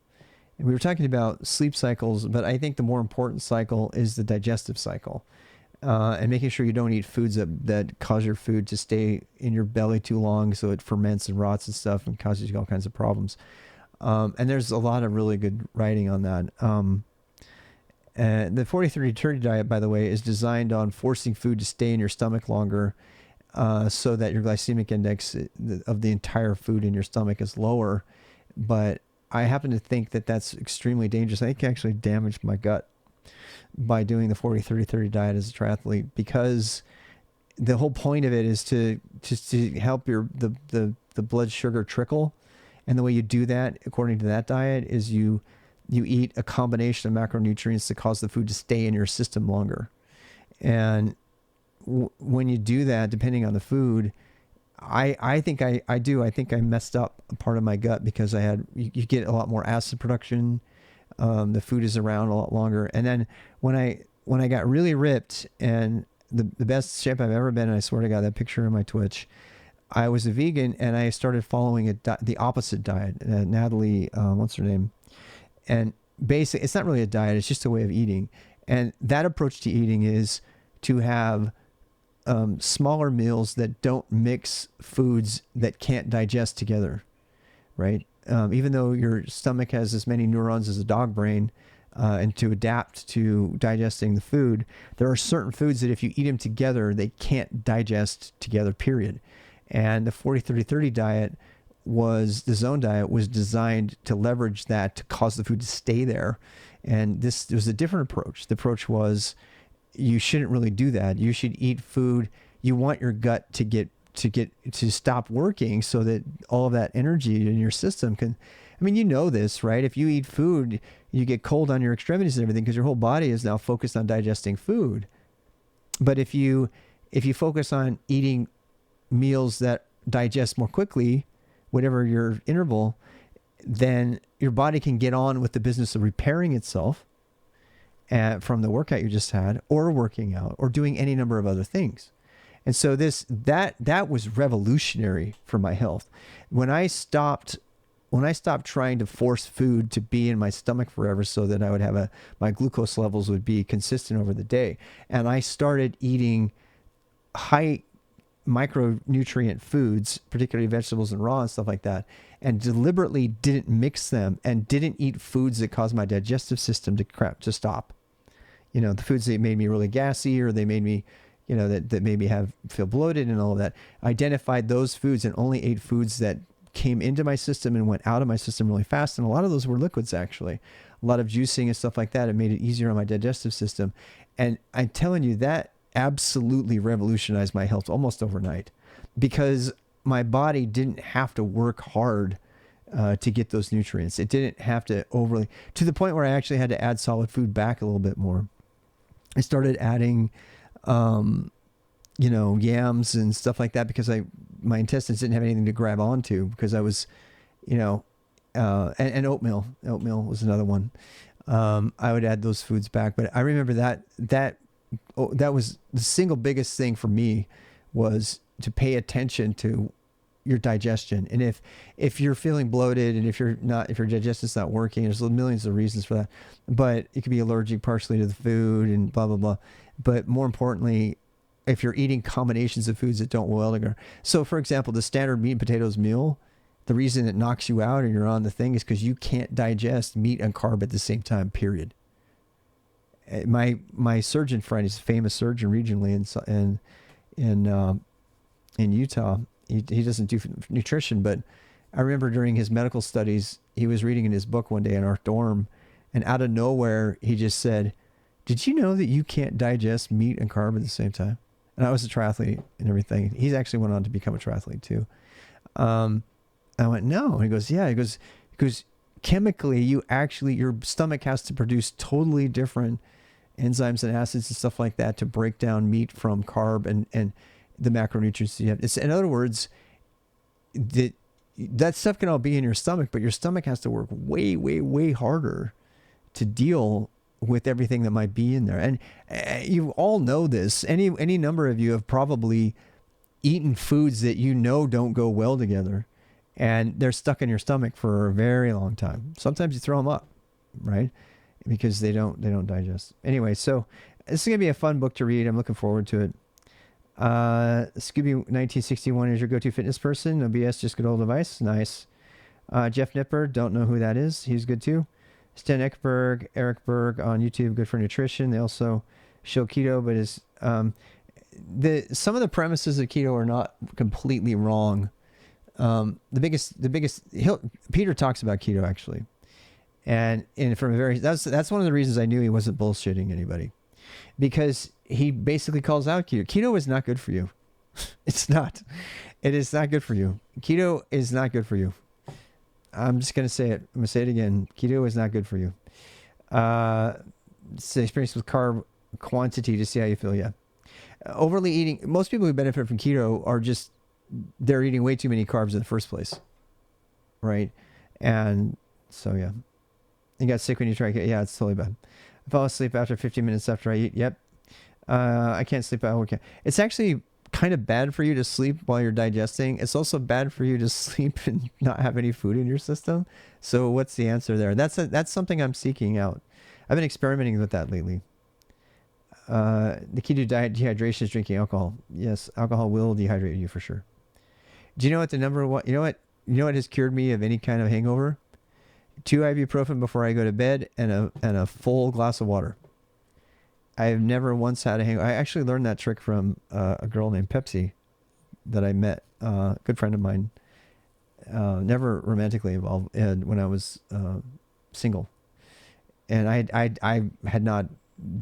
And we were talking about sleep cycles, but I think the more important cycle is the digestive cycle. And making sure you don't eat foods that cause your food to stay in your belly too long, so it ferments and rots and stuff and causes you all kinds of problems. And there's a lot of really good writing on that. The 40-30-30 diet, by the way, is designed on forcing food to stay in your stomach longer, so that your glycemic index of the entire food in your stomach is lower. But I happen to think that that's extremely dangerous. I think it actually damaged my gut by doing the 40-30-30 diet as a triathlete, because the whole point of it is to help the blood sugar trickle. And the way you do that, according to that diet, is you eat a combination of macronutrients that cause the food to stay in your system longer. And when you do that, depending on the food, I think I do. I think I messed up a part of my gut, because you get a lot more acid production. The food is around a lot longer. And then when I got really ripped and the best shape I've ever been. And I swear to God, that picture on my Twitch, I was a vegan and I started following the opposite diet. Natalie, what's her name? And basically, it's not really a diet. It's just a way of eating. And that approach to eating is to have smaller meals that don't mix foods that can't digest together, right? Even though your stomach has as many neurons as a dog brain, and to adapt to digesting the food, there are certain foods that if you eat them together, they can't digest together, period. And the 40-30-30 diet the zone diet was designed to leverage that to cause the food to stay there. And this was a different approach. The approach was, you shouldn't really do that. You should eat food. You want your gut to stop working so that all of that energy in your system can, I mean, you know this, right? If you eat food, you get cold on your extremities and everything because your whole body is now focused on digesting food. But if you focus on eating meals that digest more quickly, whatever your interval, then your body can get on with the business of repairing itself from the workout you just had, or working out, or doing any number of other things. And so that was revolutionary for my health. When I stopped trying to force food to be in my stomach forever so that I would have my glucose levels would be consistent over the day, and I started eating high micronutrient foods, particularly vegetables and raw and stuff like that, and deliberately didn't mix them and didn't eat foods that caused my digestive system to stop. The foods that made me really gassy, or they made me, that made me feel bloated and all of that. I identified those foods and only ate foods that came into my system and went out of my system really fast. And a lot of those were liquids, actually. A lot of juicing and stuff like that. It made it easier on my digestive system. And I'm telling you, that absolutely revolutionized my health almost overnight, because my body didn't have to work hard to get those nutrients. It didn't have to to the point where I actually had to add solid food back a little bit more. I started adding, yams and stuff like that because my intestines didn't have anything to grab onto, because I was, and oatmeal. Oatmeal was another one. I would add those foods back, but I remember that was the single biggest thing for me, was to pay attention to your digestion. And if you're feeling bloated, and if your digestion's not working, there's millions of reasons for that, but it could be allergic partially to the food and blah, blah, blah. But more importantly, if you're eating combinations of foods that don't well together. So for example, the standard meat and potatoes meal, the reason it knocks you out and you're on the thing is because you can't digest meat and carb at the same time, period. My surgeon friend is a famous surgeon regionally in Utah. He doesn't do nutrition, but I remember during his medical studies, he was reading in his book one day in our dorm, and out of nowhere, he just said, "Did you know that you can't digest meat and carb at the same time?" And I was a triathlete and everything. He's actually went on to become a triathlete too. I went, "No." And he goes, "Yeah." He goes, chemically, your stomach has to produce totally different enzymes and acids and stuff like that to break down meat from carb and the macronutrients you have. In other words, that stuff can all be in your stomach, but your stomach has to work way, way, way harder to deal with everything that might be in there. And you all know this. Any number of you have probably eaten foods that don't go well together, and they're stuck in your stomach for a very long time. Sometimes you throw them up, right? Because they don't digest. Anyway, so this is gonna be a fun book to read. I'm looking forward to it. Scooby 1961 is your go-to fitness person. No BS, just good old advice. Nice. Jeff Nipper, don't know who that is. He's good too. Stan Ekberg, Eric Berg on YouTube, good for nutrition. They also show keto, but some of the premises of keto are not completely wrong. Peter talks about keto actually, and that's one of the reasons I knew he wasn't bullshitting anybody, because he basically calls out keto. Keto is not good for you. It's not. It is not good for you. Keto is not good for you. I'm just going to say it. I'm going to say it again. Keto is not good for you. Experience with carb quantity to see how you feel. Yeah. Overly eating. Most people who benefit from keto are just, they're eating way too many carbs in the first place. Right. And so, yeah. You got sick when you try. Yeah, it's totally bad. I fall asleep after 15 minutes after I eat. Yep. I can't sleep. Okay. It's actually kind of bad for you to sleep while you're digesting. It's also bad for you to sleep and not have any food in your system. So what's the answer there? That's something I'm seeking out. I've been experimenting with that lately. The key to dehydration is drinking alcohol. Yes, alcohol will dehydrate you for sure. Do you know what the number one? You know what has cured me of any kind of hangover? 2 ibuprofen before I go to bed and a full glass of water. I've never once had a hangover. I actually learned that trick from a girl named Pepsi that I met, a good friend of mine. Never romantically involved when I was single, and I had not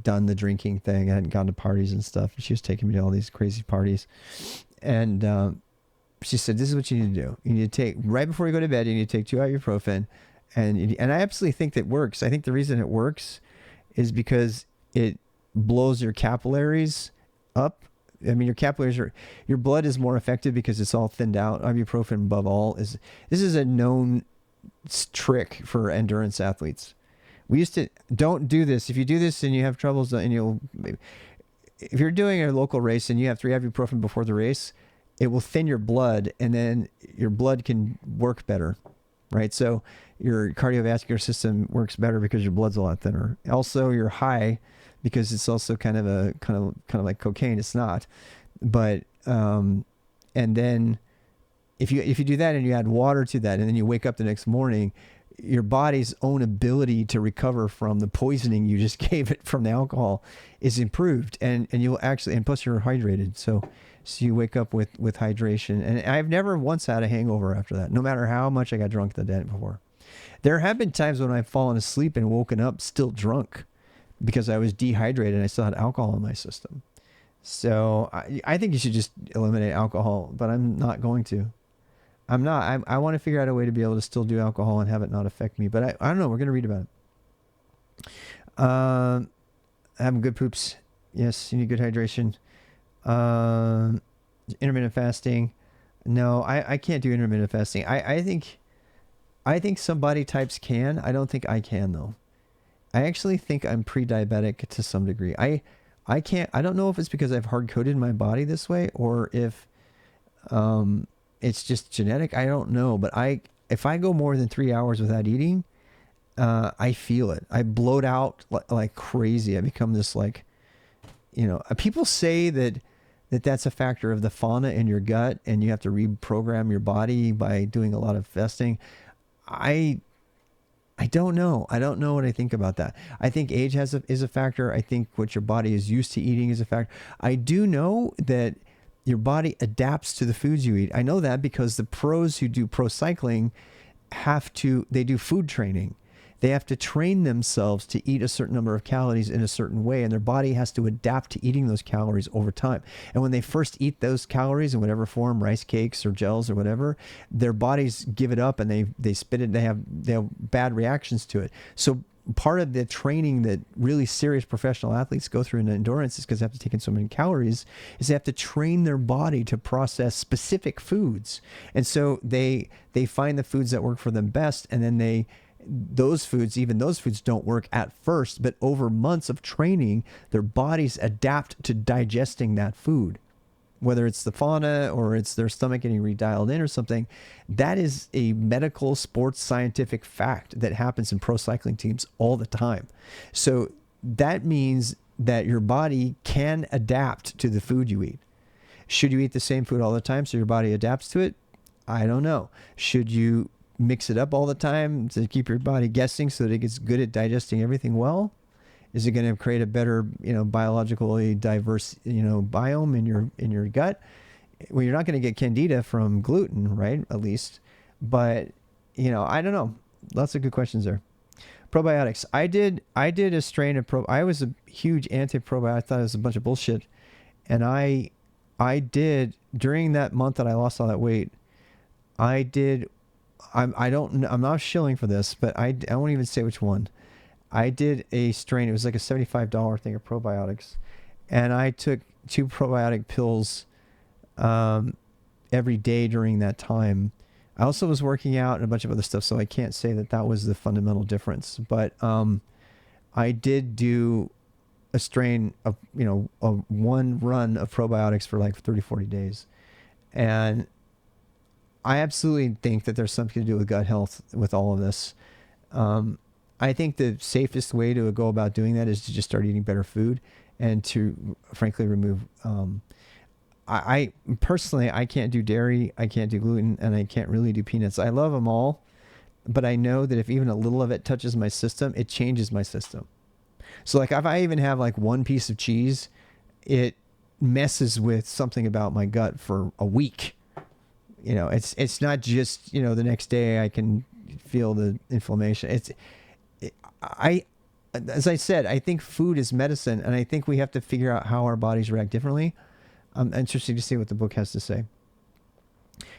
done the drinking thing. I hadn't gone to parties and stuff. She was taking me to all these crazy parties, and she said, "This is what you need to do. You need to take right before you go to bed. You need to take 2 ibuprofen." And I absolutely think that works. I think the reason it works is because it blows your capillaries up. I mean, your blood is more effective because it's all thinned out. Ibuprofen, above all, this is a known trick for endurance athletes. We used to, don't do this. If you do this and you have troubles, and if you're doing a local race and you have 3 ibuprofen before the race, it will thin your blood, and then your blood can work better, right? So your cardiovascular system works better because your blood's a lot thinner. Also, you're high because it's also kind of like cocaine. It's not, but and then if you do that and you add water to that, and then you wake up the next morning, your body's own ability to recover from the poisoning you just gave it from the alcohol is improved, and you'll actually, and plus you're hydrated, so you wake up with hydration. And I've never once had a hangover after that, no matter how much I got drunk the day before. There have been times when I've fallen asleep and woken up still drunk because I was dehydrated and I still had alcohol in my system. So I think you should just eliminate alcohol, but I'm not going to. I'm not. I want to figure out a way to be able to still do alcohol and have it not affect me. But I don't know. We're going to read about it. Having good poops. Yes, you need good hydration. Intermittent fasting. No, I can't do intermittent fasting. I think some body types can. I don't think I can, though. I actually think I'm pre-diabetic to some degree. I can't. I don't know if it's because I've hard-coded my body this way or if it's just genetic. I don't know. But if I go more than 3 hours without eating, I feel it. I bloat out like crazy. I become this people say that's a factor of the fauna in your gut and you have to reprogram your body by doing a lot of fasting. I don't know. I don't know what I think about that. I think age is a factor. I think what your body is used to eating is a factor. I do know that your body adapts to the foods you eat. I know that because the pros who do pro cycling they do food training. They have to train themselves to eat a certain number of calories in a certain way, and their body has to adapt to eating those calories over time. And when they first eat those calories in whatever form, rice cakes or gels or whatever, their bodies give it up and they spit it. They have bad reactions to it. So part of the training that really serious professional athletes go through in endurance is because they have to take in so many calories, is they have to train their body to process specific foods. And so they find the foods that work for them best, and then those foods don't work at first, but over months of training, their bodies adapt to digesting that food. Whether it's the fauna or it's their stomach getting redialed in or something, that is a medical, sports, scientific fact that happens in pro cycling teams all the time. So that means that your body can adapt to the food you eat. Should you eat the same food all the time so your body adapts to it? I don't know. Should you mix it up all the time to keep your body guessing so that it gets good at digesting everything well? Is it going to create a better, biologically diverse, biome in your gut? Well, you're not going to get candida from gluten, right? At least, but I don't know. Lots of good questions there. Probiotics. I did a strain of I was a huge anti-probiotic. I thought it was a bunch of bullshit, and I did during that month that I lost all that weight. I'm not shilling for this, but I won't even say which one. I did a strain. It was like a $75 thing of probiotics, and I took 2 probiotic pills every day during that time. I also was working out and a bunch of other stuff, so I can't say that was the fundamental difference. But I did do a strain of, a one run of probiotics for like 30, 40 days. And I absolutely think that there's something to do with gut health with all of this. I think the safest way to go about doing that is to just start eating better food and to frankly remove, I personally, I can't do dairy, I can't do gluten, and I can't really do peanuts. I love them all, but I know that if even a little of it touches my system, it changes my system. So like if I even have like one piece of cheese, it messes with something about my gut for a week. It's not just, the next day I can feel the inflammation. As I said, I think food is medicine, and I think we have to figure out how our bodies react differently. I'm interested to see what the book has to say.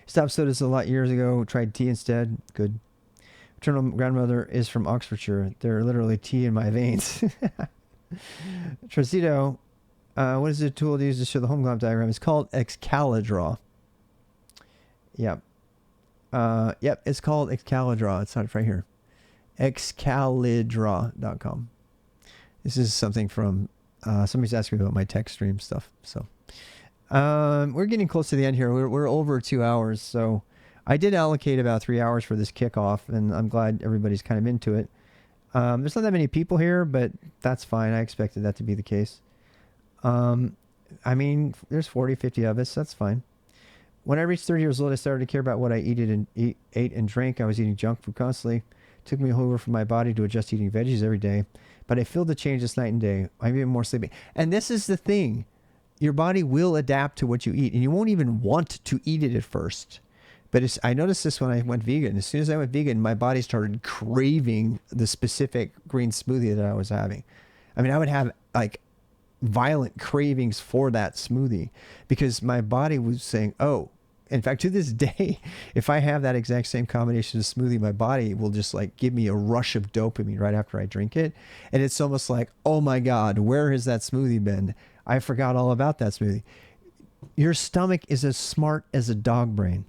Stopped sodas a lot years ago. Tried tea instead. Good. Maternal grandmother is from Oxfordshire. They're literally tea in my veins. Tracito, what is the tool to use to show the home glomp diagram? It's called Excalidraw. Yep. Yep, it's called Excalidraw. It's not right here. Excalidraw.com. This is something from somebody's asking me about my tech stream stuff. So we're getting close to the end here. We're over 2 hours. So I did allocate about 3 hours for this kickoff, and I'm glad everybody's kind of into it. There's not that many people here, but that's fine. I expected that to be the case. I mean, there's 40, 50 of us. That's fine. When I reached 30 years old, I started to care about what I ate and drank. I was eating junk food constantly. It took me over for my body to adjust to eating veggies every day. But I feel the change this night and day. I'm even more sleepy. And this is the thing. Your body will adapt to what you eat. And you won't even want to eat it at first. But I noticed this when I went vegan. As soon as I went vegan, my body started craving the specific green smoothie that I was having. I mean, I would have like violent cravings for that smoothie because my body was saying, oh, in fact, to this day, if I have that exact same combination of smoothie, my body will just like give me a rush of dopamine right after I drink it. And it's almost like, oh my God, where has that smoothie been? I forgot all about that smoothie. Your stomach is as smart as a dog brain.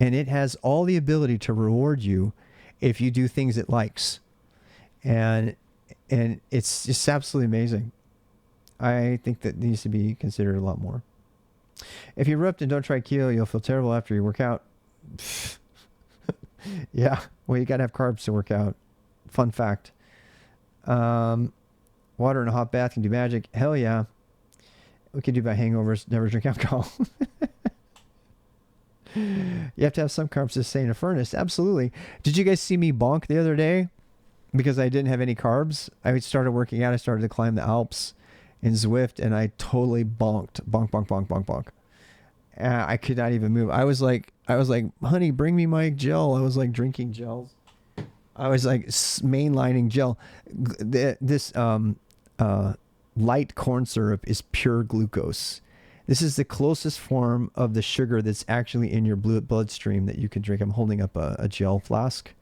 And it has all the ability to reward you if you do things it likes. And it's just absolutely amazing. I think that needs to be considered a lot more. If you erupt and don't try keto, you'll feel terrible after you work out. Yeah, well, you got to have carbs to work out. Fun fact. Water in a hot bath can do magic. Hell yeah. We can do by hangovers. Never drink alcohol. You have to have some carbs to stay in a furnace. Absolutely. Did you guys see me bonk the other day? Because I didn't have any carbs. I started working out. I started to climb the Alps in Zwift, and I totally bonked. Bonk, bonk, bonk, bonk, bonk. I could not even move. I was like, honey, bring me my gel. I was like drinking gels. I was like mainlining gel. This light corn syrup is pure glucose. This is the closest form of the sugar that's actually in your bloodstream that you can drink. I'm holding up a gel flask.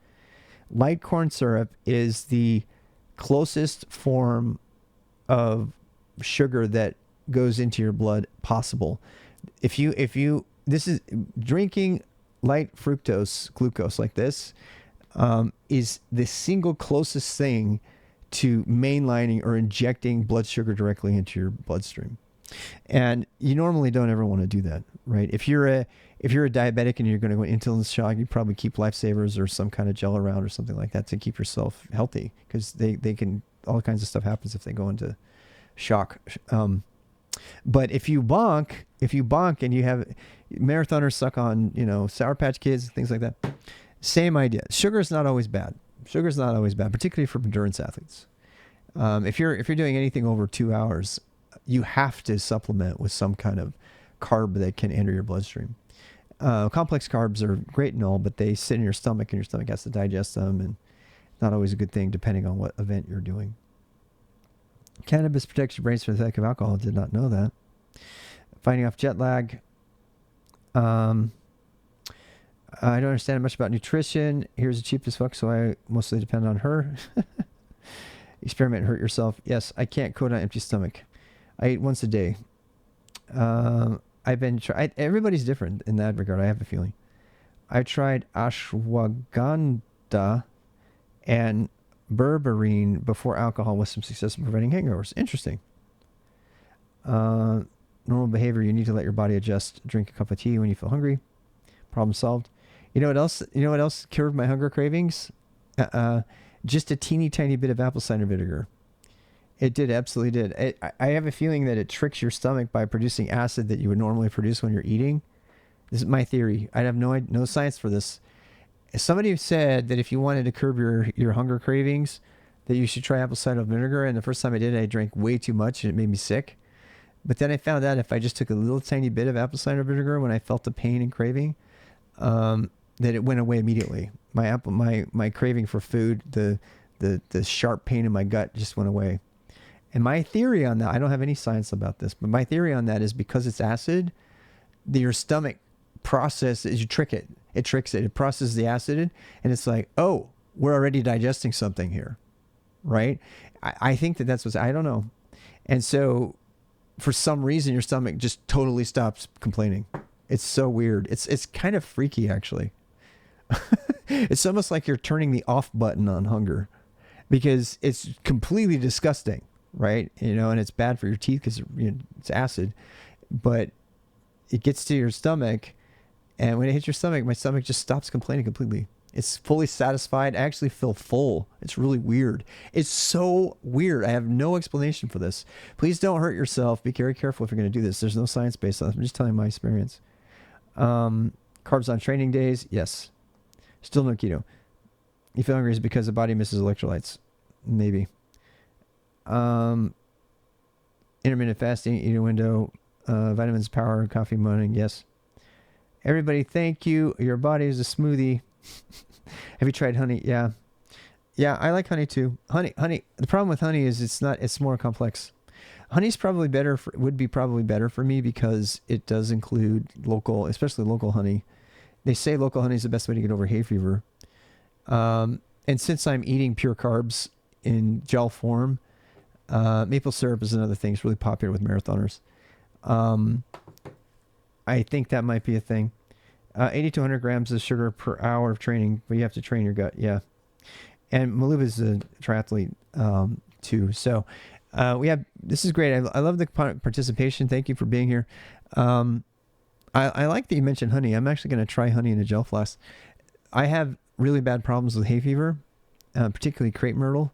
Light corn syrup is the closest form of sugar that goes into your blood possible. If you this is drinking light fructose glucose like this is the single closest thing to mainlining or injecting blood sugar directly into your bloodstream. And you normally don't ever want to do that, right? If you're a diabetic and you're going to go insulin shock, you probably keep lifesavers or some kind of gel around or something like that to keep yourself healthy, because they can, all kinds of stuff happens if they go into shock. But if you bonk and you have marathoners suck on, Sour Patch Kids, things like that, same idea. Sugar is not always bad. Particularly for endurance athletes. If you're doing anything over 2 hours, you have to supplement with some kind of carb that can enter your bloodstream. Complex carbs are great and all, but they sit in your stomach and your stomach has to digest them, and not always a good thing depending on what event you're doing. Cannabis protects your brains from the effect of alcohol. Did not know that. Fighting off jet lag. I don't understand much about nutrition. Here's the cheapest fuck, so I mostly depend on her. Experiment and hurt yourself. Yes, I can't code on empty stomach. I eat once a day. Everybody's different in that regard, I have a feeling. I tried ashwagandha and berberine before alcohol with some success in preventing hangovers. Interesting. Normal behavior, you need to let your body adjust. Drink a cup of tea when you feel hungry. Problem solved. You know what else? You know what else cured my hunger cravings? Just a teeny tiny bit of apple cider vinegar. It did, absolutely did. I have a feeling that it tricks your stomach by producing acid that you would normally produce when you're eating. This is my theory. I have no science for this. Somebody said that if you wanted to curb your hunger cravings, that you should try apple cider vinegar. And the first time I did, I drank way too much and it made me sick. But then I found out if I just took a little tiny bit of apple cider vinegar when I felt the pain and craving, that it went away immediately. My craving for food, the sharp pain in my gut just went away. And my theory on that, I don't have any science about this, but my theory on that is because it's acid, your stomach processes, you trick it. It tricks it. It processes the acid and it's like, oh, we're already digesting something here, right? I think that's what's, I don't know. And so for some reason, your stomach just totally stops complaining. It's so weird. It's kind of freaky, actually. It's almost like you're turning the off button on hunger because it's completely disgusting, right? And it's bad for your teeth because it's acid, but it gets to your stomach, and when it hits your stomach, my stomach just stops complaining completely. It's fully satisfied. I actually feel full. It's really weird. It's so weird. I have no explanation for this. Please don't hurt yourself. Be very careful if you're going to do this. There's no science based on it. I'm just telling my experience. Carbs on training days. Yes. Still no keto. You feel hungry is because the body misses electrolytes. Maybe. Intermittent fasting, eating window, vitamins, power, coffee, morning. Yes. Everybody, thank you. Your body is a smoothie. Have you tried honey? Yeah. Yeah, I like honey too. Honey. The problem with honey is it's more complex. Honey's probably would be probably better for me because it does include local, especially local honey. They say local honey is the best way to get over hay fever. And since I'm eating pure carbs in gel form, maple syrup is another thing. It's really popular with marathoners. I think that might be a thing. 80 to 100 grams of sugar per hour of training, but you have to train your gut. Yeah. And Malub is a triathlete too. So this is great. I love the participation. Thank you for being here. I like that you mentioned honey. I'm actually going to try honey in a gel flask. I have really bad problems with hay fever, particularly crepe myrtle.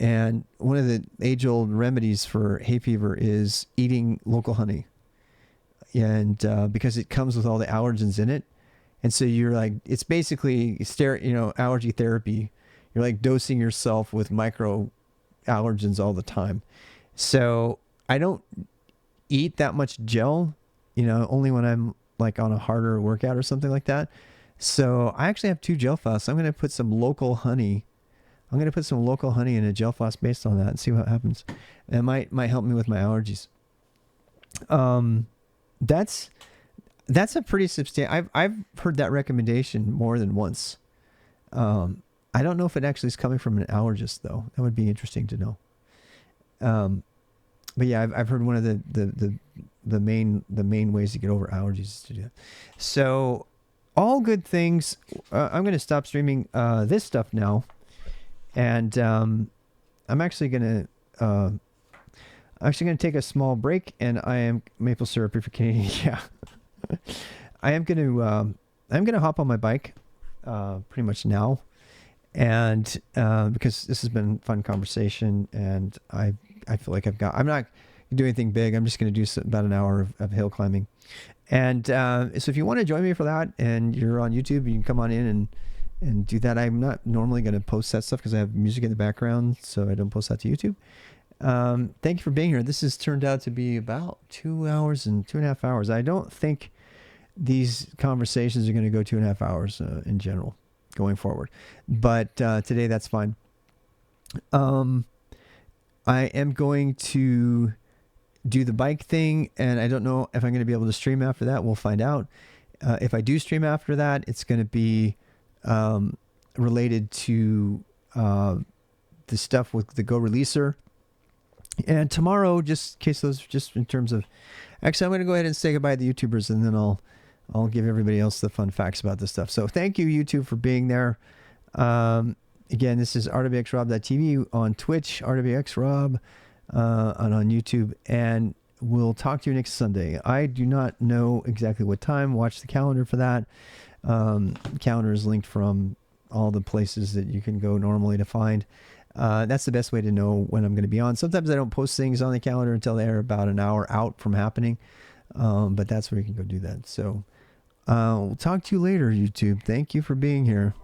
And one of the age-old remedies for hay fever is eating local honey. And because it comes with all the allergens in it. And so you're like, it's basically allergy therapy. You're like dosing yourself with micro allergens all the time. So I don't eat that much gel, only when I'm like on a harder workout or something like that. So I actually have 2 gel flasks. I'm going to put some local honey. I'm going to put some local honey in a gel flask based on that and see what happens. It might help me with my allergies. That's a pretty substantial. I've heard that recommendation more than once. I don't know if it actually is coming from an allergist though. That would be interesting to know. But yeah, I've heard one of the main ways to get over allergies is to do that. So all good things. I'm going to stop streaming this stuff now, and I'm actually going to take a small break, and I am maple syrup if you're Canadian. Yeah. I'm going to hop on my bike pretty much now. And because this has been a fun conversation, and I feel like I'm not doing anything big. I'm just going to do about an hour of hill climbing. And so if you want to join me for that and you're on YouTube, you can come on in and do that. I'm not normally going to post that stuff because I have music in the background, so I don't post that to YouTube. Thank you for being here. This has turned out to be about 2 hours and 2.5 hours. I don't think these conversations are going to go 2.5 hours in general going forward, but today that's fine. I am going to do the bike thing, and I don't know if I'm going to be able to stream after that. We'll find out. If I do stream after that, it's going to be related to the stuff with the Go Releaser. And tomorrow, just in terms of, actually, I'm going to go ahead and say goodbye to the YouTubers, and then I'll give everybody else the fun facts about this stuff. So thank you, YouTube, for being there. Again, this is rwxrob.tv on Twitch, rwxrob, and on YouTube. And we'll talk to you next Sunday. I do not know exactly what time. Watch the calendar for that. Calendar is linked from all the places that you can go normally to find. That's the best way to know when I'm going to be on. Sometimes I don't post things on the calendar until they're about an hour out from happening. But that's where you can go do that. So we'll talk to you later, YouTube. Thank you for being here.